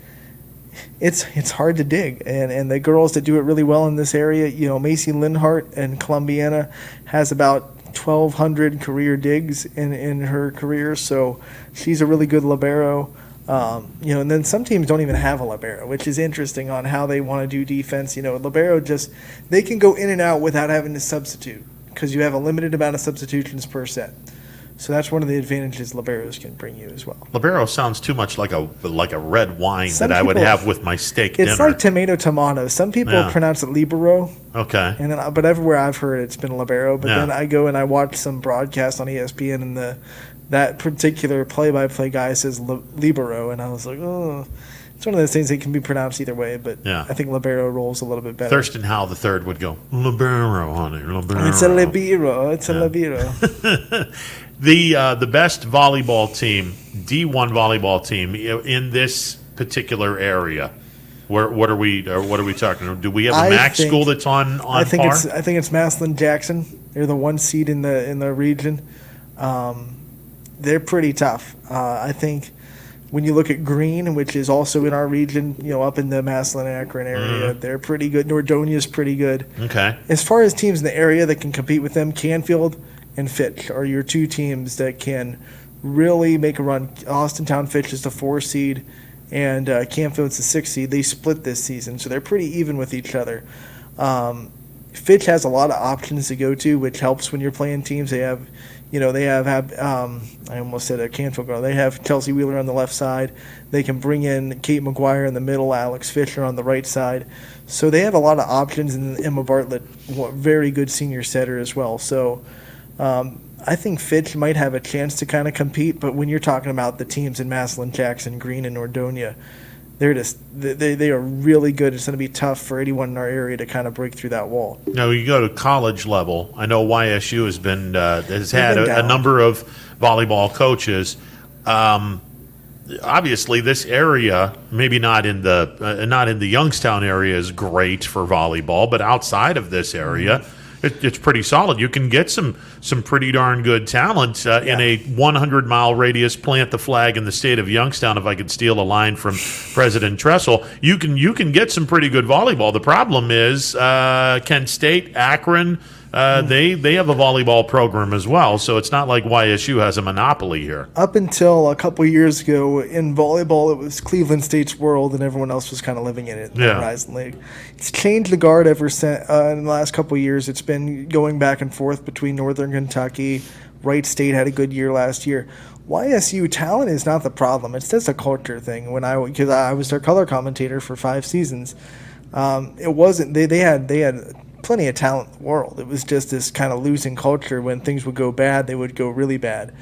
Speaker 4: it's hard to dig, and the girls that do it really well in this area, Macy Linhart in Columbiana has about 1,200 career digs in her career, so she's a really good libero. And then some teams don't even have a libero, which is interesting on how they want to do defense. Libero they can go in and out without having to substitute because you have a limited amount of substitutions per set. So that's one of the advantages liberos can bring you as well. Libero
Speaker 3: sounds too much like a red wine that I would have with my steak dinner.
Speaker 4: It's like tomato. Some people pronounce it libero.
Speaker 3: Okay.
Speaker 4: But everywhere I've heard it's been libero. But then I go and I watch some broadcast on ESPN, and that particular play-by-play guy says libero, and I was like, oh. It's one of those things that can be pronounced either way, but I think libero rolls a little bit better.
Speaker 3: Thurston Howell III would go, libero, honey, libero.
Speaker 4: It's a libero. It's a libero.
Speaker 3: The best volleyball team, D1 volleyball team in this particular area. What are we talking about? Do we have a MAC school that's on par?
Speaker 4: I think it's Massillon Jackson. They're the 1 seed in the region. They're pretty tough. I think when you look at Green, which is also in our region, up in the Massillon Akron area, they're pretty good. Nordonia's pretty good.
Speaker 3: Okay.
Speaker 4: As far as teams in the area that can compete with them, Canfield and Fitch are your 2 teams that can really make a run. Austintown Fitch is the 4 seed, and Canfield's the 6 seed. They split this season, so they're pretty even with each other. Fitch has a lot of options to go to, which helps when you're playing teams. They have, I almost said a Canfield girl. They have Chelsea Wheeler on the left side. They can bring in Kate McGuire in the middle, Alex Fisher on the right side. So they have a lot of options, and Emma Bartlett, very good senior setter as well. So I think Fitch might have a chance to kind of compete, but when you're talking about the teams in Massillon, Jackson, Green, and Nordonia, they are really good. It's going to be tough for anyone in our area to kind of break through that wall.
Speaker 3: Now, you go to college level. I know YSU has had a number of volleyball coaches. Obviously, this area, maybe not in the Youngstown area, is great for volleyball, but outside of this area, it's pretty solid. You can get some pretty darn good talent in a 100-mile radius. Plant the flag in the state of Youngstown. If I could steal a line from President Tressel, you can get some pretty good volleyball. The problem is Kent State, Akron. They have a volleyball program as well, so it's not like YSU has a monopoly here.
Speaker 4: Up until a couple of years ago, in volleyball, it was Cleveland State's world, and everyone else was kind of living in it in the Horizon League. It's changed the guard ever since. In the last couple of years, it's been going back and forth between Northern Kentucky. Wright State had a good year last year. YSU talent is not the problem. It's just a culture thing. Because I was their color commentator for 5 seasons, it wasn't. They had plenty of talent in the world. It was just this kind of losing culture. When things would go bad, they would go really bad.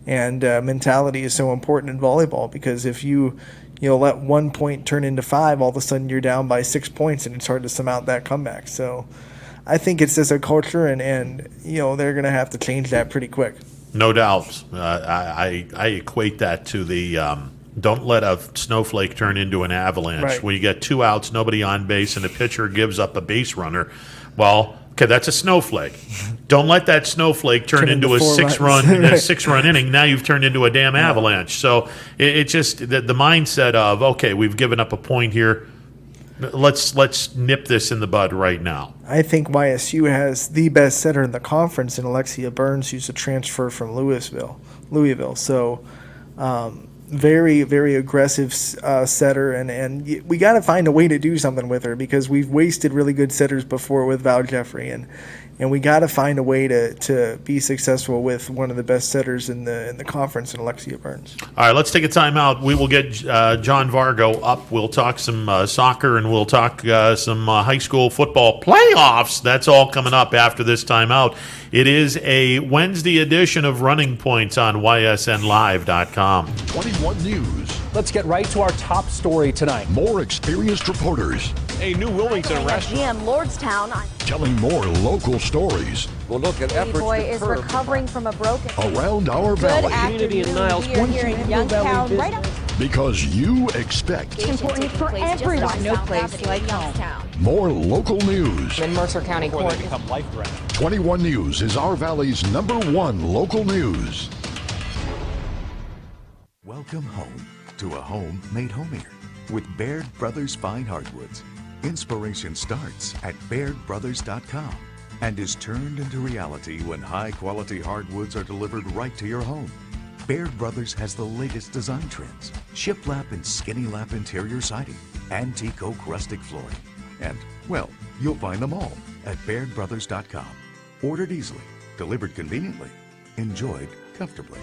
Speaker 4: And mentality is so important in volleyball, because if you let 1 point turn into 5, all of a sudden you're down by 6 points, and it's hard to surmount that comeback. So I think it's just a culture, and they're going to have to change that pretty quick.
Speaker 3: No doubt. I equate that to the don't let a snowflake turn into an avalanche.
Speaker 4: Right.
Speaker 3: When you get 2 outs, nobody on base, and the pitcher gives up a base runner. Well, okay, that's a snowflake. Don't let that snowflake turn into a 6-run inning. Now you've turned into a damn avalanche. So it's just the mindset of, okay, we've given up a point here. Let's nip this in the bud right now.
Speaker 4: I think YSU has the best setter in the conference in Alexia Burns, who's a transfer from Louisville. So very, very aggressive setter, and we got to find a way to do something with her, because we've wasted really good setters before with Val Jeffrey, and we got to find a way to be successful with one of the best setters in the conference in Alexia Burns.
Speaker 3: All right, let's take a timeout. We will get John Vargo up. We'll talk some soccer, and we'll talk some high school football playoffs. That's all coming up after this timeout. It is a Wednesday edition of Running Points on ysnlive.com.
Speaker 6: 21 News.
Speaker 17: Let's get right to our top story tonight.
Speaker 6: More experienced reporters.
Speaker 17: A new Wilmington restaurant.
Speaker 18: Lordstown.
Speaker 6: Telling more local stories.
Speaker 17: We'll look at
Speaker 18: Baby boy is recovering from a broken
Speaker 6: around our valley.
Speaker 18: Community in Niles. We are here in Youngstown, right up.
Speaker 6: Because you expect.
Speaker 18: It's important for everyone. No place like home.
Speaker 6: More local news.
Speaker 18: In Mercer County Court.
Speaker 6: 21 News is our valley's #1 local news.
Speaker 19: Welcome home to a home made homier with Baird Brothers Fine Hardwoods. Inspiration starts at BairdBrothers.com and is turned into reality when high-quality hardwoods are delivered right to your home. Baird Brothers has the latest design trends, shiplap and skinny lap interior siding, antique oak rustic flooring, and, well, you'll find them all at BairdBrothers.com. Ordered easily, delivered conveniently, enjoyed comfortably.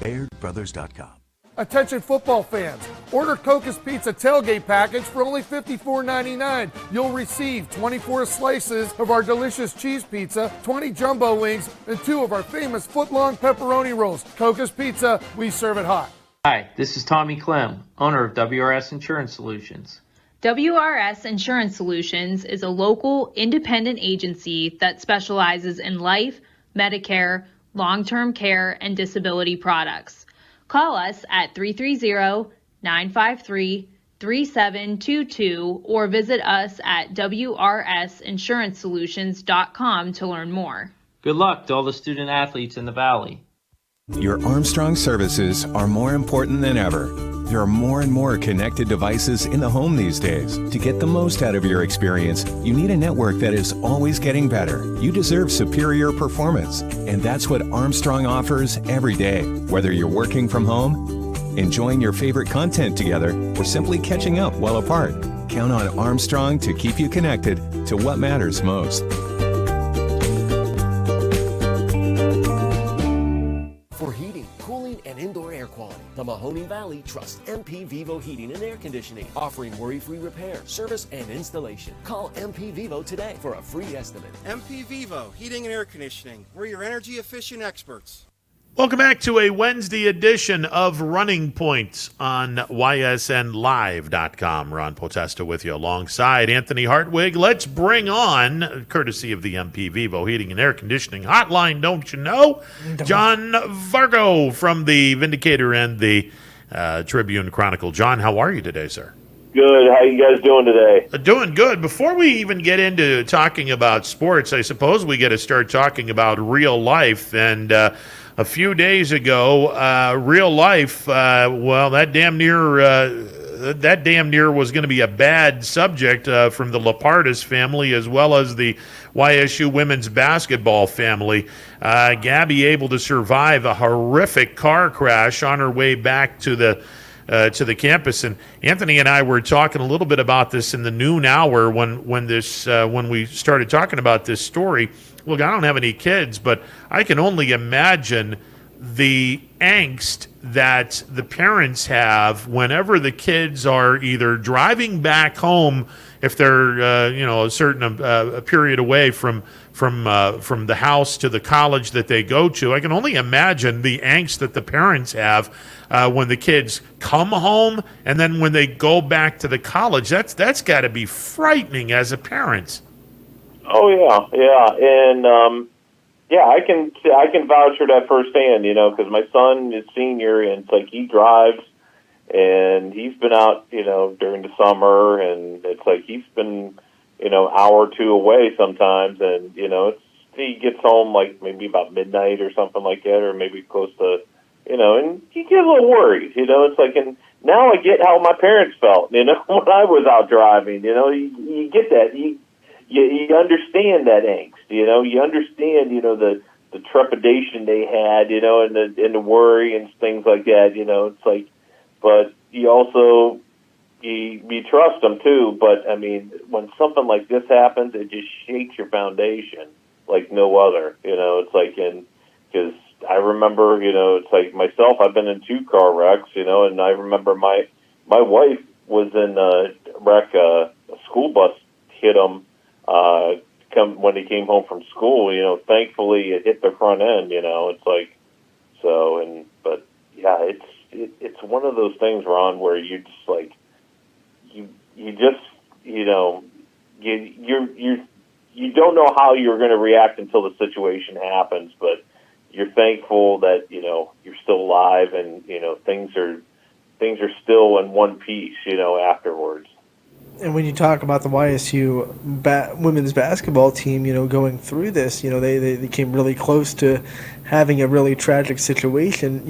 Speaker 19: BairdBrothers.com.
Speaker 9: Attention football fans, order Kochrack Pizza tailgate package for only $54.99. You'll receive 24 slices of our delicious cheese pizza, 20 jumbo wings, and 2 of our famous foot-long pepperoni rolls. Kochrack Pizza, we serve it hot.
Speaker 10: Hi, this is Tommy Clem, owner of WRS Insurance Solutions.
Speaker 11: WRS Insurance Solutions is a local independent agency that specializes in life, Medicare, long-term care, and disability products. Call us at 330-953-3722 or visit us at wrsinsurancesolutions.com to learn more.
Speaker 10: Good luck to all the student athletes in the Valley.
Speaker 20: Your Armstrong services are more important than ever. There are more and more connected devices in the home these days. To get the most out of your experience, you need a network that is always getting better. You deserve superior performance, and that's what Armstrong offers every day. Whether you're working from home, enjoying your favorite content together, or simply catching up while apart, count on Armstrong to keep you connected to what matters most.
Speaker 13: For heating, cooling, and indoor air quality, the Mahoning Valley trusts MP Vivo Heating and Air Conditioning, offering worry-free repair, service, and installation. Call MP Vivo today for a free estimate.
Speaker 14: MP Vivo Heating and Air Conditioning. We're your energy-efficient experts.
Speaker 3: Welcome back to a Wednesday edition of Running Points on ysnlive.com. Ron Potesta with you alongside Anthony Hartwig. Let's bring on, courtesy of the MP Vivo Heating and Air Conditioning Hotline, don't you know, John Vargo from the Vindicator and the Tribune Chronicle. John, how are you today, sir?
Speaker 21: Good. How you guys doing today?
Speaker 3: Doing good. Before we even get into talking about sports, I suppose we got to start talking about real life. And a few days ago, real life, well, that damn near was going to be a bad subject from the Lapardis family as well as the YSU women's basketball family. Gabby able to survive a horrific car crash on her way back to the campus, and Anthony and I were talking a little bit about this in the noon hour when we started talking about this story. Look, I don't have any kids, but I can only imagine the angst that the parents have whenever the kids are either driving back home, if they're a certain a period away from the house to the college that they go to. I can only imagine the angst that the parents have when the kids come home and then when they go back to the college. That's got to be frightening as a parent.
Speaker 21: Oh yeah, and I can vouch for that firsthand. Because my son is senior, and it's like he drives, and he's been out, during the summer, and it's like he's been, hour or two away sometimes, and he gets home like maybe about midnight or something like that, or maybe close to, and you get a little worried. It's like, and now I get how my parents felt, when I was out driving. You get that. You understand that angst, you understand, the trepidation they had, and the worry and things like that, it's like, but you also, you trust them too, but I mean, when something like this happens, it just shakes your foundation like no other, it's like, because I remember, it's like myself, I've been in 2 car wrecks, and I remember my wife was in a wreck, a school bus hit them, when he came home from school, thankfully it hit the front end, it's like, so, but yeah, it's one of those things, Ron, where you just like, you just, you don't know how you're going to react until the situation happens, but you're thankful that, you're still alive and, things are still in one piece, afterwards.
Speaker 4: And when you talk about the YSU women's basketball team, going through this, they came really close to having a really tragic situation.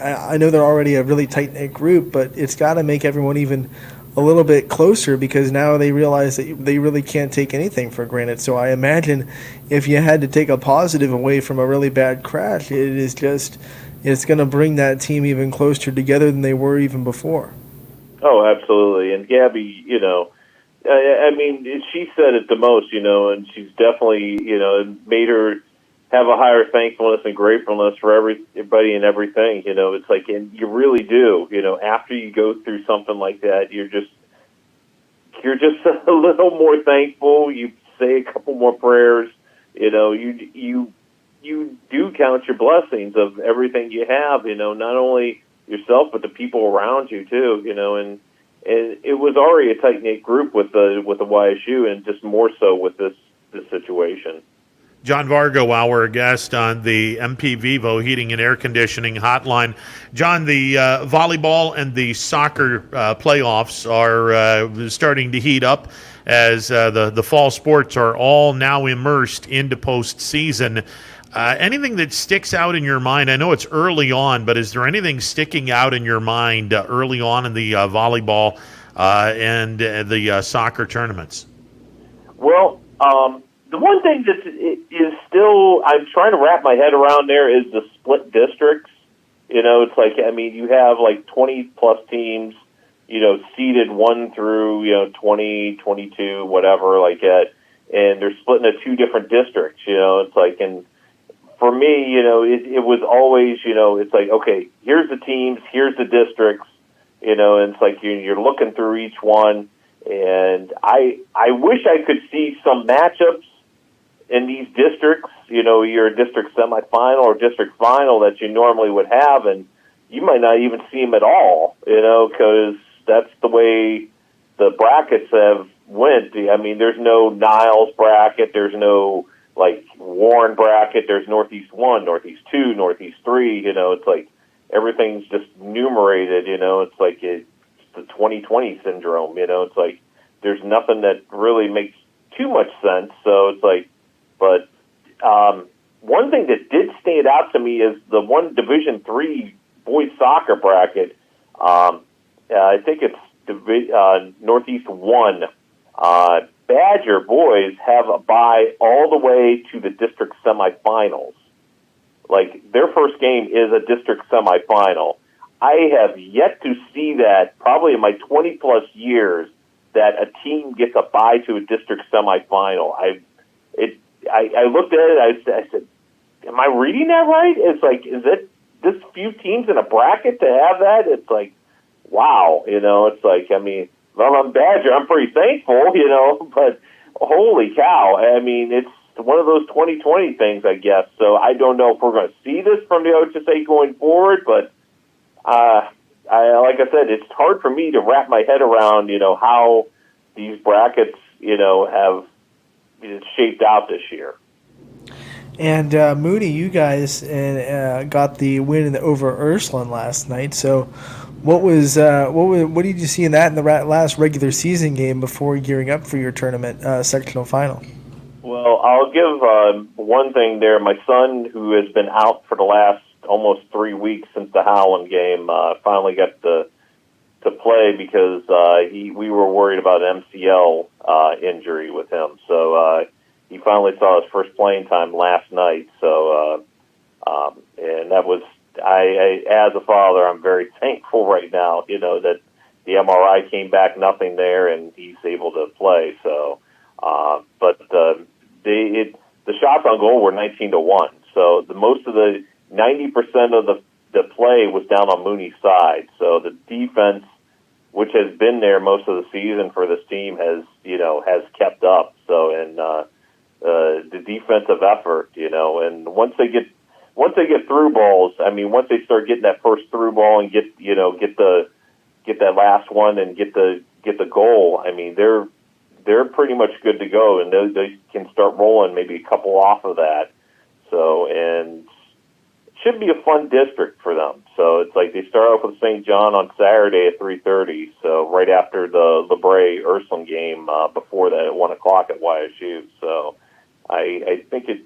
Speaker 4: I know they're already a really tight-knit group, but it's got to make everyone even a little bit closer because now they realize that they really can't take anything for granted. So I imagine if you had to take a positive away from a really bad crash, it's going to bring that team even closer together than they were even before.
Speaker 21: Oh, absolutely. And Gabby, I mean, she said it the most, and she's definitely, made her have a higher thankfulness and gratefulness for everybody and everything. It's like, and you really do, after you go through something like that, you're just a little more thankful. You say a couple more prayers, you do count your blessings of everything you have, not only yourself, but the people around you too, and it was already a tight-knit group with the YSU, and just more so with this situation.
Speaker 3: John Vargo, our guest on the MP Vivo Heating and Air Conditioning Hotline. John, the volleyball and the soccer playoffs are starting to heat up as the fall sports are all now immersed into postseason. Anything that sticks out in your mind? I know it's early on, but is there anything sticking out in your mind early on in the volleyball and the soccer tournaments?
Speaker 21: Well, the one thing that is still I'm trying to wrap my head around there is the split districts. It's like, I mean, you have like 20-plus teams, seeded 1 through, 20, 22, whatever, like that, and they're split into 2 different districts, it's like, and for me, it was always, it's like, okay, here's the teams, here's the districts, and it's like you're looking through each one, and I wish I could see some matchups in these districts, your district semifinal or district final that you normally would have, and you might not even see them at all, because that's the way the brackets have went. I mean, there's no Niles bracket, there's no like Warren bracket, there's Northeast 1, Northeast 2, Northeast 3, it's like everything's just numerated, it's like it's the 2020 syndrome, it's like there's nothing that really makes too much sense. So it's like, but one thing that did stand out to me is the one Division III boys soccer bracket. I think it's Northeast 1. Badger boys have a bye all the way to the district semifinals. Like, their first game is a district semifinal. I have yet to see that, probably in my 20-plus years, that a team gets a bye to a district semifinal. I looked at it, I said, am I reading that right? It's like, is it this few teams in a bracket to have that, it's like, wow, it's like, I mean, well, I'm Badger, I'm pretty thankful, but holy cow, I mean, it's one of those 2020 things, I guess. So I don't know if we're going to see this from the OHSA going forward, but like I said, it's hard for me to wrap my head around, how these brackets, have shaped out this year.
Speaker 4: And Moody, you guys got the win over Ursuline last night. So, what did you see in that in the last regular season game before gearing up for your tournament sectional final?
Speaker 21: Well, I'll give one thing there. My son, who has been out for the last almost 3 weeks since the Howland game, finally got to play because we were worried about an MCL injury with him. So he finally saw his first playing time last night. So and that was I as a father, I'm very thankful right now. That the MRI came back nothing there, and he's able to play. So, but the shots on goal were 19-1. So most of the 90% of the play was down on Mooney's side. So the defense, which has been there most of the season for this team, has kept up. So the defensive effort, and once they get through balls, I mean, once they start getting that first through ball and get that last one and get the goal, I mean, they're pretty much good to go, and they can start rolling maybe a couple off of that. So, and it should be a fun district for them. So it's like they start off with St. John on Saturday at 3:30. So right after the LeBray Ursuline game, before that at 1 o'clock at YSU. So I think it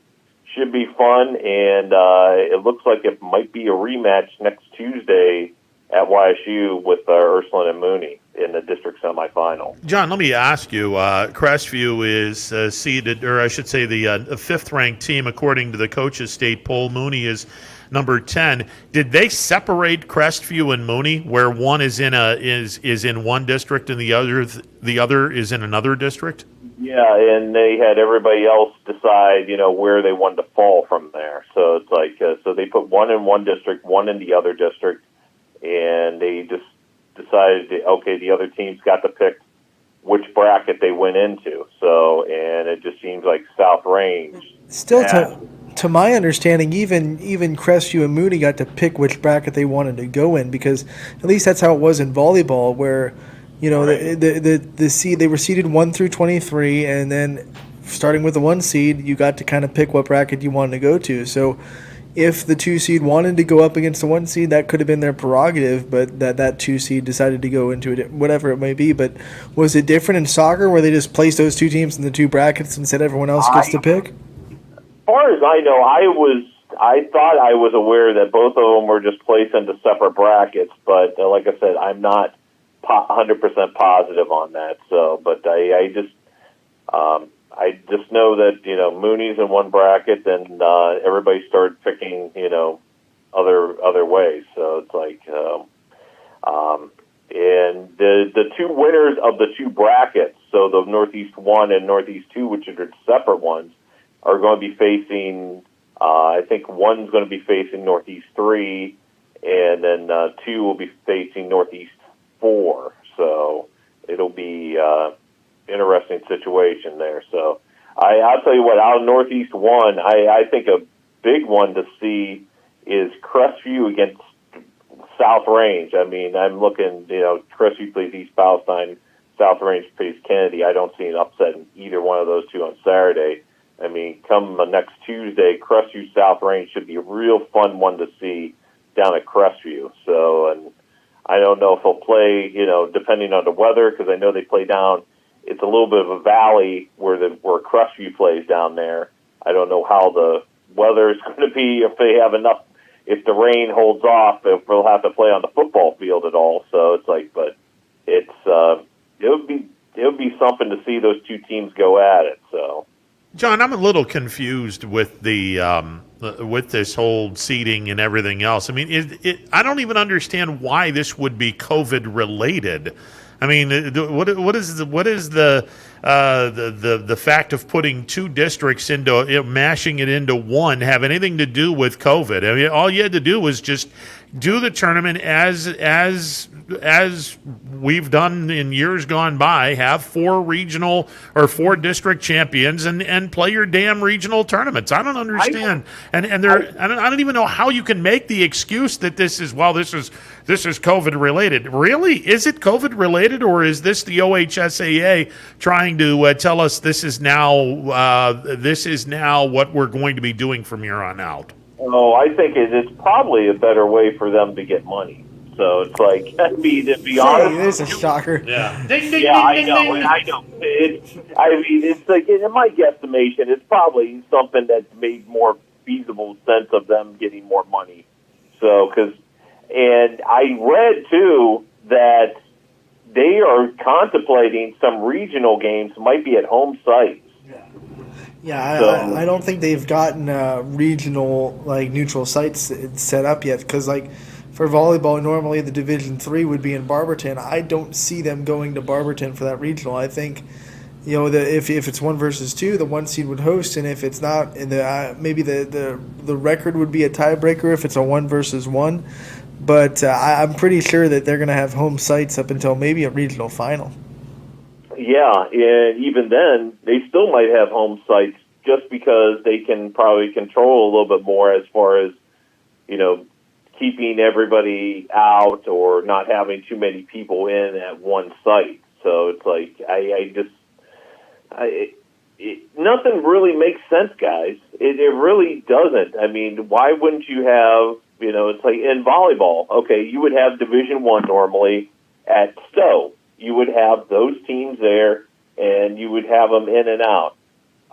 Speaker 21: should be fun, and it looks like it might be a rematch next Tuesday at YSU with Ursuline and Mooney in the district semifinal.
Speaker 3: John, let me ask you, Crestview is seeded, or I should say the fifth-ranked team according to the coaches' state poll. Mooney is number 10. Did they separate Crestview and Mooney, where one is in one district and the other is in another district?
Speaker 21: Yeah, and they had everybody else decide, where they wanted to fall from there. So it's like, so they put one in one district, one in the other district, and they just decided, okay, the other teams got to pick which bracket they went into. So, and it just seems like South Range.
Speaker 4: Still, to my understanding, even Crestview and Mooney got to pick which bracket they wanted to go in, because at least that's how it was in volleyball, where right. the seed, they were seeded 1 through 23, and then starting with the 1 seed, you got to kind of pick what bracket you wanted to go to. So if the 2 seed wanted to go up against the 1 seed, that could have been their prerogative, but that 2 seed decided to go into it, whatever it may be. But was it different in soccer, where they just placed those 2 teams in the 2 brackets and said everyone else gets to pick?
Speaker 21: As far as I know, I thought I was aware that both of them were just placed into separate brackets, but like I said, I'm not 100% positive on that. So, but I just know that Mooney's in one bracket, and everybody started picking other ways. So it's like, and the 2 winners of the 2 brackets, so the Northeast 1 and Northeast 2, which are separate ones, are going to be facing. I think one's going to be facing Northeast 3, and then 2 will be facing Northeast 4. So it'll be interesting situation there. So I'll tell you what, out of Northeast 1, I think a big one to see is Crestview against South Range. I mean, I'm looking, Crestview plays East Palestine, South Range plays Kennedy. I don't see an upset in either one of those 2 on Saturday. I mean, come next Tuesday, Crestview South Range should be a real fun one to see down at Crestview. So, and I don't know if they'll play, depending on the weather, because I know they play down. It's a little bit of a valley where Crestview plays down there. I don't know how the weather is going to be, if they have enough, if the rain holds off, if they'll have to play on the football field at all. So it's like, but it's it would be something to see those 2 teams go at it. So.
Speaker 3: John, I'm a little confused with with this whole seating and everything else. I mean, I don't even understand why this would be COVID related. I mean, what is the fact of putting two districts into mashing it into one have anything to do with COVID? I mean, all you had to do was just do the tournament as we've done in years gone by. Have four regional or four district champions and play your damn regional tournaments. I don't understand, I don't even know how you can make the excuse that this is COVID related. Really, is it COVID related, or is this the OHSAA trying to tell us this is now what we're going to be doing from here on out?
Speaker 21: Oh, I think it's probably a better way for them to get money. So it's like, I mean, to be honest,
Speaker 4: there's a shocker.
Speaker 3: Yeah,
Speaker 21: I know. It's like, in my guesstimation, it's probably something that made more feasible sense of them getting more money. So, and I read too that they are contemplating some regional games might be at home sites.
Speaker 4: Yeah, I don't think they've gotten regional, like, neutral sites set up yet, because, like, for volleyball, normally the Division III would be in Barberton. I don't see them going to Barberton for that regional. I think, if it's 1 versus 2, the 1 seed would host, and if it's not, maybe the record would be a tiebreaker if it's a 1 versus 1. But I'm pretty sure that they're going to have home sites up until maybe a regional final.
Speaker 21: Yeah, and even then, they still might have home sites just because they can probably control a little bit more as far as, keeping everybody out or not having too many people in at one site. So it's like, nothing really makes sense, guys. It really doesn't. I mean, why wouldn't you have, it's like in volleyball, okay, you would have Division I normally at Stowe. You would have those teams there, and you would have them in and out.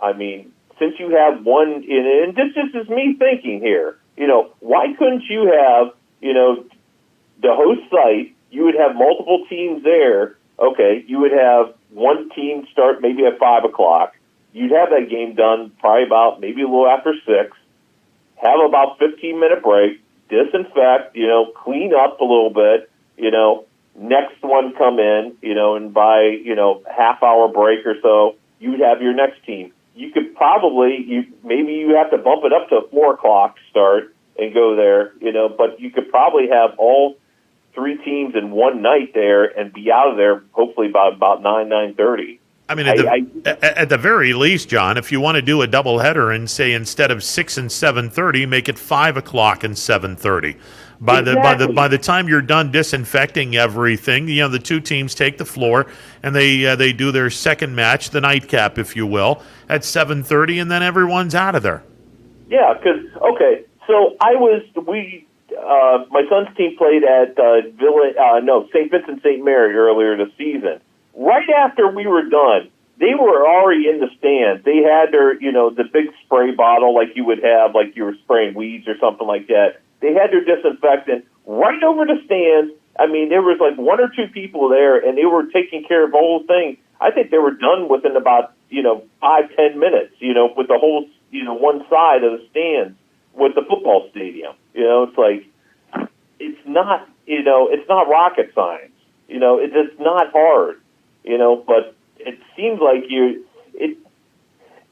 Speaker 21: I mean, since you have one, and this just is me thinking here, why couldn't you have, the host site, you would have multiple teams there, okay, you would have one team start maybe at 5 o'clock, you'd have that game done probably about maybe a little after 6, have about 15-minute break, disinfect, clean up a little bit, next one come in, and by, half-hour break or so, you would have your next team. You could probably, maybe you have to bump it up to 4 o'clock start and go there, but you could probably have all 3 teams in one night there and be out of there hopefully by about 9:30.
Speaker 3: I mean, at the very least, John, if you want to do a doubleheader and say instead of 6 and 7:30, make it 5 o'clock and 7:30. By the time you're done disinfecting everything, the two teams take the floor and they do their second match, the nightcap, if you will, at 7:30, and then everyone's out of there.
Speaker 21: Yeah, because so my son's team played at St. Vincent St. Mary earlier this season. Right after we were done, they were already in the stands. They had their, the big spray bottle like you would have, like you were spraying weeds or something like that. They had their disinfectant right over the stands. I mean, there was like 1 or 2 people there, and they were taking care of the whole thing. I think they were done within about, 5-10 minutes, with the whole, one side of the stands with the football stadium. It's like, it's not, it's not rocket science. It's just not hard, but it seems like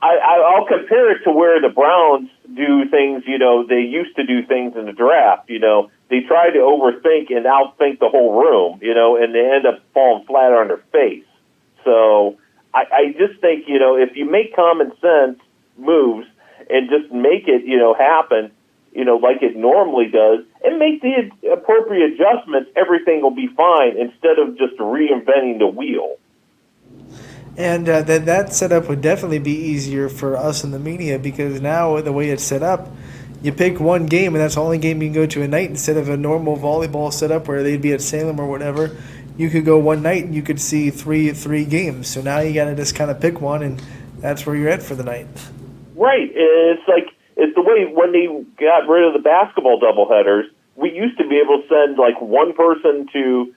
Speaker 21: I'll compare it to where the Browns do things, they used to do things in the draft, they try to overthink and outthink the whole room, and they end up falling flat on their face. So I just think, if you make common sense moves and just make it, happen, like it normally does, and make the appropriate adjustments, everything will be fine instead of just reinventing the wheel.
Speaker 4: And then that setup would definitely be easier for us in the media, because now the way it's set up, you pick one game and that's the only game you can go to a night, instead of a normal volleyball setup where they'd be at Salem or whatever. You could go one night and you could see three games. So now you got to just kind of pick one, and that's where you're at for the night. Right.
Speaker 21: It's the way when they got rid of the basketball doubleheaders, we used to be able to send like one person to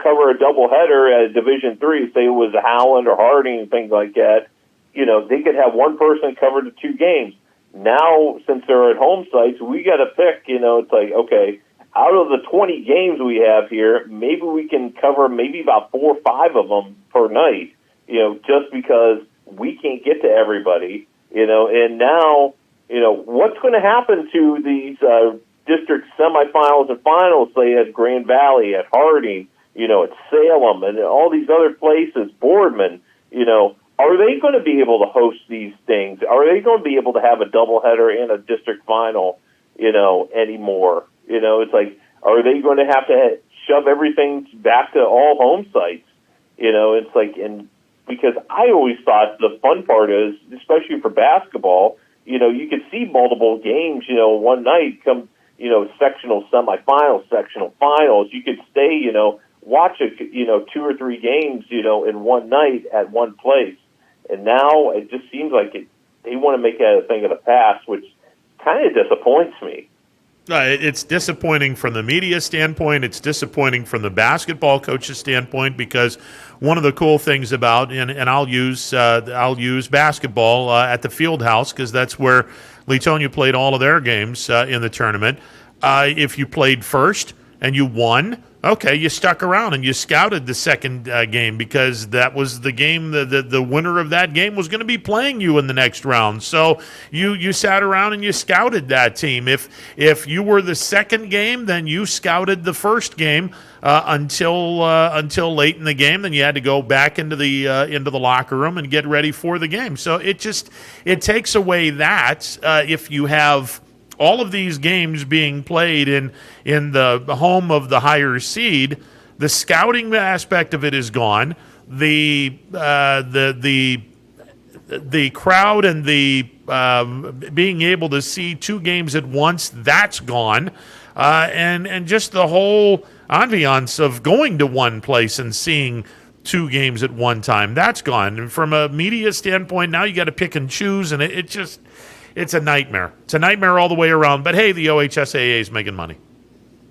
Speaker 21: cover a doubleheader at Division III, say it was Howland or Harding and things like that. They could have one person cover the 2 games. Now, since they're at home sites, we got to pick. It's like, okay, out of the 20 games we have here, maybe we can cover maybe about 4 or 5 of them per night, just because we can't get to everybody, and now, what's going to happen to these district semifinals and finals, say at Grand Valley, at Harding, at Salem, and all these other places, Boardman, are they going to be able to host these things? Are they going to be able to have a doubleheader and a district final, anymore? It's like, are they going to have to shove everything back to all home sites? It's like, and because I always thought the fun part is, especially for basketball, you could see multiple games, one night come, sectional semifinals, sectional finals. You could stay, watch 2 or 3 games, in one night at one place. And now it just seems like they want to make that a thing of the past, which kind of disappoints me.
Speaker 3: It's disappointing from the media standpoint. It's disappointing from the basketball coach's standpoint, because one of the cool things about, and I'll use basketball at the field house, because that's where Leetonia played all of their games in the tournament. If you played first and you won, okay, you stuck around and you scouted the second game, because that was the game, the winner of that game was going to be playing you in the next round. So you sat around and you scouted that team. If you were the second game, then you scouted the first game until late in the game. Then you had to go back into the locker room and get ready for the game. So it takes away that if you have all of these games being played in the home of the higher seed, the scouting aspect of it is gone. The crowd and the being able to see 2 games at once, that's gone, and just the whole ambiance of going to one place and seeing 2 games at one time, that's gone. And from a media standpoint, now you got to pick and choose, and it's a nightmare. It's a nightmare all the way around. But, hey, the OHSAA is making money.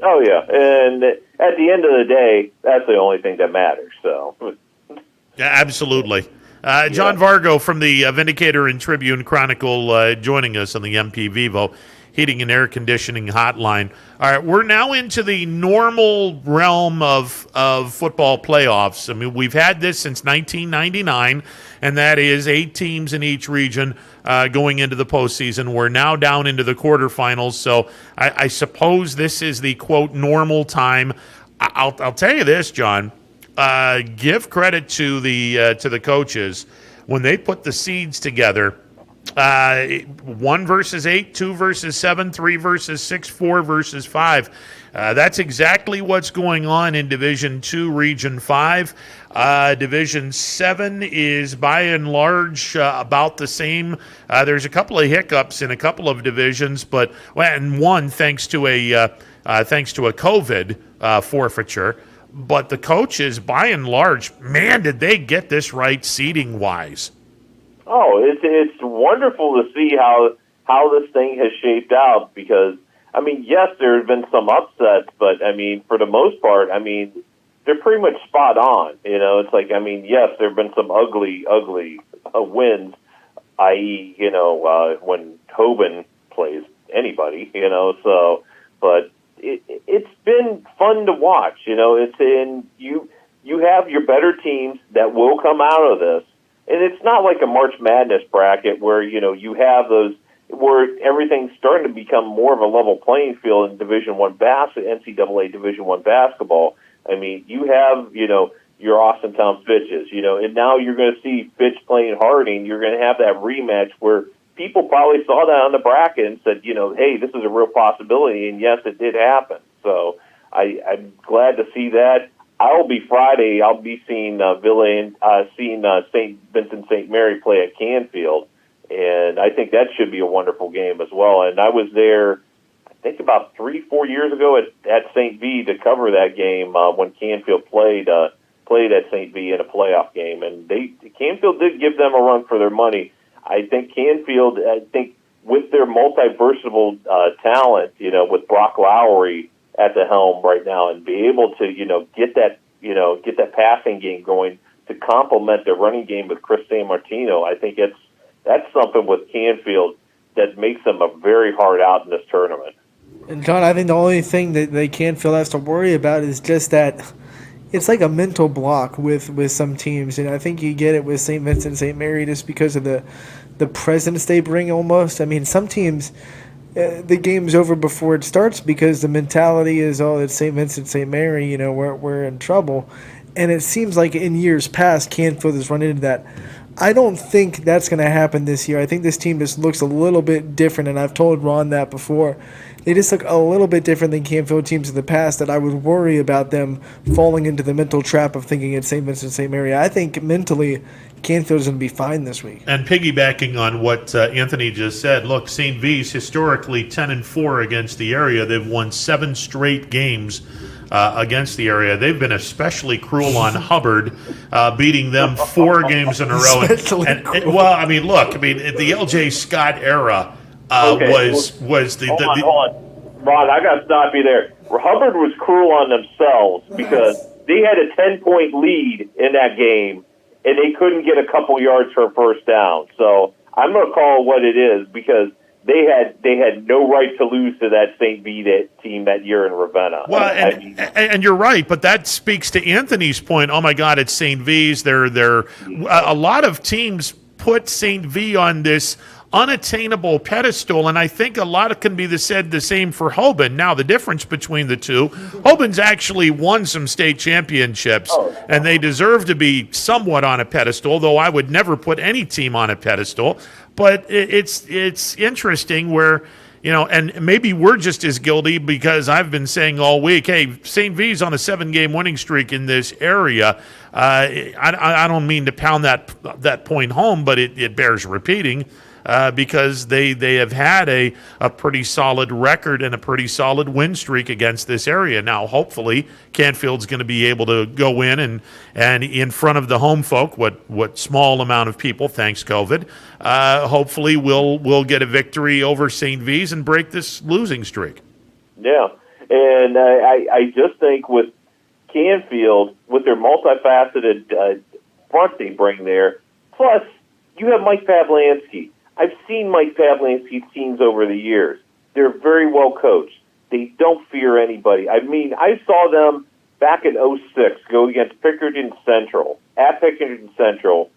Speaker 21: Oh, yeah. And at the end of the day, that's the only thing that matters. So,
Speaker 3: yeah, absolutely. John Vargo from the Vindicator and Tribune Chronicle joining us on the MP Vivo Heating and Air Conditioning Hotline. All right, we're now into the normal realm of football playoffs. I mean, we've had this since 1999, and that is 8 teams in each region going into the postseason. We're now down into the quarterfinals, so I suppose this is the, quote, normal time. I'll tell you this, John. Give credit to the coaches when they put the seeds together. 1 versus 8, 2 versus 7, 3 versus 6, 4 versus 5. That's exactly what's going on in Division 2, Region 5. Division 7 is by and large about the same. There's a couple of hiccups in a couple of divisions, but and one thanks to a COVID forfeiture. But the coaches, by and large, man, did they get this right seeding wise?
Speaker 21: Oh, it's wonderful to see how this thing has shaped out, because, I mean, yes, there have been some upsets, but, I mean, for the most part, I mean, they're pretty much spot on. It's like, I mean, yes, there have been some ugly wins, i.e., when Tobin plays anybody, so, but it's been fun to watch, it's in, you have your better teams that will come out of this. And it's not like a March Madness bracket where, you have those where everything's starting to become more of a level playing field in Division I NCAA Division I basketball. I mean, you have, your Austintown Fitches, and now you're going to see Fitch playing Harding. You're going to have that rematch where people probably saw that on the bracket and said, hey, this is a real possibility. And yes, it did happen. So I'm glad to see that. I'll be Friday. I'll be seeing St. Vincent St. Mary play at Canfield, and I think that should be a wonderful game as well. And I was there, I think about 3-4 years ago at St. V to cover that game when Canfield played at St. V in a playoff game, and Canfield did give them a run for their money. I think Canfield, with their multi-versatile talent, with Brock Lowry at the helm right now, and be able to, get that passing game going to complement the running game with Chris Sanmartino. I think that's something with Canfield that makes them a very hard out in this tournament.
Speaker 4: And John, I think the only thing that they Canfield has to worry about is just that it's like a mental block with some teams, and I think you get it with St. Vincent, St. Mary, just because of the presence they bring almost. I mean, some teams, the game's over before it starts because the mentality is, oh, it's St. Vincent, St. Mary, we're in trouble. And it seems like in years past, Canfield has run into that. I don't think that's going to happen this year. I think this team just looks a little bit different, and I've told Ron that before. They just look a little bit different than Canfield teams in the past, that I would worry about them falling into the mental trap of thinking it's St. Vincent, St. Mary. I think mentally Canfield's going to be fine this week.
Speaker 3: And piggybacking on what Anthony just said, look, St. V's historically 10-4 against the area. They've won 7 straight games against the area. They've been especially cruel on Hubbard, beating them 4 games in a row. Well, I mean, look, the L.J. Scott era was the...
Speaker 21: Hold on. Ron, I got to stop you there. Hubbard was cruel on themselves because they had a 10-point lead in that game, and they couldn't get a couple yards for a first down. So I'm going to call it what it is because they had no right to lose to that St. V team that year in Ravenna.
Speaker 3: Well, and you're right, but that speaks to Anthony's point. Oh my God, it's St. V's. They're a lot of teams put St. V on this unattainable pedestal, and I think a lot can be said the same for Hoban. Now, the difference between the two, Hoban's actually won some state championships, and they deserve to be somewhat on a pedestal, though I would never put any team on a pedestal. But it's interesting where, and maybe we're just as guilty because I've been saying all week, hey, St. V's on a 7-game winning streak in this area. I don't mean to pound that point home, but it bears repeating. Because they have had a pretty solid record and a pretty solid win streak against this area. Now, hopefully, Canfield's going to be able to go in and in front of the home folk, what small amount of people, thanks COVID, hopefully we'll get a victory over St. V's and break this losing streak.
Speaker 21: Yeah, and I just think with Canfield, with their multifaceted front they bring there, plus you have Mike Pavlansky. I've seen Mike Pavlansky's teams over the years. They're very well coached. They don't fear anybody. I mean, I saw them back in 2006 go against Pickerington Central. At Pickerington Central,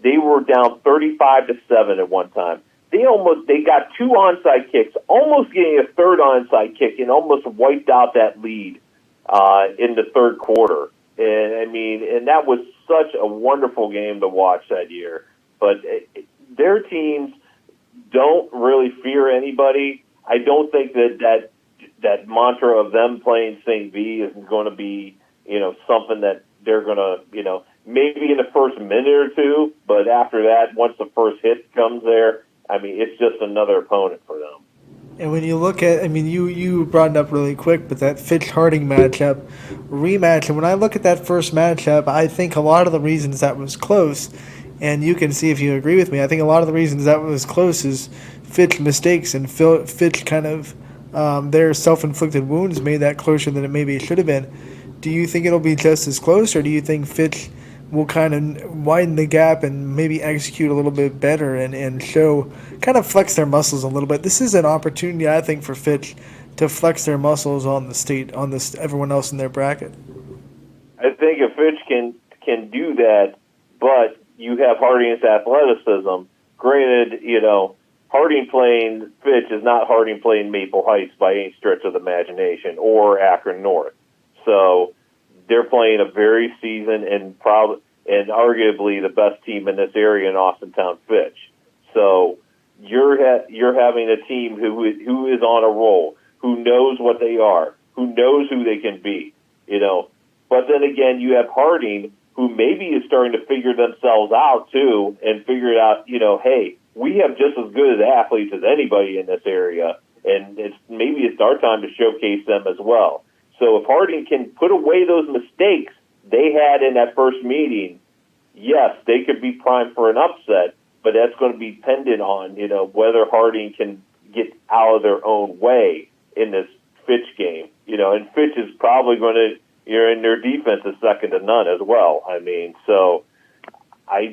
Speaker 21: they were down 35-7 at one time. They got 2 onside kicks, almost getting a third onside kick, and almost wiped out that lead in the third quarter. And that was such a wonderful game to watch that year. But their teams don't really fear anybody. I don't think that mantra of them playing St. V is going to be, something that they're going to, maybe in the first minute or two, but after that, once the first hit comes there, it's just another opponent for them.
Speaker 4: And when you look at, you brought it up really quick, but that Fitch-Harding matchup, rematch, and when I look at that first matchup, I think a lot of the reasons that was close, and you can see if you agree with me, I think a lot of the reasons that was close is Fitch mistakes, and Fitch kind of, their self-inflicted wounds made that closer than it maybe should have been. Do you think it'll be just as close, or do you think Fitch will kind of widen the gap and maybe execute a little bit better and show, kind of flex their muscles a little bit? This is an opportunity, I think, for Fitch to flex their muscles on the state, on this everyone else in their bracket.
Speaker 21: I think if Fitch can do that, but you have Harding's athleticism. Granted, Harding playing Fitch is not Harding playing Maple Heights by any stretch of the imagination, or Akron North. So they're playing a very seasoned and arguably the best team in this area in Austintown Fitch. So you're having a team who is on a roll, who knows what they are, who knows who they can be. But then again, you have Harding, who maybe is starting to figure themselves out too, and figure out, hey, we have just as good as athletes as anybody in this area, and maybe it's our time to showcase them as well. So if Harding can put away those mistakes they had in that first meeting, yes, they could be primed for an upset, but that's going to be dependent on, whether Harding can get out of their own way in this Fitch game. And Fitch is probably going to, and their defense is second to none as well. So I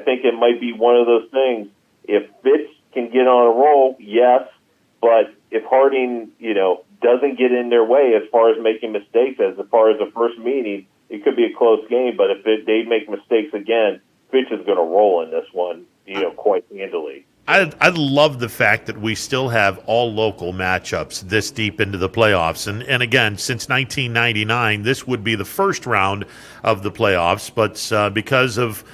Speaker 21: think it might be one of those things. If Fitch can get on a roll, yes, but if Harding, doesn't get in their way as far as making mistakes, as far as the first meeting, it could be a close game. But if they make mistakes again, Fitch is going to roll in this one, quite handily.
Speaker 3: I love the fact that we still have all local matchups this deep into the playoffs. And again, since 1999, this would be the first round of the playoffs. But because of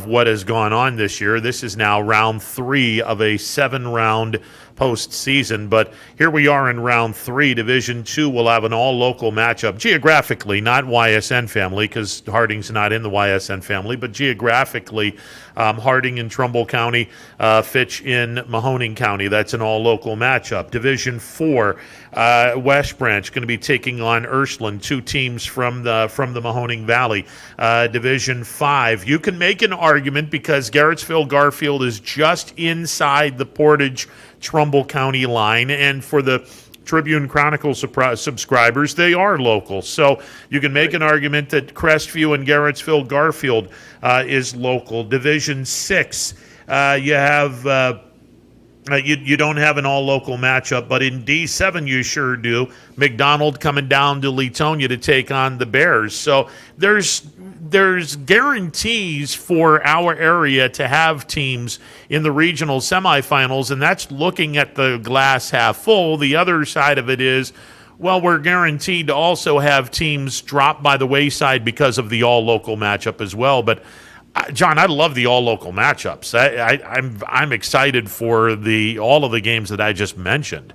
Speaker 3: what has gone on this year, this is now round 3 of a 7-round postseason. But here we are in round 3. Division 2 will have an all-local matchup, geographically, not YSN family, because Harding's not in the YSN family, but geographically, Harding in Trumbull County, Fitch in Mahoning County. That's an all-local matchup. Division 4, West Branch going to be taking on Ursuline, 2 teams from the Mahoning Valley. Division 5, you can make an argument because Garrettsville Garfield is just inside the Portage Trumbull County line, and for the Tribune Chronicle subscribers, they are local. So you can make an argument that Crestview and Garrettsville Garfield is local. Division 6, you have you don't have an all-local matchup, but in D7 you sure do. McDonald coming down to Leetonia to take on the Bears. So there's guarantees for our area to have teams in the regional semifinals, and that's looking at the glass half full. The other side of it is, well, we're guaranteed to also have teams drop by the wayside because of the all-local matchup as well. But John, I love the all-local matchups. I'm excited for all of the games that I just mentioned.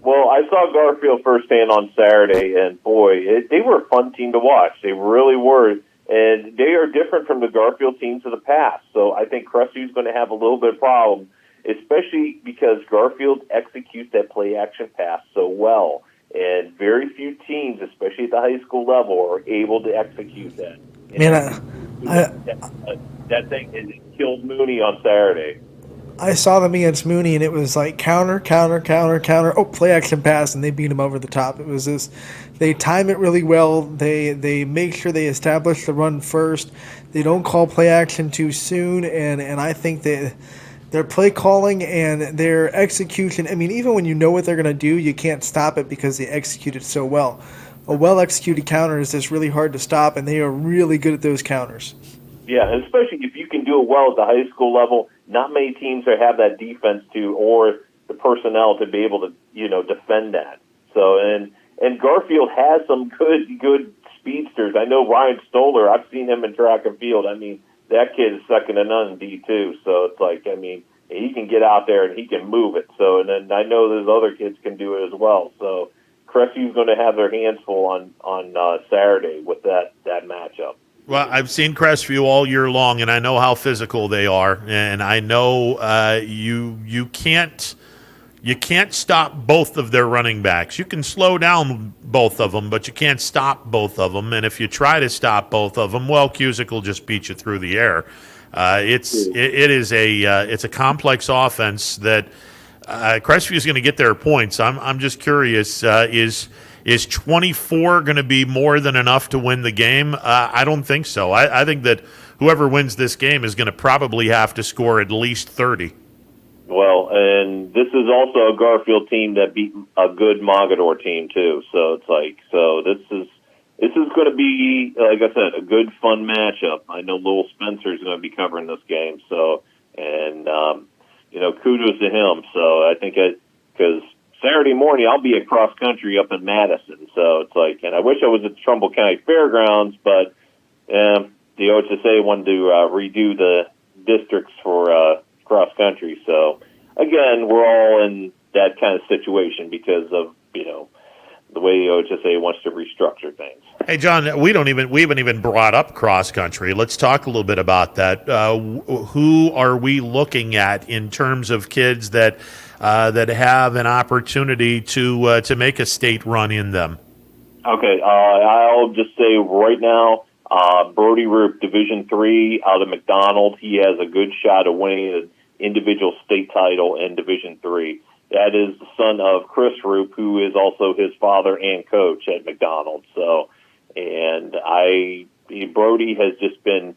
Speaker 21: Well, I saw Garfield firsthand on Saturday, and boy, they were a fun team to watch. They really were, and they are different from the Garfield teams of the past. So I think Crestview's going to have a little bit of problem, especially because Garfield executes that play-action pass so well, and very few teams, especially at the high school level, are able to execute that. That thing it killed Mooney on Saturday.
Speaker 4: I saw them against Mooney, and it was like counter. Oh, play action pass, and they beat him over the top. It was this. They time it really well. They make sure they establish the run first. They don't call play action too soon, and I think that their play calling and their execution. I mean, even when you know what they're going to do, you can't stop it because they execute it so well. A well-executed counter is just really hard to stop, and they are really good at those counters.
Speaker 21: Yeah, and especially if you can do it well at the high school level, not many teams have that defense or the personnel to be able to, defend that. So, and Garfield has some good speedsters. I know Ryan Stoller, I've seen him in track and field. I mean, that kid is second to none in D2. So it's like, I mean, he can get out there and he can move it. So, and then I know those other kids can do it as well. So Crestview's going to have their hands full on Saturday with that matchup.
Speaker 3: Well, I've seen Crestview all year long, and I know how physical they are, and I know you can't stop both of their running backs. You can slow down both of them, but you can't stop both of them. And if you try to stop both of them, well, Cusick will just beat you through the air. It's a complex offense that Crestview is going to get their points. I'm just curious. Is 24 going to be more than enough to win the game? I don't think so. I think that whoever wins this game is going to probably have to score at least 30.
Speaker 21: Well, and this is also a Garfield team that beat a good Mogador team too. So it's like, this is going to be, like I said, a good fun matchup. I know Lowell Spencer is going to be covering this game. So, and kudos to him. So I think because Saturday morning, I'll be at cross country up in Madison. So it's like, and I wish I was at the Trumbull County Fairgrounds, but the OHSA wanted to redo the districts for cross country. So again, we're all in that kind of situation because of the way the OHSA wants to restructure things.
Speaker 3: Hey, John, we haven't even brought up cross country. Let's talk a little bit about that. Who are we looking at in terms of kids that have an opportunity to make a state run in them?
Speaker 21: Okay, I'll just say right now, Brody Roop, Division III out of McDonald. He has a good shot of winning an individual state title in Division III. That is the son of Chris Roop, who is also his father and coach at McDonald. So, and Brody has just been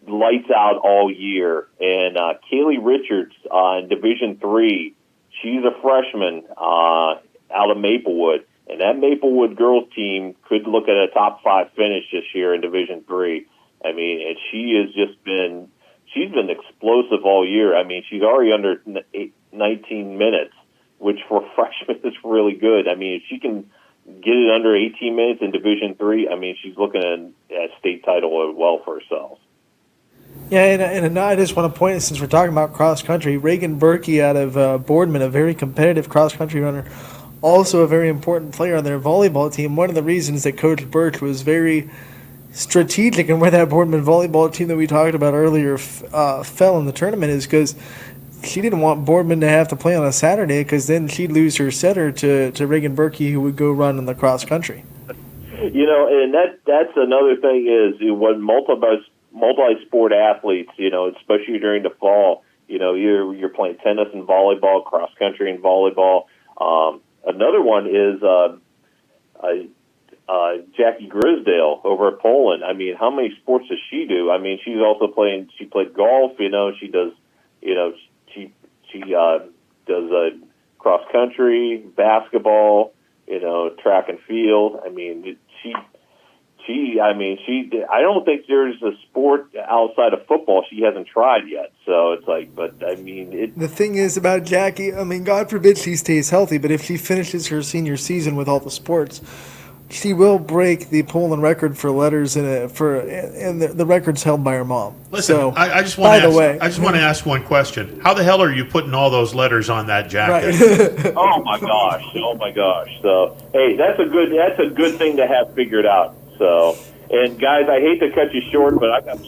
Speaker 21: lights out all year. And Kaylee Richards in Division III she's a freshman out of Maplewood, and that Maplewood girls team could look at a top 5 finish this year in Division III. I mean, and she's been explosive all year. I mean, she's already under 19 minutes, which for freshmen is really good. I mean, if she can get it under 18 minutes in Division III, I mean, she's looking at a state title as well for herself.
Speaker 4: Yeah, and I just want to point out, since we're talking about cross country, Reagan Berkey out of Boardman, a very competitive cross country runner, also a very important player on their volleyball team. One of the reasons that Coach Birch was very strategic in where that Boardman volleyball team that we talked about earlier fell in the tournament is because she didn't want Boardman to have to play on a Saturday, because then she'd lose her setter to Reagan Berkey, who would go run in the cross country.
Speaker 21: You know, and that's another thing is when multi-sport athletes, you know, especially during the fall, you know, you're playing tennis and volleyball, cross country and volleyball. Another one is Jackie Grisdale over at Poland. I mean, how many sports does she do? I mean, she played golf, you know, she does, you know, she does cross country, basketball, you know, track and field. I mean, I don't think there's a sport outside of football she hasn't tried yet. So it's like, but I mean,
Speaker 4: the thing is about Jackie, I mean, God forbid she stays healthy, but if she finishes her senior season with all the sports, she will break the Poland record for letters and the record's held by her mom.
Speaker 3: Listen,
Speaker 4: so,
Speaker 3: I just want to ask one question. How the hell are you putting all those letters on that jacket?
Speaker 4: Right.
Speaker 21: Oh my gosh. So hey, that's a good thing to have figured out. So, and guys, I hate to cut you short, but I got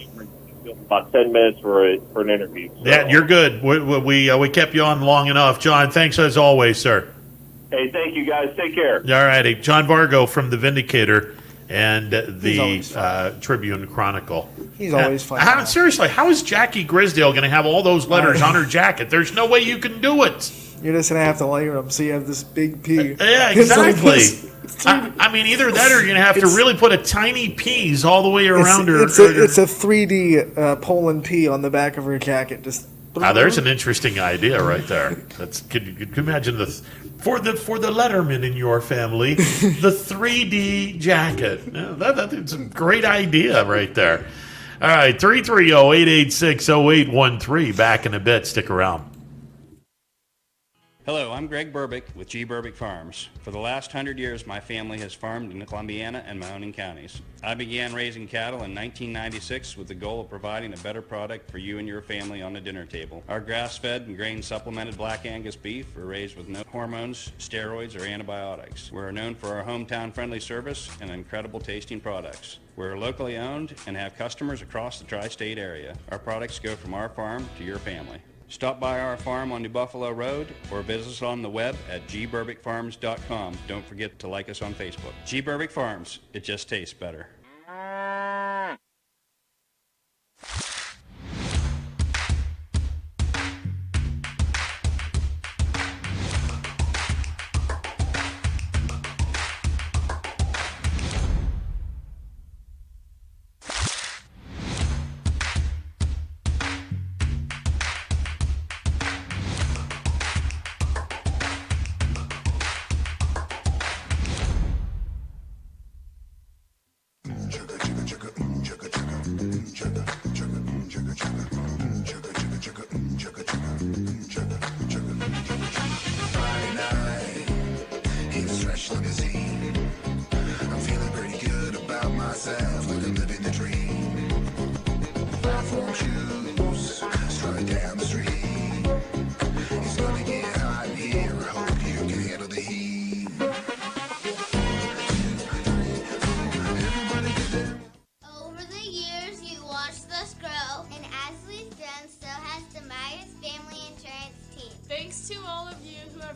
Speaker 21: about 10 minutes for an interview. So.
Speaker 3: Yeah, you're good. We kept you on long enough. John, thanks as always, sir.
Speaker 21: Hey, thank you, guys. Take care.
Speaker 3: All righty. John Vargo from the Vindicator and the Tribune Chronicle.
Speaker 4: He's always fun.
Speaker 3: Seriously, how is Jackie Grisdale going to have all those letters on her jacket? There's no way you can do it.
Speaker 4: You're just going to have to layer them so you have this big P.
Speaker 3: Yeah, exactly. I mean, either that or you're going to have to really put a tiny P's all the way around her.
Speaker 4: It's a 3D Poland P on the back of her jacket.
Speaker 3: There's an interesting idea right there. Could you imagine for the Letterman in your family, the 3D jacket. That's a great idea right there. All right, 330-886-0813. Back in a bit. Stick around.
Speaker 1: Hello, I'm Greg Burbick with G. Burbick Farms. For the last 100 years, my family has farmed in Columbiana and Mahoning counties. I began raising cattle in 1996 with the goal of providing a better product for you and your family on the dinner table. Our grass-fed and grain-supplemented Black Angus beef are raised with no hormones, steroids, or antibiotics. We're known for our hometown-friendly service and incredible tasting products. We're locally owned and have customers across the tri-state area. Our products go from our farm to your family. Stop by our farm on New Buffalo Road or visit us on the web at gburbickfarms.com. Don't forget to like us on Facebook. G. Burbick Farms, it just tastes better.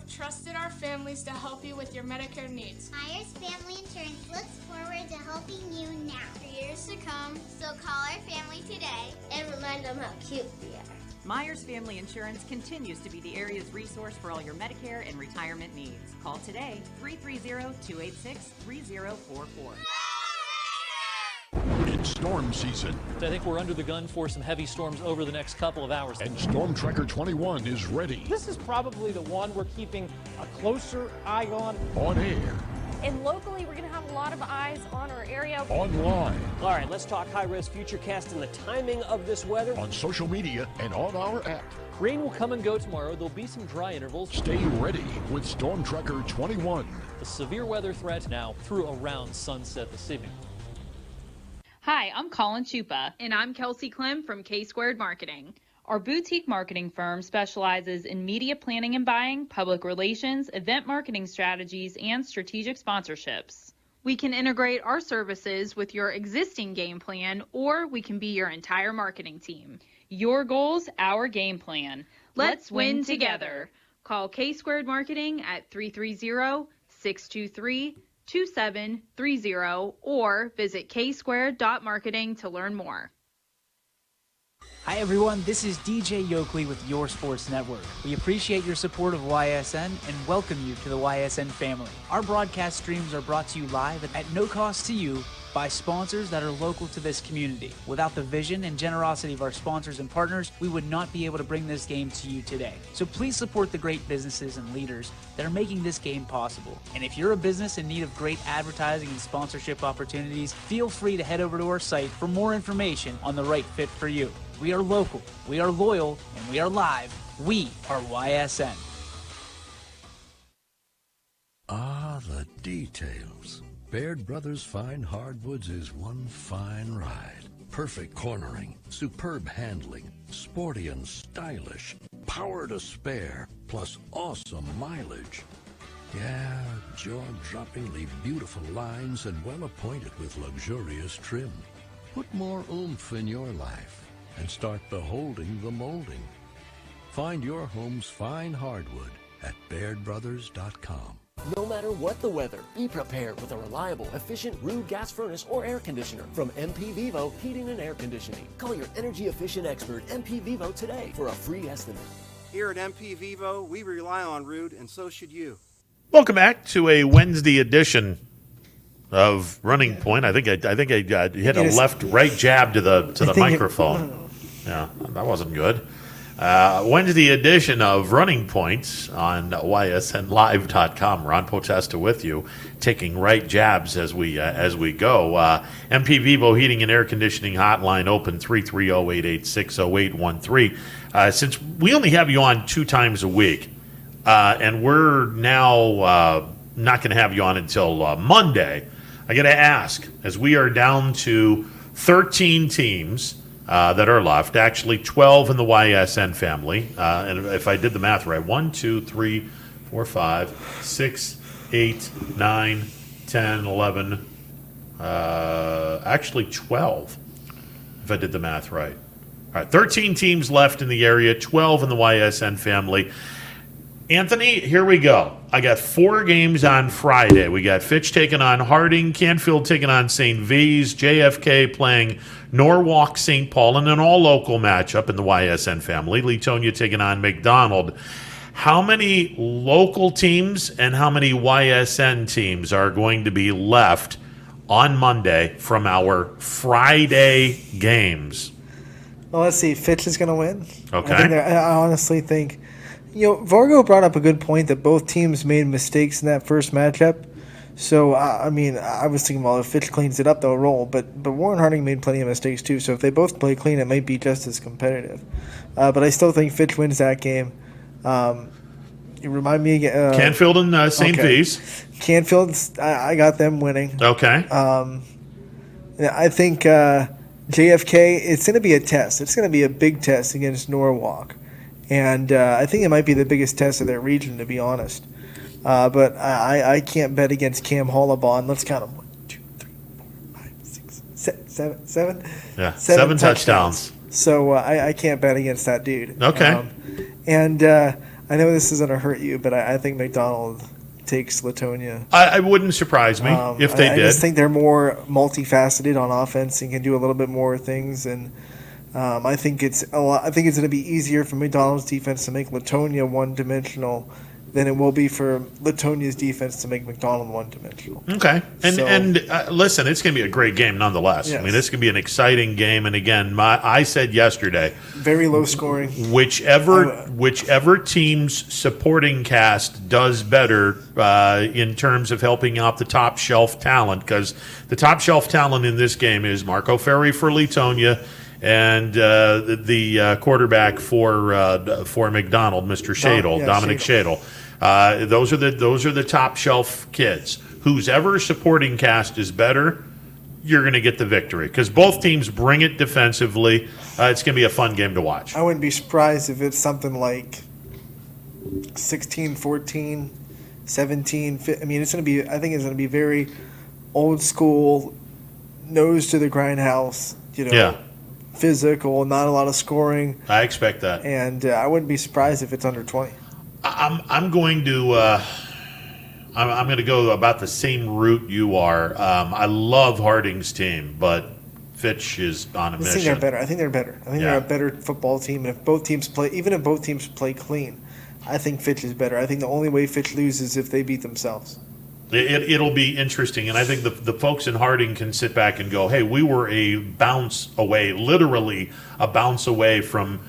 Speaker 2: Trusted our families to help you with your Medicare needs.
Speaker 5: Myers Family Insurance looks forward to helping you now for years to come. So call our family today and remind them how cute we are.
Speaker 7: Myers Family Insurance continues to be the area's resource for all your Medicare and retirement needs. Call today, 330-286-3044.
Speaker 6: storm season.
Speaker 8: I think we're under the gun for some heavy storms over the next couple of hours.
Speaker 6: And Storm Tracker 21 is ready.
Speaker 17: This is probably the one we're keeping a closer eye on.
Speaker 6: On air.
Speaker 18: And locally, we're going to have a lot of eyes on our area.
Speaker 6: Online.
Speaker 12: All right, let's talk high-risk futurecast and the timing of this weather.
Speaker 6: On social media and on our app.
Speaker 8: Rain will come and go tomorrow. There'll be some dry intervals.
Speaker 6: Stay ready with Storm Tracker 21.
Speaker 8: The severe weather threat now through around sunset this evening.
Speaker 11: Hi, I'm Colin Chupa. And I'm Kelsey Clem from K-Squared Marketing. Our boutique marketing firm specializes in media planning and buying, public relations, event marketing strategies, and strategic sponsorships. We can integrate our services with your existing game plan, or we can be your entire marketing team. Your goals, our game plan. Let's win together. Call K-Squared Marketing at 330-623-2730 or visit ksquared.marketing to learn more.
Speaker 16: Hi everyone, this is DJ Yoakley with Your Sports Network. We appreciate your support of YSN and welcome you to the YSN family. Our broadcast streams are brought to you live at no cost to you by sponsors that are local to this community. Without the vision and generosity of our sponsors and partners, we would not be able to bring this game to you today. So please support the great businesses and leaders that are making this game possible. And if you're a business in need of great advertising and sponsorship opportunities, feel free to head over to our site for more information on the right fit for you. We are local, we are loyal, and we are live. We are YSN.
Speaker 22: Ah, the details. Baird Brothers Fine Hardwoods is one fine ride. Perfect cornering, superb handling, sporty and stylish, power to spare, plus awesome mileage. Yeah, jaw-droppingly beautiful lines and well appointed with luxurious trim. Put more oomph in your life and start beholding the molding. Find your home's fine hardwood at BairdBrothers.com.
Speaker 13: No matter what the weather, be prepared with a reliable, efficient Rude gas furnace or air conditioner from MP Vivo Heating and Air Conditioning. Call your energy-efficient expert, MP Vivo, today for a free estimate.
Speaker 14: Here at MP Vivo, we rely on Rude, and so should you.
Speaker 3: Welcome back to a Wednesday edition of Running Point. I think I hit a left-right jab to the microphone. Yeah, that wasn't good. Wednesday edition of Running Points on YSNLive.com. Ron Potesta with you, taking right jabs as we go. MP Vivo Heating and Air Conditioning Hotline open 330-886-0813. Since we only have you on 2 times a week, and we're now not going to have you on until Monday, I got to ask, as we are down to 13 teams that are left, actually 12 in the YSN family, and if I did the math right, 1, 2, 3, 4, 5, 6, 8, 9, 10, 11, actually 12, if I did the math right. All right, 13 teams left in the area, 12 in the YSN family. Anthony, here we go. I got 4 games on Friday. We got Fitch taking on Harding, Canfield taking on St. V's, JFK playing Norwalk St. Paul in an all-local matchup in the YSN family. Leetonia taking on McDonald. How many local teams and how many YSN teams are going to be left on Monday from our Friday games?
Speaker 4: Well, let's see. Fitch is going to win.
Speaker 3: Okay.
Speaker 4: I honestly think... Vargo brought up a good point that both teams made mistakes in that first matchup. So, I was thinking, well, if Fitch cleans it up, they'll roll. But Warren Harding made plenty of mistakes, too. So if they both play clean, it might be just as competitive. But I still think Fitch wins that game. You remind me again.
Speaker 3: Canfield and St. V's.
Speaker 4: Canfield, I got them winning.
Speaker 3: Okay.
Speaker 4: I think JFK, it's going to be a test. It's going to be a big test against Norwalk. And I think it might be the biggest test of their region, to be honest. But I can't bet against Cam Hollabon. Let's count them. 1, 2, 3, 4, 5, 6, 7.
Speaker 3: Yeah, 7 touchdowns.
Speaker 4: So I can't bet against that dude.
Speaker 3: Okay.
Speaker 4: And I know this is going to hurt you, but I think McDonald takes Leetonia.
Speaker 3: I wouldn't surprise me if they did.
Speaker 4: I just think they're more multifaceted on offense and can do a little bit more things. And I think it's going to be easier for McDonald's defense to make Leetonia one-dimensional than it will be for Latonia's defense to make McDonald one-dimensional.
Speaker 3: Okay. And listen, it's going to be a great game nonetheless.
Speaker 4: Yes.
Speaker 3: I mean, this can be an exciting game. And again, I said yesterday,
Speaker 4: very low scoring.
Speaker 3: Whichever team's supporting cast does better in terms of helping out the top shelf talent, because the top shelf talent in this game is Marco Ferri for Latonia and the quarterback for McDonald, Mr. Shadle, Dominic Shadle. Those are the top shelf kids. Whose ever supporting cast is better, you're going to get the victory, because both teams bring it defensively. It's going to be a fun game to watch.
Speaker 4: I wouldn't be surprised if it's something like 16-14, 17. I mean, it's going to be. I think it's going to be very old school, nose to the grindhouse. Physical, not a lot of scoring.
Speaker 3: I expect that,
Speaker 4: and I wouldn't be surprised if it's under 20.
Speaker 3: I'm going to. I'm going to go about the same route you are. I love Harding's team, but Fitch is on a mission.
Speaker 4: I think they're better. I think they're a better football team. And if both teams play clean, I think Fitch is better. I think the only way Fitch loses is if they beat themselves.
Speaker 3: It'll be interesting, and I think the folks in Harding can sit back and go, hey, we were a bounce away, literally a bounce away from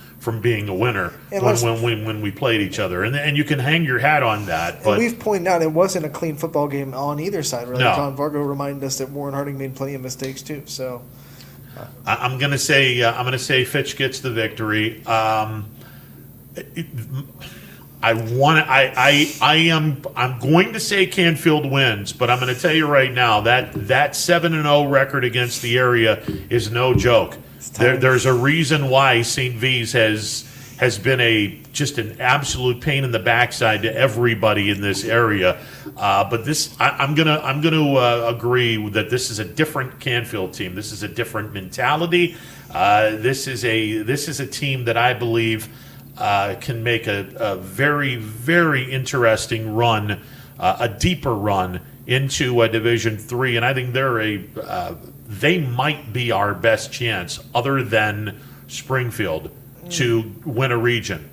Speaker 3: being a winner when we played each other. And you can hang your hat on that. But
Speaker 4: and we've pointed out it wasn't a clean football game on either side, really.
Speaker 3: No.
Speaker 4: John Vargo reminded us that Warren Harding made plenty of mistakes too. So
Speaker 3: I'm going to say Fitch gets the victory. I'm going to say Canfield wins, but I'm going to tell you right now that 7-0 record against the area is no joke. There's a reason why St. V's has been just an absolute pain in the backside to everybody in this area. But I'm gonna agree that this is a different Canfield team. This is a different mentality. This is a team that I believe can make a very, very interesting run, a deeper run into Division III, and I think they might be our best chance, other than Springfield, to win a region,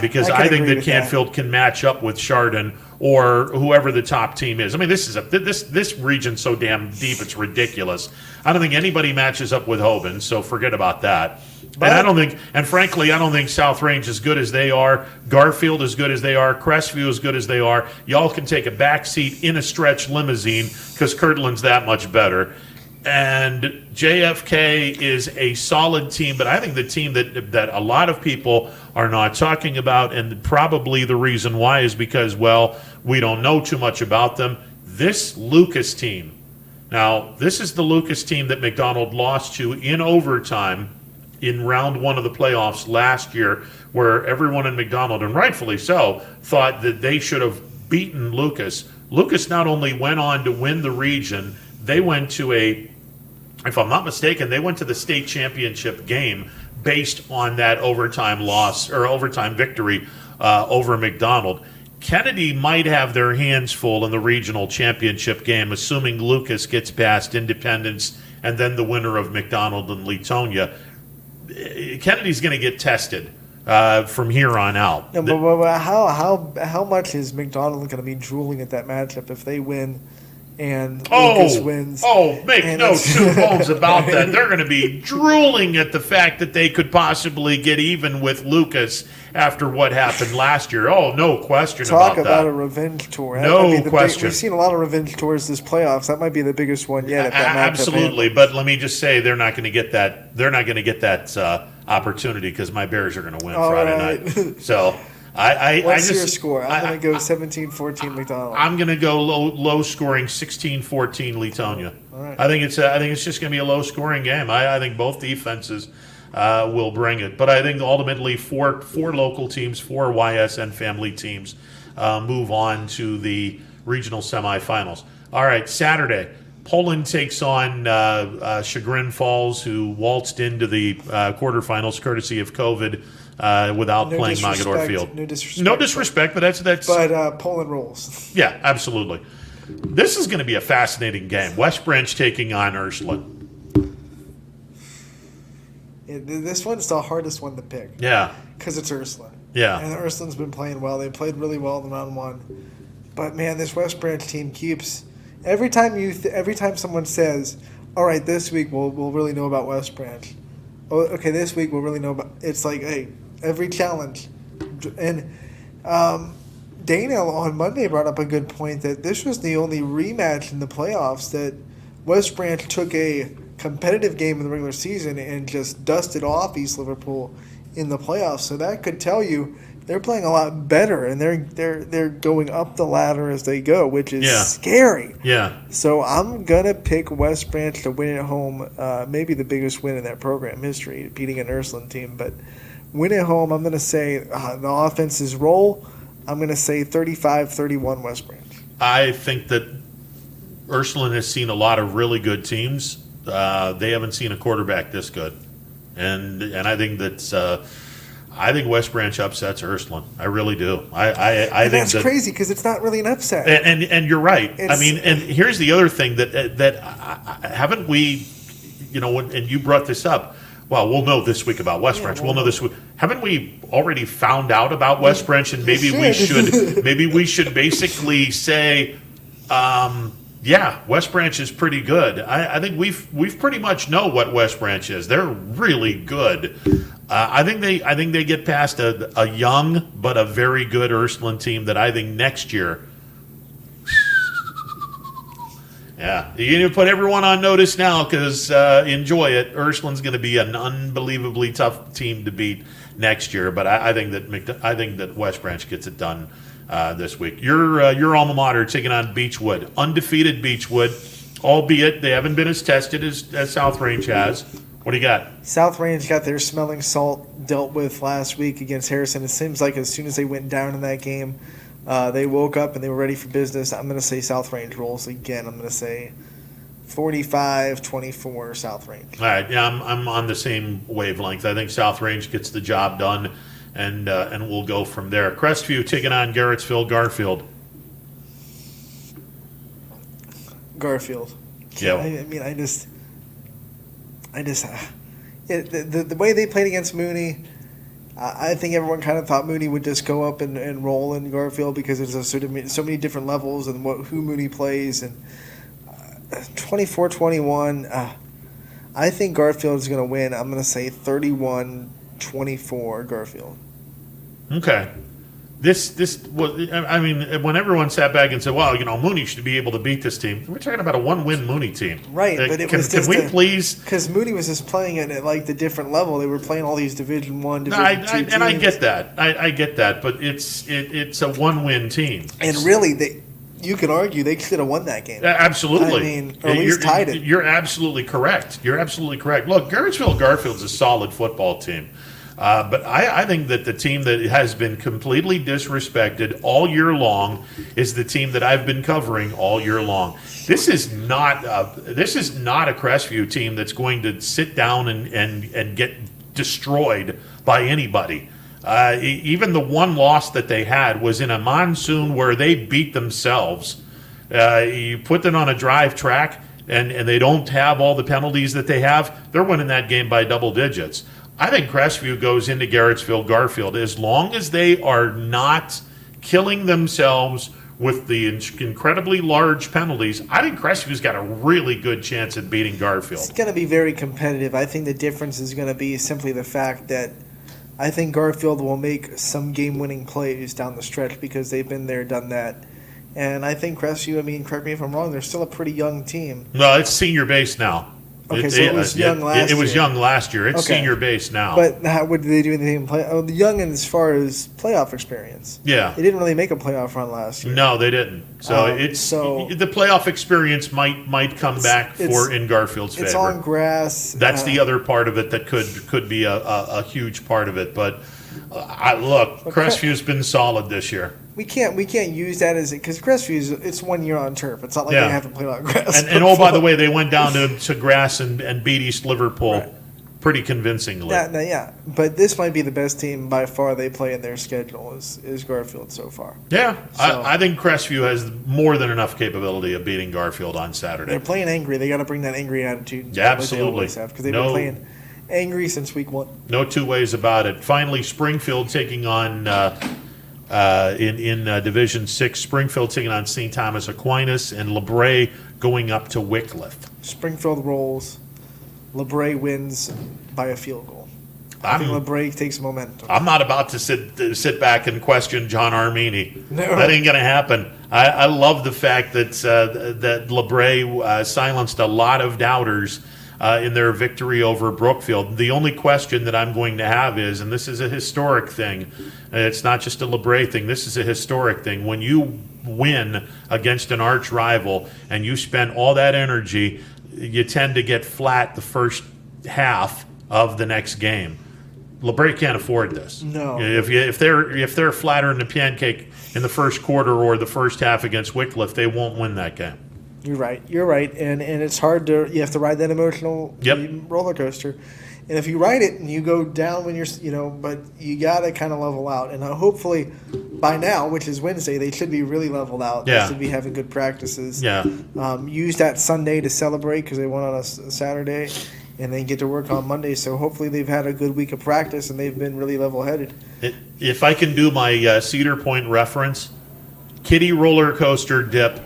Speaker 3: because I think that Canfield can match up with Chardon or whoever the top team is. I mean, this region's so damn deep, it's ridiculous. I don't think anybody matches up with Hoban, so forget about that. And frankly, I don't think South Range as good as they are, Garfield as good as they are, Crestview as good as they are. Y'all can take a back seat in a stretch limousine because Kirtland's that much better. And JFK is a solid team, but I think the team that a lot of people are not talking about, and probably the reason why is because, well, we don't know too much about them. This Lucas team. Now, this is the Lucas team that McDonald lost to in overtime in round one of the playoffs last year, where everyone in McDonald, and rightfully so, thought that they should have beaten Lucas. Lucas not only went on to win the region, they went to if I'm not mistaken, they went to the state championship game based on that overtime loss or overtime victory over McDonald. Kennedy might have their hands full in the regional championship game, assuming Lucas gets past Independence and then the winner of McDonald and Latonia. Kennedy's going to get tested from here on out.
Speaker 4: No, but how much is McDonald going to be drooling at that matchup if they win and Lucas wins?
Speaker 3: Make no two bones about that. They're going to be drooling at the fact that they could possibly get even with Lucas after what happened last year. Oh, no question about that.
Speaker 4: Talk about a revenge tour.
Speaker 3: No question.
Speaker 4: We've seen a lot of revenge tours this playoffs. That might be the biggest one yet. At that
Speaker 3: absolutely, but let me just say they're not going to get that. They're not going to get that opportunity because my Bears are going to win Friday night. So.
Speaker 4: What's your score? I'm going to go 17-14 McDonald.
Speaker 3: I'm going to go low scoring 16-14 Latonia.
Speaker 4: All right.
Speaker 3: I think it's just going to be a low scoring game. I think both defenses will bring it, but I think ultimately four local teams, 4 YSN family teams move on to the regional semifinals. All right, Saturday. Poland takes on Chagrin Falls, who waltzed into the quarterfinals courtesy of COVID without playing Mogador Field. No disrespect, but that's.
Speaker 4: But Poland rolls.
Speaker 3: Yeah, absolutely. This is going to be a fascinating game. West Branch taking on Ursuline.
Speaker 4: This one's the hardest one to pick.
Speaker 3: Yeah.
Speaker 4: Because it's Ursuline.
Speaker 3: Yeah.
Speaker 4: And Ursuline's been playing well. They played really well in round one. But, man, this West Branch team keeps – every time someone says, all right, this week we'll really know about West Branch. Oh, okay, this week we'll really know about – it's like, hey, every challenge. And Dana on Monday brought up a good point that this was the only rematch in the playoffs that West Branch took a competitive game in the regular season and just dusted off East Liverpool in the playoffs. So that could tell you they're playing a lot better, and they're going up the ladder as they go, which is scary.
Speaker 3: Yeah.
Speaker 4: So I'm gonna pick West Branch to win at home, maybe the biggest win in their program history, beating an Ursuline team. But win at home, I'm gonna say the offenses roll. I'm gonna say 35-31 West Branch. I
Speaker 3: think that Ursuline has seen a lot of really good teams. They haven't seen a quarterback this good, and I think I think West Branch upsets Ursuline. I really do. I think
Speaker 4: that's crazy because it's not really an upset.
Speaker 3: And you're right. I mean, and here's the other thing that haven't we, and you brought this up. Well, we'll know this week about West Branch. We'll know this week. Haven't we already found out about West Branch? And maybe we should basically say, West Branch is pretty good. I think we've pretty much know what West Branch is. They're really good. I think they get past a young but a very good Ursuline team that I think next year. Yeah, you're going to put everyone on notice now because enjoy it. Ursuline's going to be an unbelievably tough team to beat next year, but I think that West Branch gets it done this week. Your alma mater taking on Beechwood, undefeated Beechwood, albeit they haven't been as tested as South Range has. What do you got?
Speaker 4: South Range got their smelling salt dealt with last week against Harrison. It seems like as soon as they went down in that game, they woke up and they were ready for business. I'm going to say South Range rolls again. I'm going to say 45-24 South Range.
Speaker 3: All right, yeah, I'm on the same wavelength. I think South Range gets the job done, and we'll go from there. Crestview taking on Garrettsville Garfield.
Speaker 4: Garfield.
Speaker 3: Yeah.
Speaker 4: The way they played against Mooney, I think everyone kind of thought Mooney would just go up and roll in Garfield because there's so many different levels and who Mooney plays. And 24-21, I think Garfield is going to win. I'm going to say 31-24 Garfield.
Speaker 3: Okay. This was, I mean, when everyone sat back and said, well, Mooney should be able to beat this team, we're talking about a one-win Mooney team.
Speaker 4: Right, but it was just
Speaker 3: can we please?
Speaker 4: Because Mooney was just playing it at like the different level. They were playing all these Division I, Division II teams.
Speaker 3: And I get that. I get that, but it's a one-win team.
Speaker 4: And really, you could argue they should have won that game.
Speaker 3: Absolutely.
Speaker 4: I mean, or at least tied it.
Speaker 3: You're absolutely correct. Look, Garrettsville Garfield's a solid football team. But I think that the team that has been completely disrespected all year long is the team that I've been covering all year long. This is not a Crestview team that's going to sit down and get destroyed by anybody. Even the one loss that they had was in a monsoon where they beat themselves. You put them on a drive track and they don't have all the penalties that they have, they're winning that game by double digits. I think Crestview goes into Garrettsville Garfield as long as they are not killing themselves with the incredibly large penalties. I think Crestview's got a really good chance at beating Garfield.
Speaker 4: It's going to be very competitive. I think the difference is going to be simply the fact that I think Garfield will make some game-winning plays down the stretch because they've been there, done that. And I think Crestview, correct me if I'm wrong, they're still a pretty young team.
Speaker 3: No, it's senior base now.
Speaker 4: Okay, so it was young last year.
Speaker 3: It was young last year. It's senior base now.
Speaker 4: But how did they do anything in play? Oh, the young as far as playoff experience.
Speaker 3: Yeah.
Speaker 4: They didn't really make a playoff run last year.
Speaker 3: No, they didn't. So the playoff experience might come back in Garfield's favor.
Speaker 4: It's on grass.
Speaker 3: That's the other part of it that could be a huge part of it. But Crestview's been solid this year.
Speaker 4: We can't use that as because Crestview it's 1 year on turf. It's not like they haven't played on grass.
Speaker 3: And by the way, they went down to grass and beat East Liverpool pretty convincingly.
Speaker 4: Yeah, but this might be the best team by far they play in their schedule is Garfield so far.
Speaker 3: Yeah, so, I think Crestview has more than enough capability of beating Garfield on Saturday.
Speaker 4: They're playing angry. They got to bring that angry attitude.
Speaker 3: Yeah, absolutely.
Speaker 4: Because they've been playing. angry since week 1.
Speaker 3: No two ways about it. Finally, Springfield taking on in Division 6. Springfield taking on St. Thomas Aquinas, and LeBray going up to Wycliffe.
Speaker 4: Springfield rolls. LeBray wins by a field goal. I think LeBray takes momentum.
Speaker 3: I'm not about to sit back and question John Armini.
Speaker 4: No.
Speaker 3: That ain't going to happen. I love the fact that that LeBray silenced a lot of doubters in their victory over Brookfield. The only question that I'm going to have is, and this is a historic thing, it's not just a LeBray thing, this is a historic thing. When you win against an arch rival and you spend all that energy, you tend to get flat the first half of the next game. LeBray can't afford this.
Speaker 4: No.
Speaker 3: If they're flatter in the pancake in the first quarter or the first half against Wycliffe, they won't win that game.
Speaker 4: You're right, and it's hard to. You have to ride that emotional roller coaster, and if you ride it and you go down when but you gotta kind of level out, and hopefully by now, which is Wednesday, they should be really leveled out.
Speaker 3: Yeah.
Speaker 4: They should be having good practices.
Speaker 3: Yeah.
Speaker 4: Use that Sunday to celebrate because they won on a Saturday, and then get to work on Monday. So hopefully they've had a good week of practice and they've been really level-headed.
Speaker 3: If I can do my Cedar Point reference, kiddie roller coaster dip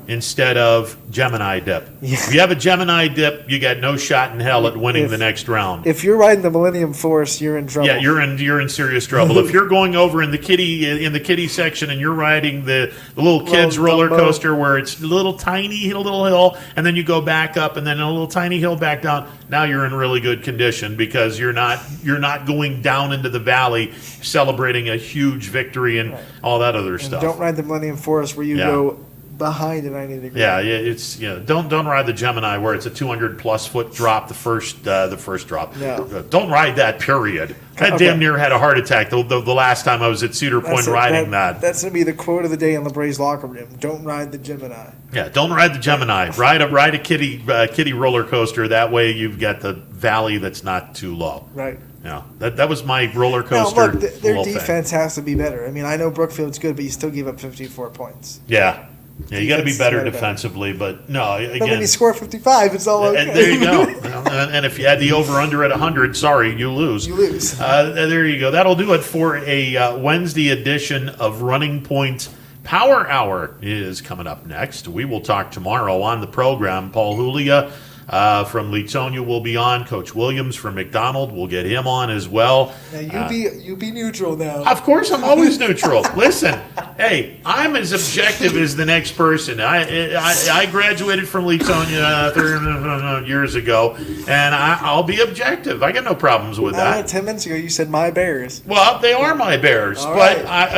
Speaker 3: instead of Gemini dip.
Speaker 4: Yeah.
Speaker 3: If you have a Gemini dip, you got no shot in hell at winning the next round.
Speaker 4: If you're riding the Millennium Force, you're in trouble.
Speaker 3: Yeah, you're in serious trouble. If you're going over in the kiddie section and you're riding the little kids roller coaster where it's a little tiny little hill and then you go back up and then a little tiny hill back down, now you're in really good condition because you're not going down into the valley celebrating a huge victory and all that other stuff.
Speaker 4: Don't ride the Millennium Force where you go behind a 90 degree.
Speaker 3: Yeah, don't ride the Gemini where it's a 200+ foot drop the first drop.
Speaker 4: No.
Speaker 3: Don't ride that, period. I damn near had a heart attack the last time I was at Cedar Point riding that.
Speaker 4: That's going to be the quote of the day in LeBray's locker room. Don't ride the Gemini.
Speaker 3: Yeah, don't ride the Gemini. Ride a kiddie roller coaster. That way you've got the valley that's not too low.
Speaker 4: Right.
Speaker 3: Yeah, that was my roller coaster.
Speaker 4: Now, look, their defense has to be better. I mean, I know Brookfield's good, but you still give up 54 points.
Speaker 3: Yeah, you got to be better defensively, but no, again.
Speaker 4: But when you score 55, it's all okay.
Speaker 3: There you go. And if you had the over-under at 100, sorry, you lose.
Speaker 4: You lose.
Speaker 3: There you go. That'll do it for a Wednesday edition of Running Point. Power Hour is coming up next. We will talk tomorrow on the program. Paul Julia from Leetonia will be on. Coach Williams from McDonald, we'll get him on as well.
Speaker 4: Now you be neutral now.
Speaker 3: Of course, I'm always neutral. Listen, hey, I'm as objective as the next person. I graduated from Leetonia years ago, and I'll be objective. I got no problems with that.
Speaker 4: 10 minutes ago, you said my Bears.
Speaker 3: Well, they are my Bears,
Speaker 4: all
Speaker 3: but
Speaker 4: right.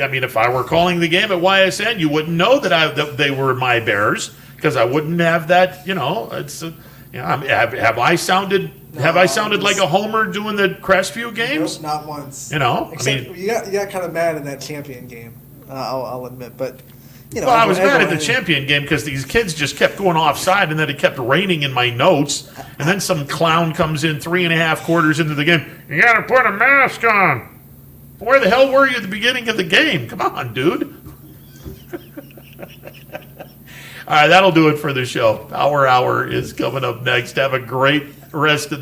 Speaker 3: I mean, if I were calling the game at YSN, you wouldn't know that they were my Bears. Because I wouldn't have that, it's, have I sounded like a homer doing the Crestview games?
Speaker 4: Nope, not once.
Speaker 3: Except
Speaker 4: you got kind of mad in that champion game. I'll admit, but
Speaker 3: I was mad at the champion game because these kids just kept going offside, and then it kept raining in my notes, and then some clown comes in 3.5 quarters into the game. You got to put a mask on. Where the hell were you at the beginning of the game? Come on, dude. All right, that'll do it for the show. Power Hour is coming up next. Have a great rest of the